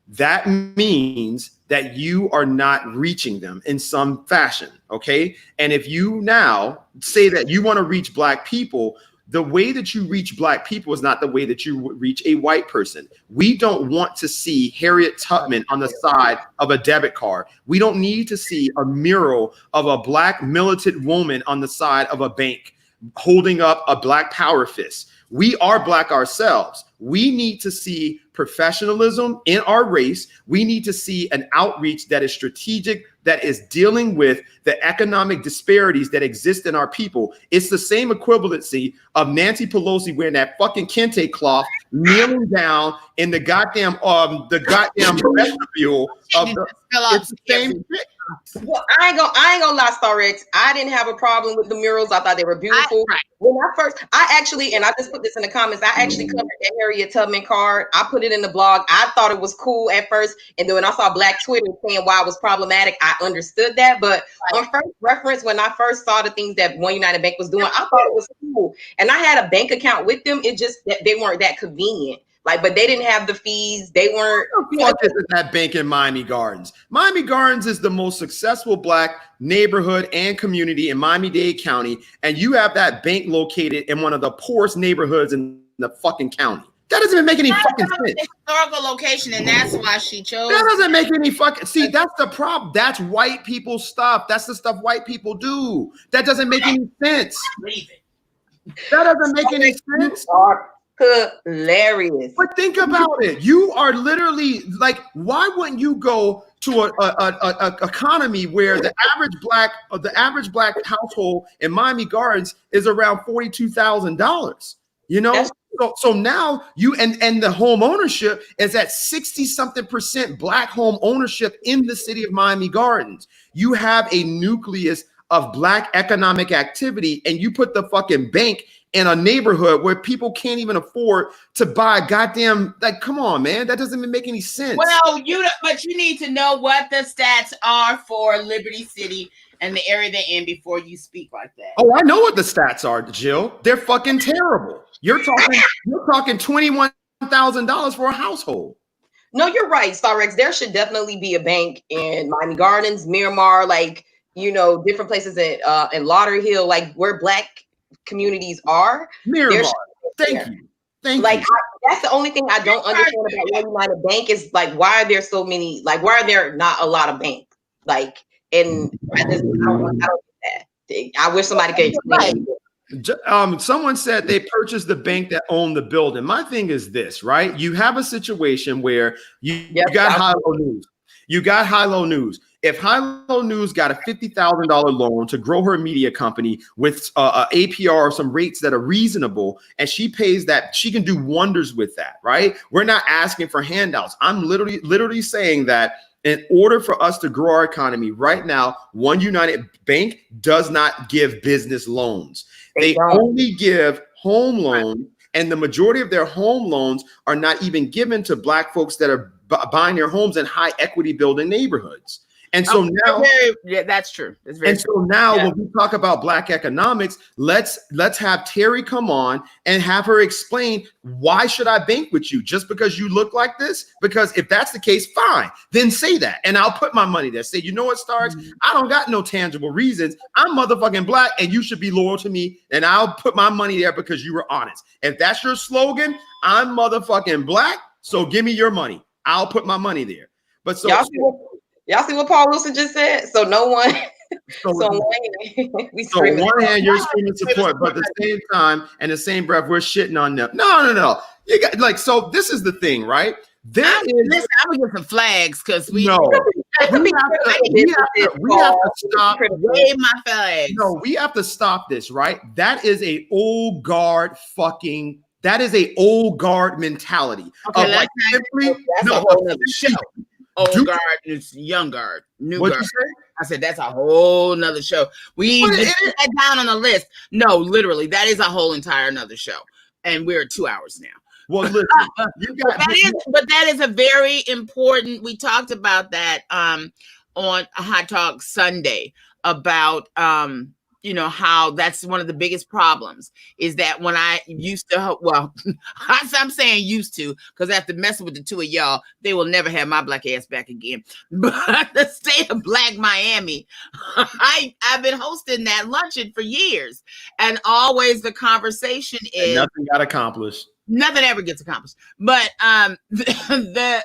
Speaker 3: that means that you are not reaching them in some fashion, okay? And if you now say that you want to reach Black people, the way that you reach Black people is not the way that you would reach a white person. We don't want to see Harriet Tubman on the side of a debit card. We don't need to see a mural of a Black militant woman on the side of a bank holding up a Black power fist. We are Black ourselves. We need to see professionalism in our race. We need to see an outreach that is strategic, that is dealing with the economic disparities that exist in our people. It's the same equivalency of Nancy Pelosi wearing that fucking kente cloth, kneeling down in the goddamn vestibule of the. It's the same shit.
Speaker 4: Well, I ain't gonna lie, Star X. I didn't have a problem with the murals. I thought they were beautiful. When I just put this in the comments. I actually covered that Harriet Tubman card. I put it in the blog. I thought it was cool at first, and then when I saw Black Twitter saying why it was problematic, I understood that. But on first reference, when I first saw the things that One United Bank was doing, I thought it was cool. And I had a bank account with them. It just that they weren't that convenient. But they didn't have the fees. They weren't.
Speaker 3: What is that bank in Miami Gardens? Miami Gardens is the most successful Black neighborhood and community in Miami-Dade County, and you have that bank located in one of the poorest neighborhoods in the fucking county. That doesn't even make any fucking sense.
Speaker 10: Historical location, and that's why she chose.
Speaker 3: That doesn't make any fucking. See, that's the problem. That's white people stuff. That's the stuff white people do. That doesn't make any sense. That doesn't make any sense.
Speaker 4: Hilarious.
Speaker 3: But think about it. You are literally like, why wouldn't you go to a economy where the average black household in Miami Gardens is around $42,000? You know, so now you and the home ownership is at 60-something% Black home ownership in the city of Miami Gardens. You have a nucleus of Black economic activity, and you put the fucking bank in a neighborhood where people can't even afford to buy goddamn, like, come on, man, that doesn't even make any sense.
Speaker 10: Well, but you need to know what the stats are for Liberty City and the area they're in before you speak like that.
Speaker 3: Oh, I know what the stats are, Jill. They're fucking terrible. You're talking $21,000 for a household.
Speaker 4: No, you're right, Star Rex. There should definitely be a bank in Miami Gardens, Miramar, different places in Lauderhill, like where Black communities are.
Speaker 3: Miramar. Thank you.
Speaker 4: That's the only thing I don't understand about One United Bank is why are there so many? Why are there not a lot of banks? And I don't get that. I wish somebody could explain it.
Speaker 3: Someone said they purchased the bank that owned the building. My thing is this, right? You have a situation where you got High-Low News. You got High-Low News. If High-Low News got a $50,000 loan to grow her media company with APR or some rates that are reasonable, and she pays that, she can do wonders with that, right? We're not asking for handouts. I'm literally saying that in order for us to grow our economy right now, One United Bank does not give business loans. They only give home loans, and the majority of their home loans are not even given to Black folks that are buying their homes in high equity building neighborhoods. And so now,
Speaker 10: that's true. That's very
Speaker 3: true. So now when we talk about Black economics, let's have Terry come on and have her explain, why should I bank with you? Just because you look like this? Because if that's the case, fine, then say that. And I'll put my money there. Say, you know what, Starks? I don't got no tangible reasons. I'm motherfucking Black and you should be loyal to me. And I'll put my money there because you were honest. If that's your slogan, I'm motherfucking Black. So give me your money. I'll put my money there. But so
Speaker 4: Y'all see what Paul Wilson just said? So no one.
Speaker 3: So,
Speaker 4: So on one hand, we
Speaker 3: so on
Speaker 4: screaming.
Speaker 3: one hand, you're screaming support, but at the same time, and the same breath, we're shitting on them. No. You got like, so this is the thing, right?
Speaker 1: Listen, I'm gonna get some flags because we
Speaker 3: have to stop.
Speaker 1: Wave my flags.
Speaker 3: No, we have to stop this, right? That is a old guard mentality.
Speaker 1: Okay,
Speaker 3: like simply,
Speaker 1: that's a whole other show. Old guard is young guard, new
Speaker 3: What'd
Speaker 1: guard.
Speaker 3: you say?
Speaker 1: I said that's a whole nother show. We put that down on the list. No, literally, that is a whole entire another show, and we're at 2 hours now.
Speaker 3: Well, listen,
Speaker 1: but that is a very important. We talked about that on Hot Talk Sunday about how that's one of the biggest problems is that when I used to, well, I'm saying used to, because after messing with the two of y'all, they will never have my black ass back again. But the state of Black Miami, I've been hosting that luncheon for years. And always the conversation is
Speaker 3: nothing got accomplished.
Speaker 1: Nothing ever gets accomplished. But the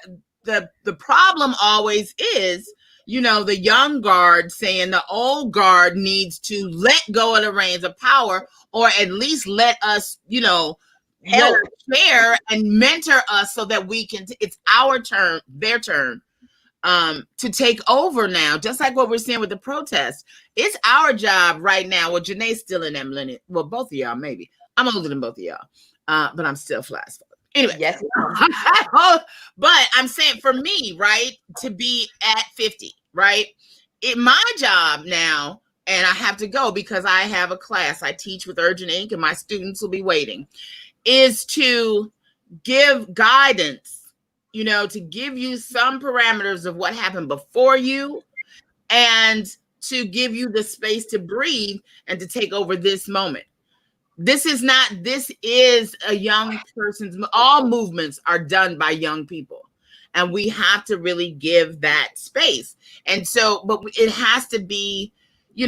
Speaker 1: problem always is, the young guard saying the old guard needs to let go of the reins of power, or at least let us, help share and mentor us so that we can, it's our turn, their turn, to take over now, just like what we're seeing with the protests. It's our job right now. Well, Janae's still in that millennium. Well, both of y'all, maybe. I'm older than both of y'all, but I'm still fly as fuck. Anyway,
Speaker 4: yes.
Speaker 1: But I'm saying for me, right, to be at 50, right, my job now, and I have to go because I have a class I teach with Urgent Ink, and my students will be waiting, is to give guidance, to give you some parameters of what happened before you, and to give you the space to breathe and to take over this moment. This is a young person's, all movements are done by young people. And we have to really give that space. And so, but it has to be, you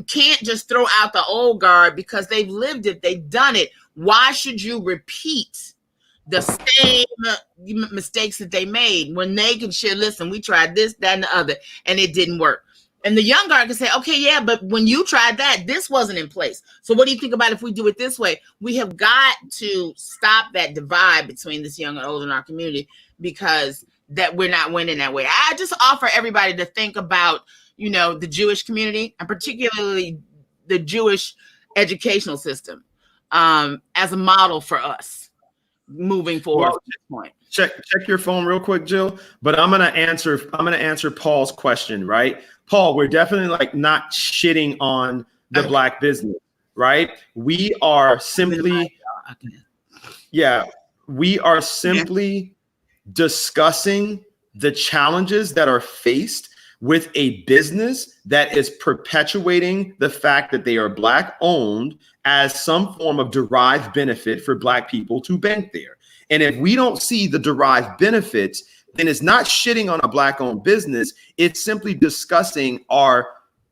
Speaker 1: can't just throw out the old guard because they've lived it, they've done it. Why should you repeat the same mistakes that they made when they can share, listen, we tried this, that, and the other, and it didn't work. And the young guard can say, okay, yeah, but when you tried that, this wasn't in place. So what do you think about if we do it this way? We have got to stop that divide between this young and old in our community, because that we're not winning that way. I just offer everybody to think about, the Jewish community, and particularly the Jewish educational system, as a model for us moving forward from this point.
Speaker 3: Check your phone real quick, Jill. But I'm gonna answer Paul's question, right? Paul, we're definitely not shitting on the black business, right? We are simply discussing the challenges that are faced with a business that is perpetuating the fact that they are black owned as some form of derived benefit for black people to bank there. And if we don't see the derived benefits, then it's not shitting on a black owned business. It's simply discussing our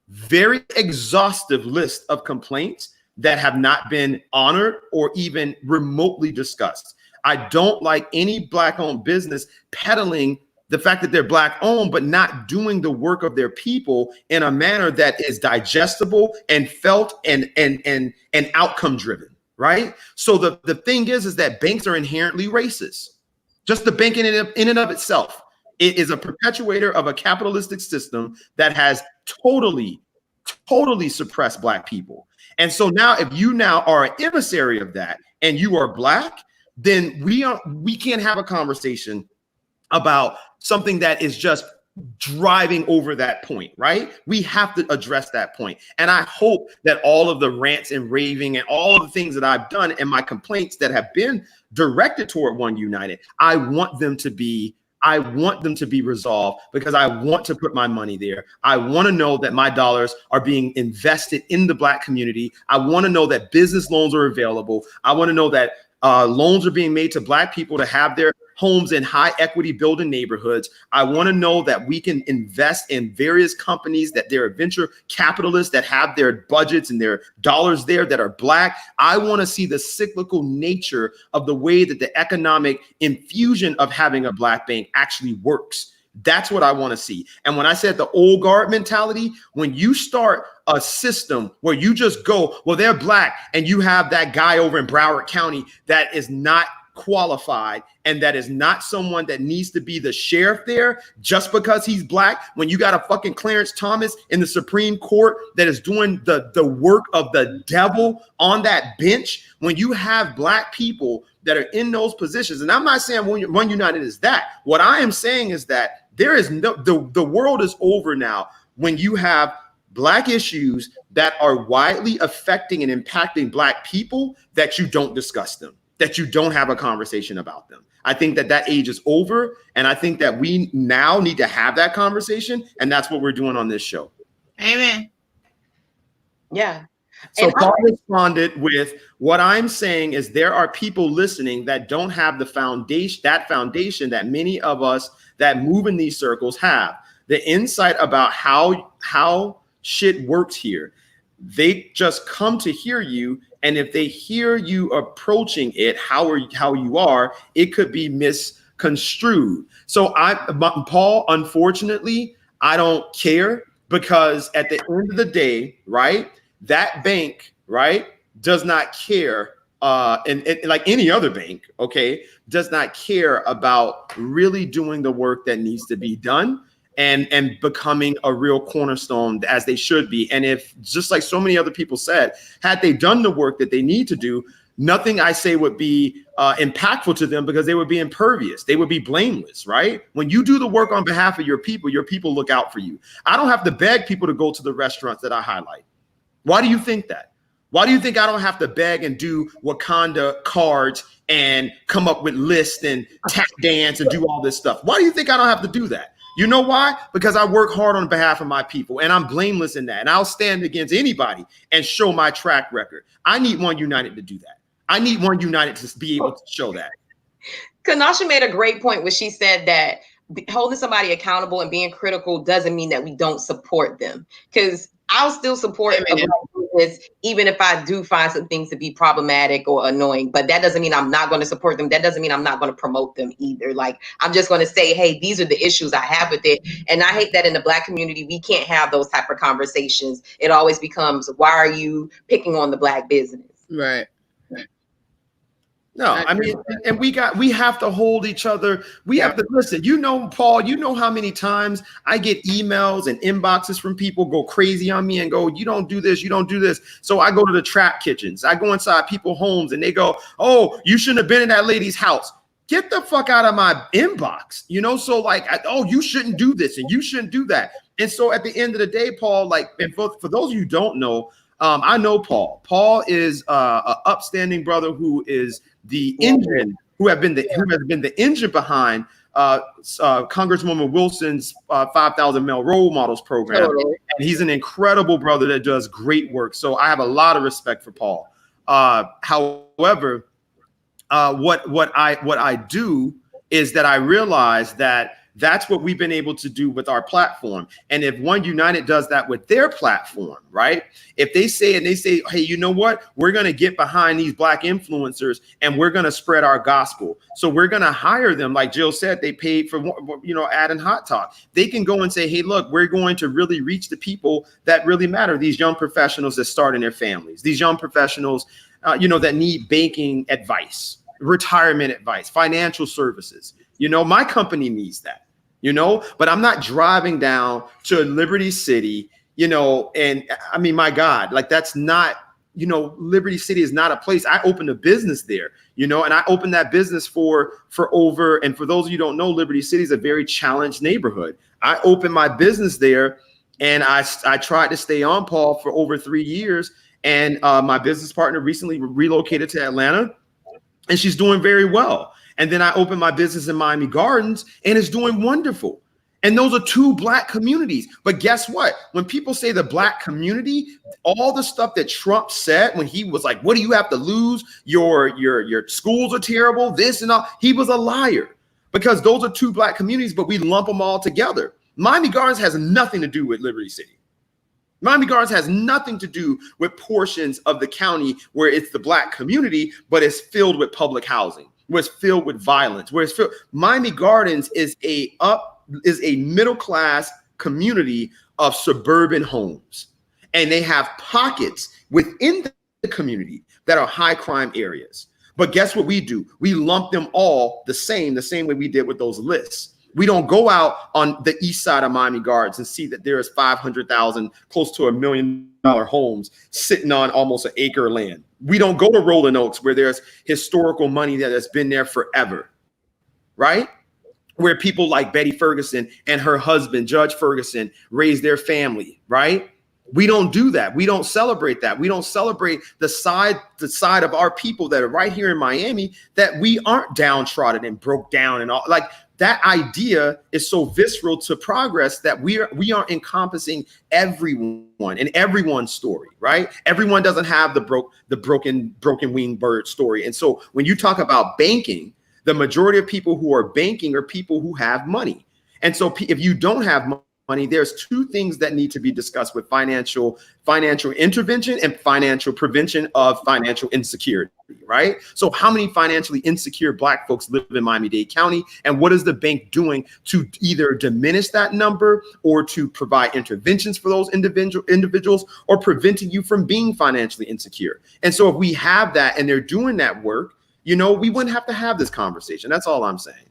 Speaker 3: very exhaustive list of complaints that have not been honored or even remotely discussed. I don't like any black owned business peddling the fact that they're black owned, but not doing the work of their people in a manner that is digestible and felt and outcome driven, right? So the thing is that banks are inherently racist. Just the banking in and of itself, it is a perpetuator of a capitalistic system that has totally suppressed black people. And so now, if you now are an emissary of that and you are black, then we can't have a conversation about something that is just driving over that point, right? We have to address that point. And I hope that all of the rants and raving and all of the things that I've done and my complaints that have been directed toward One United, I want them to be resolved, because I want to put my money there. I want to know that my dollars are being invested in the black community. I want to know that business loans are available. I want to know that loans are being made to black people to have their homes in high equity building neighborhoods. I want to know that we can invest in various companies, that there are venture capitalists that have their budgets and their dollars there that are black. I want to see the cyclical nature of the way that the economic infusion of having a black bank actually works. That's what I want to see. And when I said the old guard mentality, when you start a system where you just go, well, they're black, and you have that guy over in Broward County that is not qualified and that is not someone that needs to be the sheriff there just because he's black, when you got a fucking Clarence Thomas in the Supreme Court that is doing the work of the devil on that bench, when you have black people that are in those positions. And I'm not saying One United is that. What I am saying is that there is no, the world is over now when you have black issues that are widely affecting and impacting black people, that you don't discuss them, that you don't have a conversation about them. I think that age is over. And I think that we now need to have that conversation. And that's what we're doing on this show.
Speaker 1: Amen.
Speaker 4: Yeah.
Speaker 3: So Paul responded with, what I'm saying is there are people listening that don't have the foundation that many of us that move in these circles have. The insight about how shit works here. They just come to hear you. And if they hear you approaching it, how you are, it could be misconstrued. So Paul, unfortunately, I don't care, because at the end of the day, right, that bank, right, does not care, and like any other bank, okay, does not care about really doing the work that needs to be done and becoming a real cornerstone as they should be. And if, just like so many other people said, had they done the work that they need to do, nothing I say would be impactful to them, because they would be impervious. They would be blameless, right? When you do the work on behalf of your people look out for you. I don't have to beg people to go to the restaurants that I highlight. Why do you think that? Why do you think I don't have to beg and do Wakanda cards and come up with lists and tap dance and do all this stuff? Why do you think I don't have to do that? You know why? Because I work hard on behalf of my people, and I'm blameless in that. And I'll stand against anybody and show my track record. I need One United to do that. I need One United to be able to show that.
Speaker 4: Kanasha made a great point when she said that holding somebody accountable and being critical doesn't mean that we don't support them. Because I'll still support a black business, even if I do find some things to be problematic or annoying. But that doesn't mean I'm not going to support them. That doesn't mean I'm not going to promote them either. Like, I'm just going to say, hey, these are the issues I have with it. And I hate that in the black community, we can't have those type of conversations. It always becomes, why are you picking on the black business?
Speaker 1: Right.
Speaker 3: No, I mean, and we have to hold each other. We have to listen. You know, Paul, you know how many times I get emails and inboxes from people go crazy on me and go, you don't do this, you don't do this. So I go to the trap kitchens. I go inside people's homes and they go, oh, you shouldn't have been in that lady's house. Get the fuck out of my inbox. You know, so like, oh, you shouldn't do this and you shouldn't do that. And so at the end of the day, Paul, like, and for those of you who don't know, I know Paul. Paul is an upstanding brother who is the engine, who has been the engine behind Congresswoman Wilson's 5,000 male role models program. Totally. And he's an incredible brother that does great work. So I have a lot of respect for Paul. However, what I do is that I realize that that's what we've been able to do with our platform. And if One United does that with their platform, right? If they say, hey, you know what? We're going to get behind these black influencers and we're going to spread our gospel. So we're going to hire them. Like Jill said, they paid for, adding Hot Talk. They can go and say, hey, look, we're going to really reach the people that really matter. These young professionals that start in their families, these young professionals, that need banking advice, retirement advice, financial services. My company needs that. But I'm not driving down to Liberty City, and I mean, my God, like that's not, Liberty City is not a place. I opened a business there, and I opened that business for over, and for those of you who don't know, Liberty City is a very challenged neighborhood. I opened my business there and I tried to stay on, Paul, for over 3 years. And my business partner recently relocated to Atlanta and she's doing very well. And then I opened my business in Miami Gardens and it's doing wonderful. And those are two black communities. But guess what? When people say the black community, all the stuff that Trump said when he was like, what do you have to lose? Your schools are terrible, this and all. He was a liar because those are two black communities, but we lump them all together. Miami Gardens has nothing to do with Liberty City. Miami Gardens has nothing to do with portions of the county where it's the black community, but it's filled with public housing, where it's filled with violence, where it's filled. Miami Gardens is a up middle class community of suburban homes, and they have pockets within the community that are high crime areas. But guess what we do? We lump them all the same way we did with those lists. We don't go out on the east side of Miami Gardens and see that there is 500,000, close to $1 million homes sitting on almost an acre of land. We don't go to Rolling Oaks where there's historical money that has been there forever, right? Where people like Betty Ferguson and her husband, Judge Ferguson, raised their family, right? We don't do that. We don't celebrate that. We don't celebrate the side of our people that are right here in Miami, that we aren't downtrodden and broke down and all. Like, that idea is so visceral to progress that we aren't encompassing everyone and everyone's story, right? Everyone doesn't have the broken winged bird story. And so when you talk about banking, the majority of people who are banking are people who have money. And so if you don't have money, there's two things that need to be discussed with financial intervention and financial prevention of financial insecurity, right? So how many financially insecure Black folks live in Miami-Dade County, and what is the bank doing to either diminish that number or to provide interventions for those individuals or preventing you from being financially insecure? And so if we have that and they're doing that work, we wouldn't have to have this conversation. That's all I'm saying.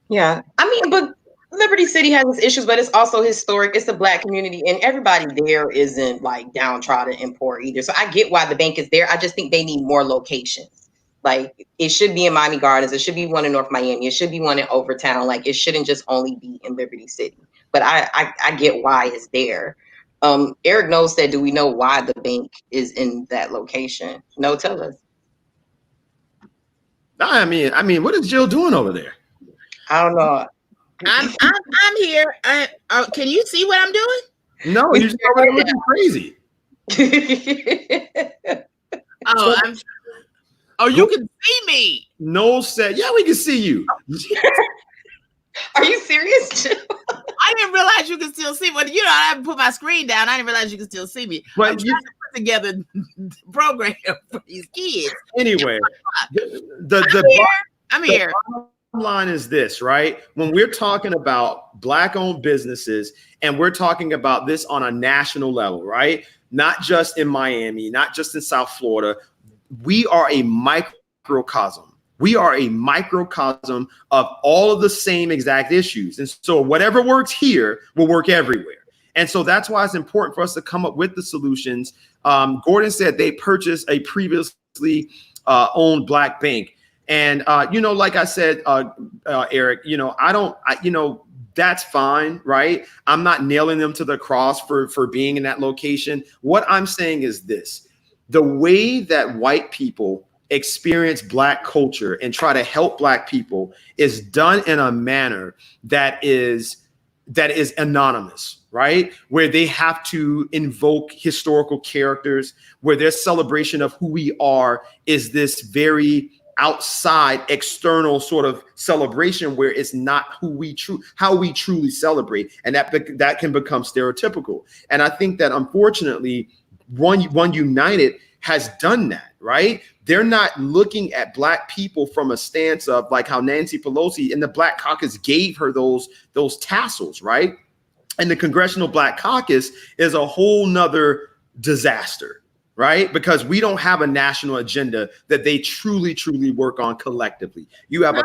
Speaker 4: Yeah. I mean, but Liberty City has its issues, but it's also historic. It's a Black community, and everybody there isn't like downtrodden and poor either. So I get why the bank is there. I just think they need more locations. Like, it should be in Miami Gardens. It should be one in North Miami. It should be one in Overtown. Like, it shouldn't just only be in Liberty City. But I get why it's there. Eric Knowles said, do we know why the bank is in that location? No, tell us.
Speaker 3: I mean, what is Jill doing over there?
Speaker 4: I don't know.
Speaker 1: I'm here. Can you see what I'm doing?
Speaker 3: No, you're just over there looking crazy.
Speaker 1: You can see me.
Speaker 3: Noel said, yeah, we can see you.
Speaker 4: Are you serious?
Speaker 1: I didn't realize you could still see me. Well, I haven't put my screen down. I didn't realize you could still see me.
Speaker 3: But
Speaker 1: I'm trying to put together the program for these kids.
Speaker 3: Anyway,
Speaker 1: I'm here.
Speaker 3: The line is this, right? When we're talking about Black-owned businesses and we're talking about this on a national level, right? Not just in Miami, not just in South Florida. We are a microcosm. We are a microcosm of all of the same exact issues. And so whatever works here will work everywhere. And so that's why it's important for us to come up with the solutions. Gordon said they purchased a previously owned Black bank. And, like I said, Eric, that's fine, right? I'm not nailing them to the cross for being in that location. What I'm saying is this: the way that white people experience Black culture and try to help Black people is done in a manner that is anonymous, right? Where they have to invoke historical characters, where their celebration of who we are is this very outside external sort of celebration where it's not how we truly celebrate, and that can become stereotypical. And I think that unfortunately One United has done that, right? They're not looking at Black people from a stance of like how Nancy Pelosi and the Black Caucus gave her those tassels, right? And the Congressional Black Caucus is a whole nother disaster, right? Because we don't have a national agenda that they truly work on collectively. You have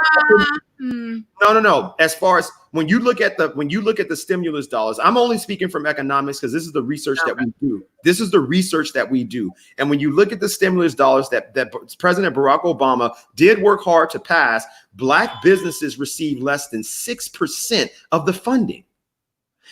Speaker 3: no. As far as when you look at the stimulus dollars, I'm only speaking from economics because this is the research that we do. This is the research that we do. And when you look at the stimulus dollars that President Barack Obama did work hard to pass, Black businesses receive less than 6% of the funding.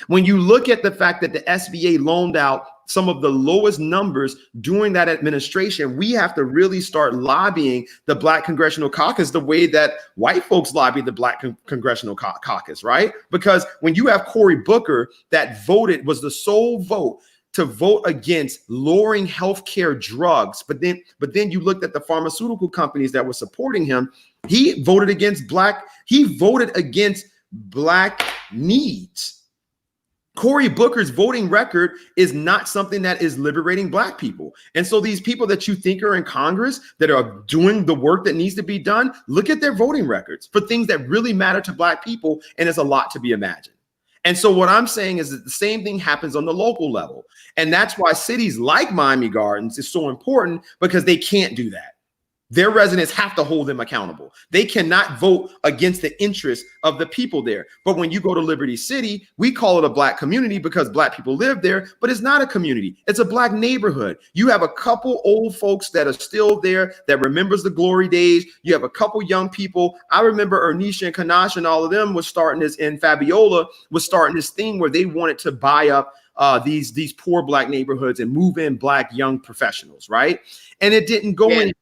Speaker 3: When you look at the fact that the SBA loaned out some of the lowest numbers during that administration, we have to really start lobbying the Black Congressional Caucus the way that white folks lobby the Black Congressional Caucus, right? Because when you have Cory Booker that was the sole vote to vote against lowering healthcare drugs, but then you looked at the pharmaceutical companies that were supporting him, he voted against Black needs. Cory Booker's voting record is not something that is liberating Black people. And so these people that you think are in Congress that are doing the work that needs to be done, look at their voting records for things that really matter to Black people. And it's a lot to be imagined. And so what I'm saying is that the same thing happens on the local level. And that's why cities like Miami Gardens is so important, because they can't do that. Their residents have to hold them accountable. They cannot vote against the interests of the people there. But when you go to Liberty City, we call it a Black community because Black people live there, but it's not a community. It's a Black neighborhood. You have a couple old folks that are still there that remembers the glory days. You have a couple young people. I remember Ernisha and Kanash and all of them was starting this, and Fabiola was starting this thing where they wanted to buy up these poor Black neighborhoods and move in Black young professionals, right? And it didn't go anywhere.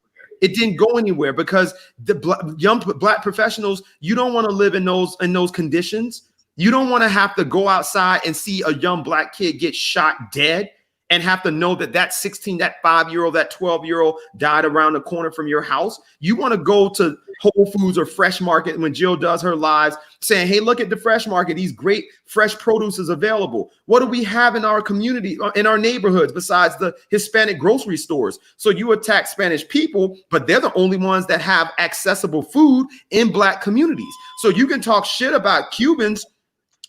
Speaker 3: It didn't go anywhere because the young Black professionals, you don't want to live in those conditions. You don't want to have to go outside and see a young Black kid get shot dead and have to know that that 16, that 5-year-old, that 12-year-old died around the corner from your house. You want to go to Whole Foods or Fresh Market when Jill does her lives saying, hey, look at the Fresh Market. These great fresh produce is available. What do we have in our community, in our neighborhoods, besides the Hispanic grocery stores? So you attack Spanish people, but they're the only ones that have accessible food in Black communities. So you can talk shit about Cubans,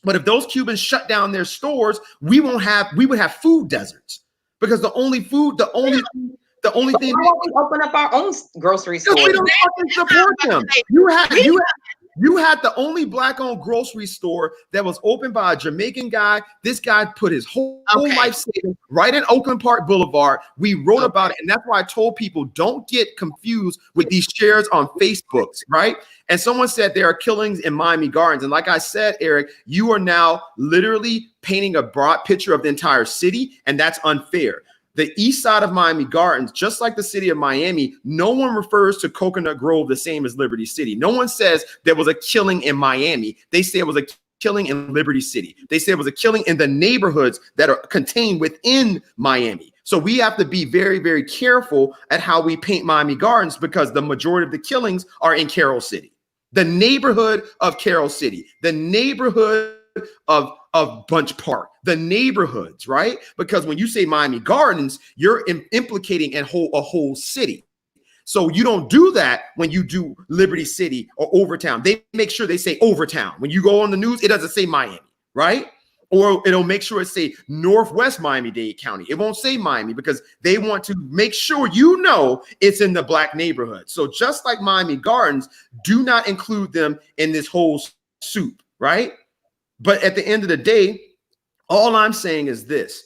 Speaker 3: but if those Cubans shut down their stores, we would have food deserts, because the only thing
Speaker 4: why don't we open up our own grocery store?
Speaker 3: We don't fucking support them. You had the only Black-owned grocery store that was opened by a Jamaican guy. This guy put his whole life savings right in Oakland Park Boulevard. We wrote about it, and that's why I told people, don't get confused with these shares on Facebook, right? And someone said there are killings in Miami Gardens. And like I said, Eric, you are now literally painting a broad picture of the entire city, and that's unfair. The east side of Miami Gardens, just like the city of Miami, no one refers to Coconut Grove the same as Liberty City. No one says there was a killing in Miami. They say it was a killing in Liberty City. They say it was a killing in the neighborhoods that are contained within Miami. So we have to be very, very careful at how we paint Miami Gardens, because the majority of the killings are in Carroll City, the neighborhood of Carroll City, the neighborhood of Bunch Park, the neighborhoods, right? Because when you say Miami Gardens, you're implicating a whole city. So you don't do that when you do Liberty City or Overtown. They make sure they say Overtown. When you go on the news, it doesn't say Miami, right? Or it'll make sure it say Northwest Miami-Dade County. It won't say Miami, because they want to make sure you know it's in the Black neighborhood. So just like Miami Gardens, do not include them in this whole soup, right? But at the end of the day, all I'm saying is this: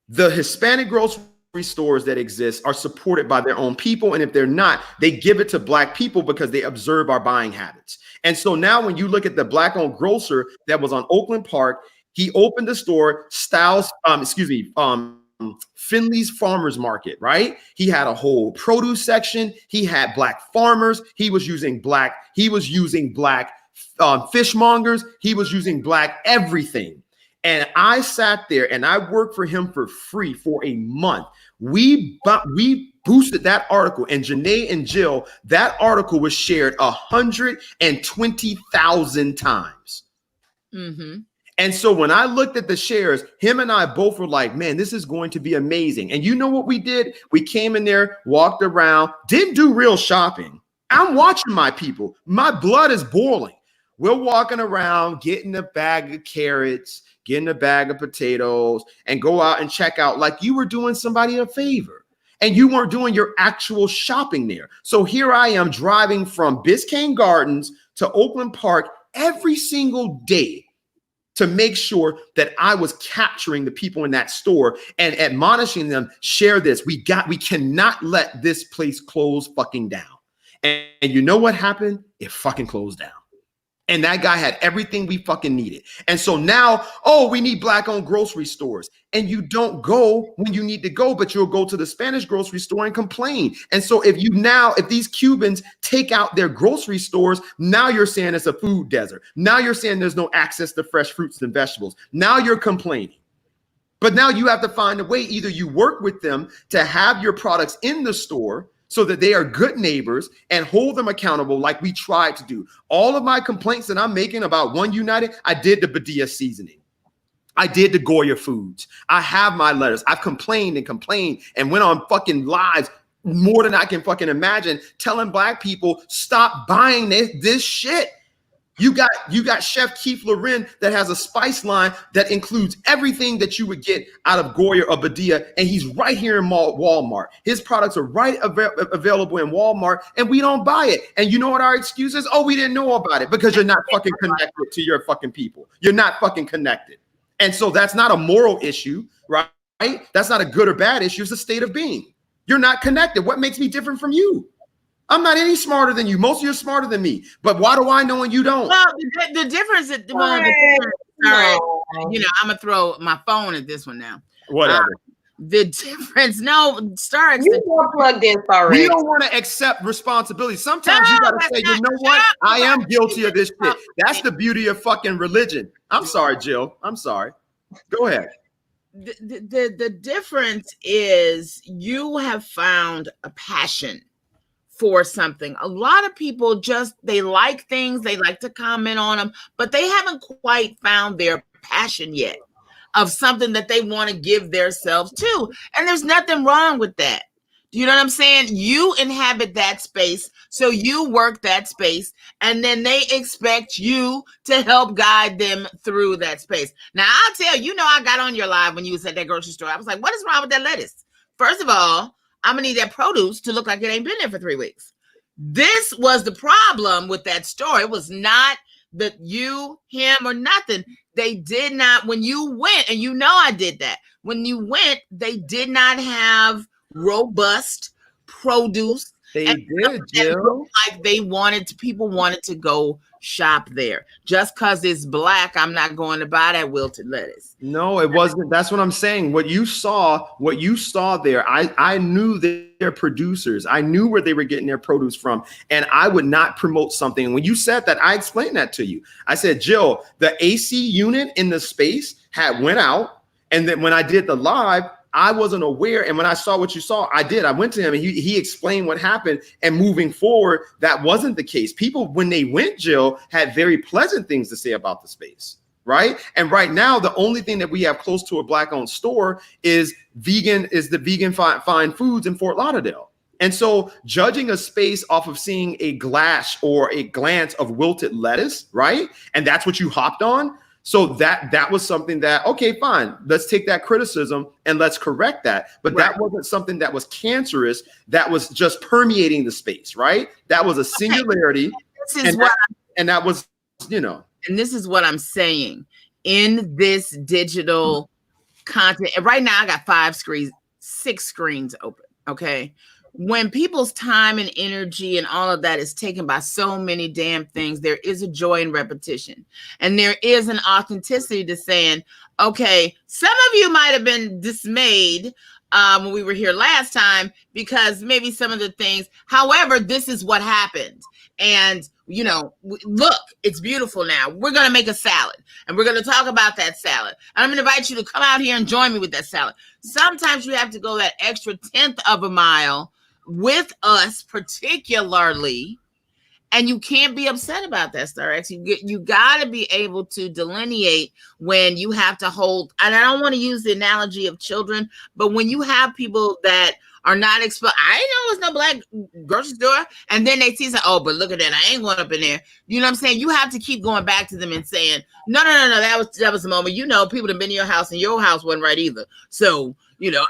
Speaker 3: the Hispanic grocery stores that exist are supported by their own people. And if they're not, they give it to Black people because they observe our buying habits. And so now when you look at the Black-owned grocer that was on Oakland Park, he opened the store, Finley's Farmers Market, right? He had a whole produce section. He had Black farmers. He was using Black fishmongers. He was using Black everything. And I sat there and I worked for him for free for a month. We boosted that article, and Janae and Jill, that article was shared 120,000 times.
Speaker 10: Mm-hmm.
Speaker 3: And so when I looked at the shares, him and I both were like, man, this is going to be amazing. And you know what we did? We came in there, walked around, didn't do real shopping. I'm watching my people. My blood is boiling. We're walking around, getting a bag of carrots, getting a bag of potatoes, and go out and check out like you were doing somebody a favor. And you weren't doing your actual shopping there. So here I am driving from Biscayne Gardens to Oakland Park every single day to make sure that I was capturing the people in that store and admonishing them, share this. We cannot let this place close fucking down. And you know what happened? It fucking closed down. And that guy had everything we fucking needed. And so now, we need Black-owned grocery stores. And you don't go when you need to go, but you'll go to the Spanish grocery store and complain. And so if these Cubans take out their grocery stores, now you're saying it's a food desert. Now you're saying there's no access to fresh fruits and vegetables. Now you're complaining. But now you have to find a way. Either you work with them to have your products in the store so that they are good neighbors and hold them accountable like we tried to do. All of my complaints that I'm making about One United, I did the Badia seasoning. I did the Goya foods. I have my letters. I've complained and went on fucking lives more than I can fucking imagine, telling Black people, stop buying this shit. You got Chef Keith Loren that has a spice line that includes everything that you would get out of Goya or Badia, and he's right here in Walmart. His products are right available in Walmart, and we don't buy it. And you know what our excuse is? Oh, we didn't know about it because you're not fucking connected to your fucking people. You're not fucking connected. And so that's not a moral issue, right? That's not a good or bad issue. It's a state of being. You're not connected. What makes me different from you? I'm not any smarter than you. Most of you are smarter than me. But why do I know and you don't?
Speaker 1: Well, the difference is, sorry, you know, I'm gonna throw my phone at this one now.
Speaker 3: Whatever.
Speaker 1: The difference, Starks.
Speaker 4: You more plugged in, sorry.
Speaker 3: We don't want to accept responsibility. Sometimes you gotta say, you know what? I am guilty of this shit. That's the beauty of fucking religion. I'm sorry, Jill. I'm sorry. Go ahead.
Speaker 1: The difference is you have found a passion for something. A lot of people they like things, they like to comment on them, but they haven't quite found their passion yet of something that they want to give themselves to. And there's nothing wrong with that. Do you know what I'm saying? You inhabit that space, so you work that space, and then they expect you to help guide them through that space. Now, I'll tell you, I got on your live when you was at that grocery store. I was like, what is wrong with that lettuce? First of all, I'm gonna need that produce to look like it ain't been there for 3 weeks. This was the problem with that store. It was not that you, him, or nothing. They did not, when you went, and I did that. When you went, they did not have robust produce.
Speaker 3: They did, Jill.
Speaker 1: Like people wanted to go shop there. Just because it's black, I'm not going to buy that wilted lettuce.
Speaker 3: No, it wasn't. That's what I'm saying. What you saw there, I knew their producers. I knew where they were getting their produce from, and I would not promote something. And when you said that, I explained that to you. I said, Jill, the AC unit in the space went out, and then when I did the live, I wasn't aware. And when I saw what you saw, I went to him and he explained what happened. And moving forward, that wasn't the case. People, when they went, Jill, had very pleasant things to say about the space, right? And right now, the only thing that we have close to a Black-owned store is the vegan fine foods in Fort Lauderdale. And so judging a space off of seeing a glass or a glance of wilted lettuce, right? And that's what you hopped on. So that was something that, okay, fine, let's take that criticism and let's correct that. But that wasn't something that was cancerous, that was just permeating the space, right? That was a singularity. And that was,
Speaker 1: And this is what I'm saying. In this digital content, and right now I got 6 screens open, okay? When people's time and energy and all of that is taken by so many damn things, there is a joy in repetition. And there is an authenticity to saying, okay, some of you might have been dismayed when we were here last time because maybe some of the things, however, this is what happened. And, look, it's beautiful now. We're going to make a salad and we're going to talk about that salad. And I'm going to invite you to come out here and join me with that salad. Sometimes you have to go that extra 1/10 of a mile with us particularly, and you can't be upset about that, Star X. You got to be able to delineate when you have to hold, and I don't want to use the analogy of children, but when you have people that are not exposed, I didn't know it was no black grocery store, and then they see something, oh, but look at that, I ain't going up in there. You know what I'm saying? You have to keep going back to them and saying, no, that was the moment. People have been in your house and your house wasn't right either. So,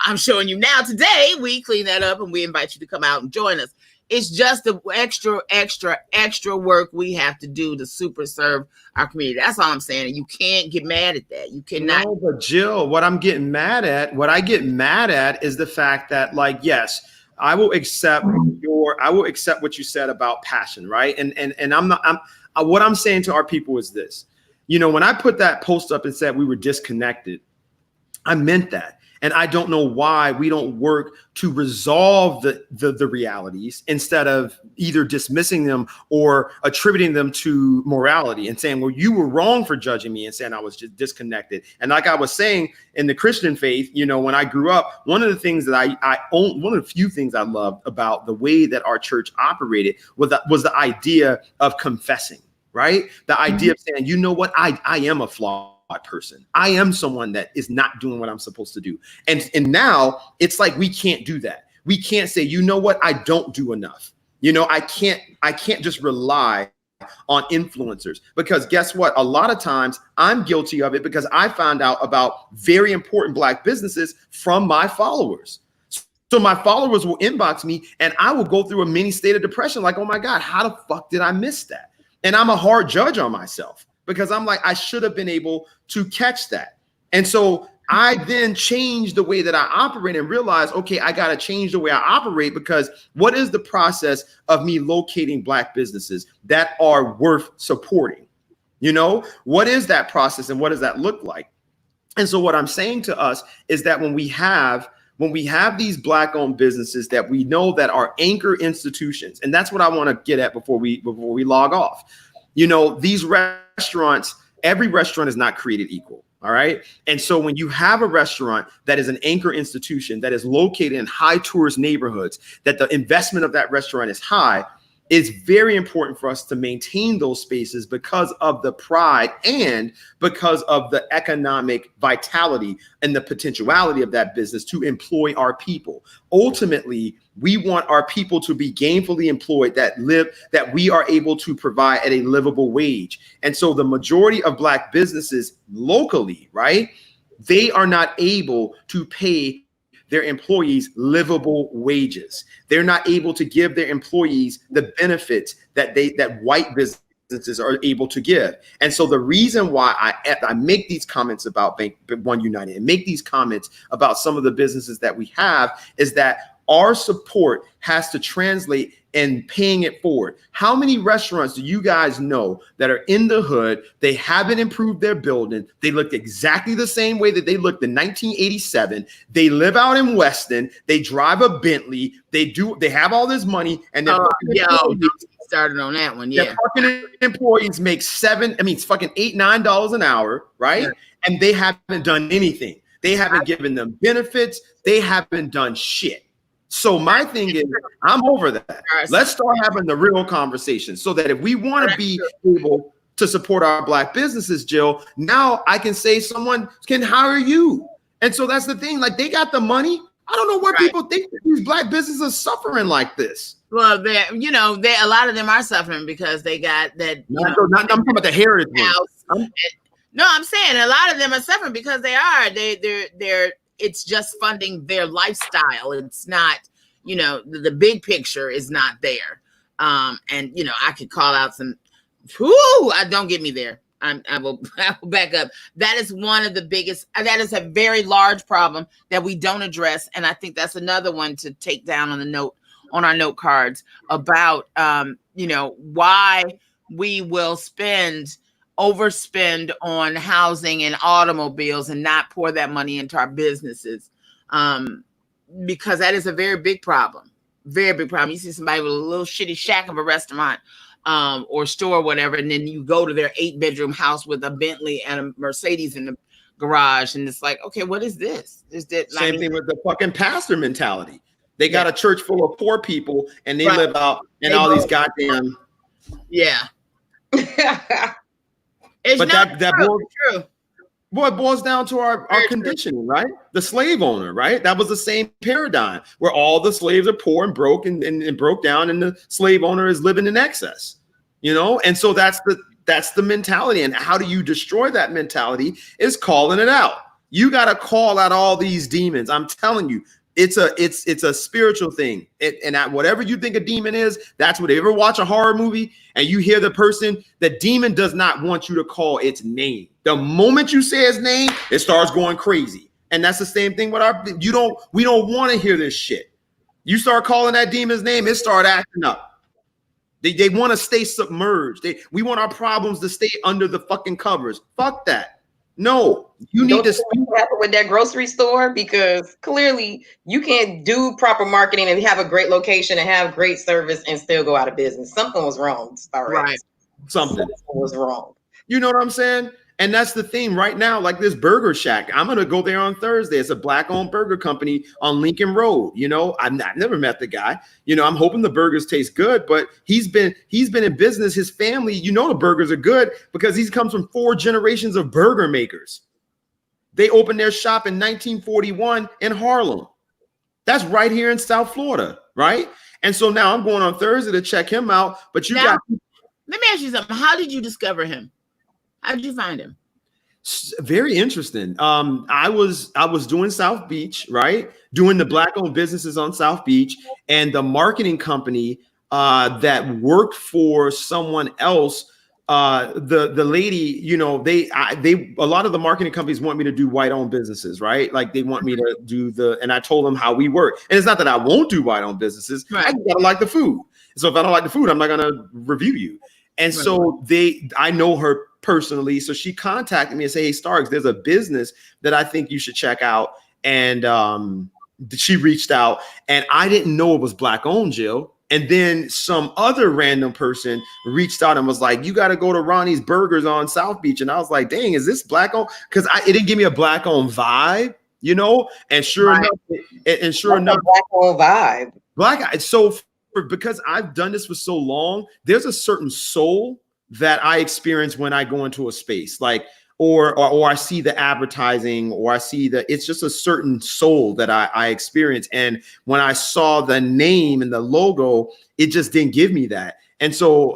Speaker 1: I'm showing you now today, we clean that up and we invite you to come out and join us. It's just the extra work we have to do to super serve our community. That's all I'm saying. And you can't get mad at that. You cannot.
Speaker 3: No, but Jill, what I get mad at is the fact that, like, yes, I will accept what you said about passion, right? And what I'm saying to our people is this. When I put that post up and said we were disconnected, I meant that. And I don't know why we don't work to resolve the realities instead of either dismissing them or attributing them to morality and saying, well, you were wrong for judging me and saying I was just disconnected. And like I was saying, in the Christian faith, when I grew up, one of the things that one of the few things I loved about the way that our church operated was the idea of confessing, right? The idea of saying, you know what, I am a flawed person. I am someone that is not doing what I'm supposed to do. And now it's like we can't do that. We can't say, you know what, I don't do enough. I can't just rely on influencers, because guess what? A lot of times I'm guilty of it because I found out about very important Black businesses from my followers. So my followers will inbox me and I will go through a mini state of depression. Like, oh my God, how the fuck did I miss that? And I'm a hard judge on myself because I'm like, I should have been able to catch that. And so I then changed the way that I operate and realized, okay, I got to change the way I operate, because what is the process of me locating Black businesses that are worth supporting? You know, what is that process and what does that look like? And so what I'm saying to us is that when we have these Black owned businesses that we know that are anchor institutions, and that's what I want to get at before we log off. You know, these restaurants, every restaurant is not created equal. All right. And so when you have a restaurant that is an anchor institution that is located in high tourist neighborhoods, that the investment of that restaurant is high, it's very important for us to maintain those spaces because of the pride and because of the economic vitality and the potentiality of that business to employ our people. Ultimately, we want our people to be gainfully employed, that we are able to provide at a livable wage. And so the majority of Black businesses locally, right, they are not able to pay their employees livable wages. They're not able to give their employees the benefits that white businesses are able to give. And so the reason why I make these comments about Bank One United and make these comments about some of the businesses that we have is that our support has to translate in paying it forward. How many restaurants do you guys know that are in the hood? They haven't improved their building. They look exactly the same way that they looked in 1987. They live out in Weston. They drive a Bentley. They have all this money, and they're
Speaker 10: started on that one. Yeah,
Speaker 3: fucking employees make fucking $8, $9 an hour, right? Yeah. And they haven't done anything. They haven't given them benefits. They haven't done shit. So my thing is, I'm over that. Let's start having the real conversation so that if we want to be able to support our Black businesses, Jill, now I can say someone can hire you. And so that's the thing. Like, they got the money. I don't know why people think that these Black businesses are suffering like this.
Speaker 10: Well, a lot of them are suffering because they got that.
Speaker 3: I'm talking about the heritage house.
Speaker 10: No, I'm saying a lot of them are suffering because they're it's just funding their lifestyle. It's not, the big picture is not there. And I could call out some, don't get me there. I will back up. That is one of the biggest, that is a very large problem that we don't address. And I think that's another one to take down on our note cards about, why we will overspend on housing and automobiles and not pour that money into our businesses, because that is a very big problem. Very big problem. You see somebody with a little shitty shack of a restaurant or store or whatever, and then you go to their 8-bedroom house with a Bentley and a Mercedes in the garage, and it's like, okay, what is this?
Speaker 3: Same thing with the fucking pastor mentality. They got a church full of poor people and they live out in all these goddamn
Speaker 10: It's
Speaker 3: but
Speaker 10: not
Speaker 3: that
Speaker 10: true.
Speaker 3: It boils down to our conditioning, right? The slave owner, right? That was the same paradigm where all the slaves are poor and broke and broke down, and the slave owner is living in excess, And so that's the mentality. And how do you destroy that mentality is calling it out. You got to call out all these demons. I'm telling you. It's a spiritual thing. Whatever you think a demon is, that's what. If you ever watch a horror movie and you hear the demon does not want you to call its name. The moment you say its name, it starts going crazy. And that's the same thing with we don't want to hear this shit. You start calling that demon's name, it start acting up. They want to stay submerged. We want our problems to stay under the fucking covers. Fuck that. No, you need to speak
Speaker 4: with that grocery store, because clearly you can't do proper marketing and have a great location and have great service and still go out of business. Something was wrong.
Speaker 10: Right.
Speaker 3: Something
Speaker 4: was wrong.
Speaker 3: You know what I'm saying? And that's the thing right now, like this Burger Shack. I'm going to go there on Thursday. It's a Black-owned burger company on Lincoln Road. I've never met the guy. I'm hoping the burgers taste good, but he's been in business. His family, the burgers are good because he comes from 4 generations of burger makers. They opened their shop in 1941 in Harlem. That's right here in South Florida, right? And so now I'm going on Thursday to check him out. But
Speaker 10: Let me ask you something. How did you discover him? How did you find him?
Speaker 3: Very interesting. I was doing South Beach, right? Doing the Black-owned businesses on South Beach, and the marketing company that worked for someone else. The lady, you know, they a lot of the marketing companies want me to do white-owned businesses, right? Like they want me to do and I told them how we work. And it's not that I won't do white-owned businesses. Right. I just gotta like the food. So if I don't like the food, I'm not gonna review you. And right. So I know her personally. So she contacted me and said, hey, Starks, there's a business that I think you should check out. And she reached out, and I didn't know it was Black-owned, Jill. And then some other random person reached out and was like, you got to go to Ronnie's Burgers on South Beach. And I was like, dang, is this Black-owned? Because it didn't give me a Black-owned vibe, you know? And sure enough,
Speaker 4: Black-owned vibe.
Speaker 3: So because I've done this for so long, there's a certain soul that I experience when I go into a space, like, or I see the advertising, or I see it's just a certain soul that I experience. And when I saw the name and the logo, it just didn't give me that. And so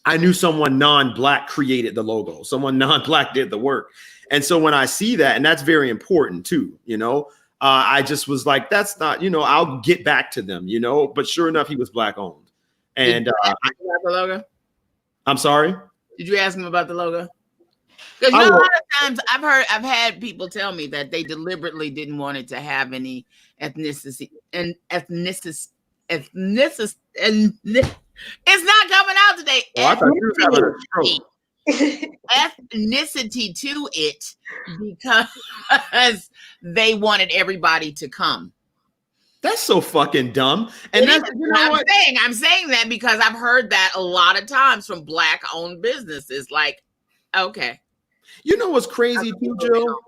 Speaker 3: I knew someone non-Black created the logo. Someone non-Black did the work. And so when I see that, and that's very important too, you know, I just was like, that's not, you know, I'll get back to them, you know, but sure enough, he was Black-owned. And
Speaker 10: Did you ask him about the logo?
Speaker 3: I'm sorry?
Speaker 10: Did you ask him about the logo? Because you know, a lot of times I've had people tell me that they deliberately didn't want it to have any ethnicity and it's not coming out today.
Speaker 3: Oh, I thought you were having a stroke.
Speaker 10: Ethnicity to it, because they wanted everybody to come.
Speaker 3: That's so fucking dumb. And that's, you know what?
Speaker 10: I'm saying that because I've heard that a lot of times from Black-owned businesses. Like, okay.
Speaker 3: You know what's crazy too, Jill?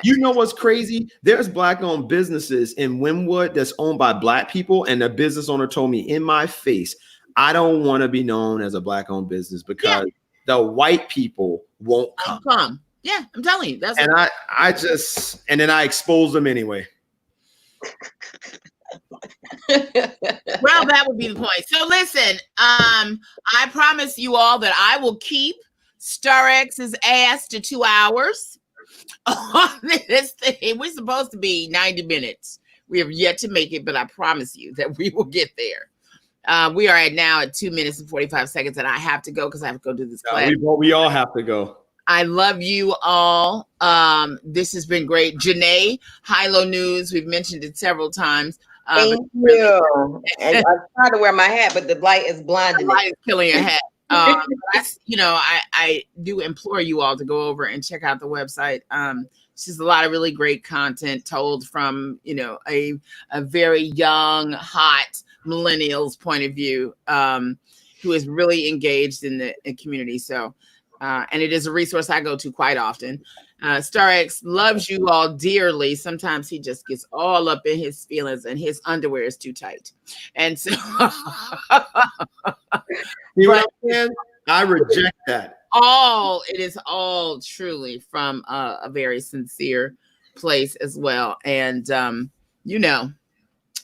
Speaker 3: You know what's crazy? There's Black-owned businesses in Wynwood that's owned by Black people, and the business owner told me in my face, I don't want to be known as a Black-owned business because the white people won't come.
Speaker 10: Yeah, I'm telling you. That's
Speaker 3: and and then I expose them anyway.
Speaker 10: Well, that would be the point. So listen, I promise you all that I will keep StarX's ass to 2 hours on this thing. We're supposed to be 90 minutes. We have yet to make it, but I promise you that we will get there. We are at 2 minutes and 45 seconds, and I have to go because I have to go do this class.
Speaker 3: We all have to go.
Speaker 10: I love you all. This has been great. Janae, Hilo News, we've mentioned it several times.
Speaker 4: Thank you. And I'm trying to wear my hat, but the light is blinding.
Speaker 10: The light is killing your hat. You know, I do implore you all to go over and check out the website. It's just a lot of really great content told from, you know, a very young, hot millennials point of view, who is really engaged in the community. So, and it is a resource I go to quite often. StarX loves you all dearly. Sometimes he just gets all up in his feelings and his underwear is too tight. And so
Speaker 3: I reject that.
Speaker 10: It is all truly from a very sincere place as well. And you know,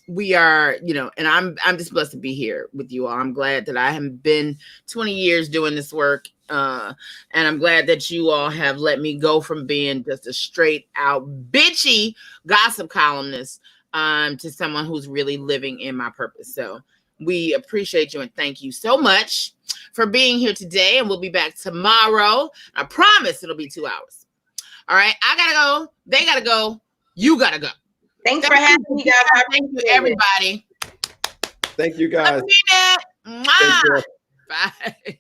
Speaker 10: we are, you know, and I'm just blessed to be here with you all. I'm glad that I have been 20 years doing this work. And I'm glad that you all have let me go from being just a straight out bitchy gossip columnist to someone who's really living in my purpose. So we appreciate you and thank you so much for being here today. And we'll be back tomorrow. I promise it'll be 2 hours. All right. I gotta go. They gotta go. You gotta go.
Speaker 4: Thanks for having me, guys.
Speaker 10: Thank you, everybody.
Speaker 3: Thank you, guys.
Speaker 10: Bye.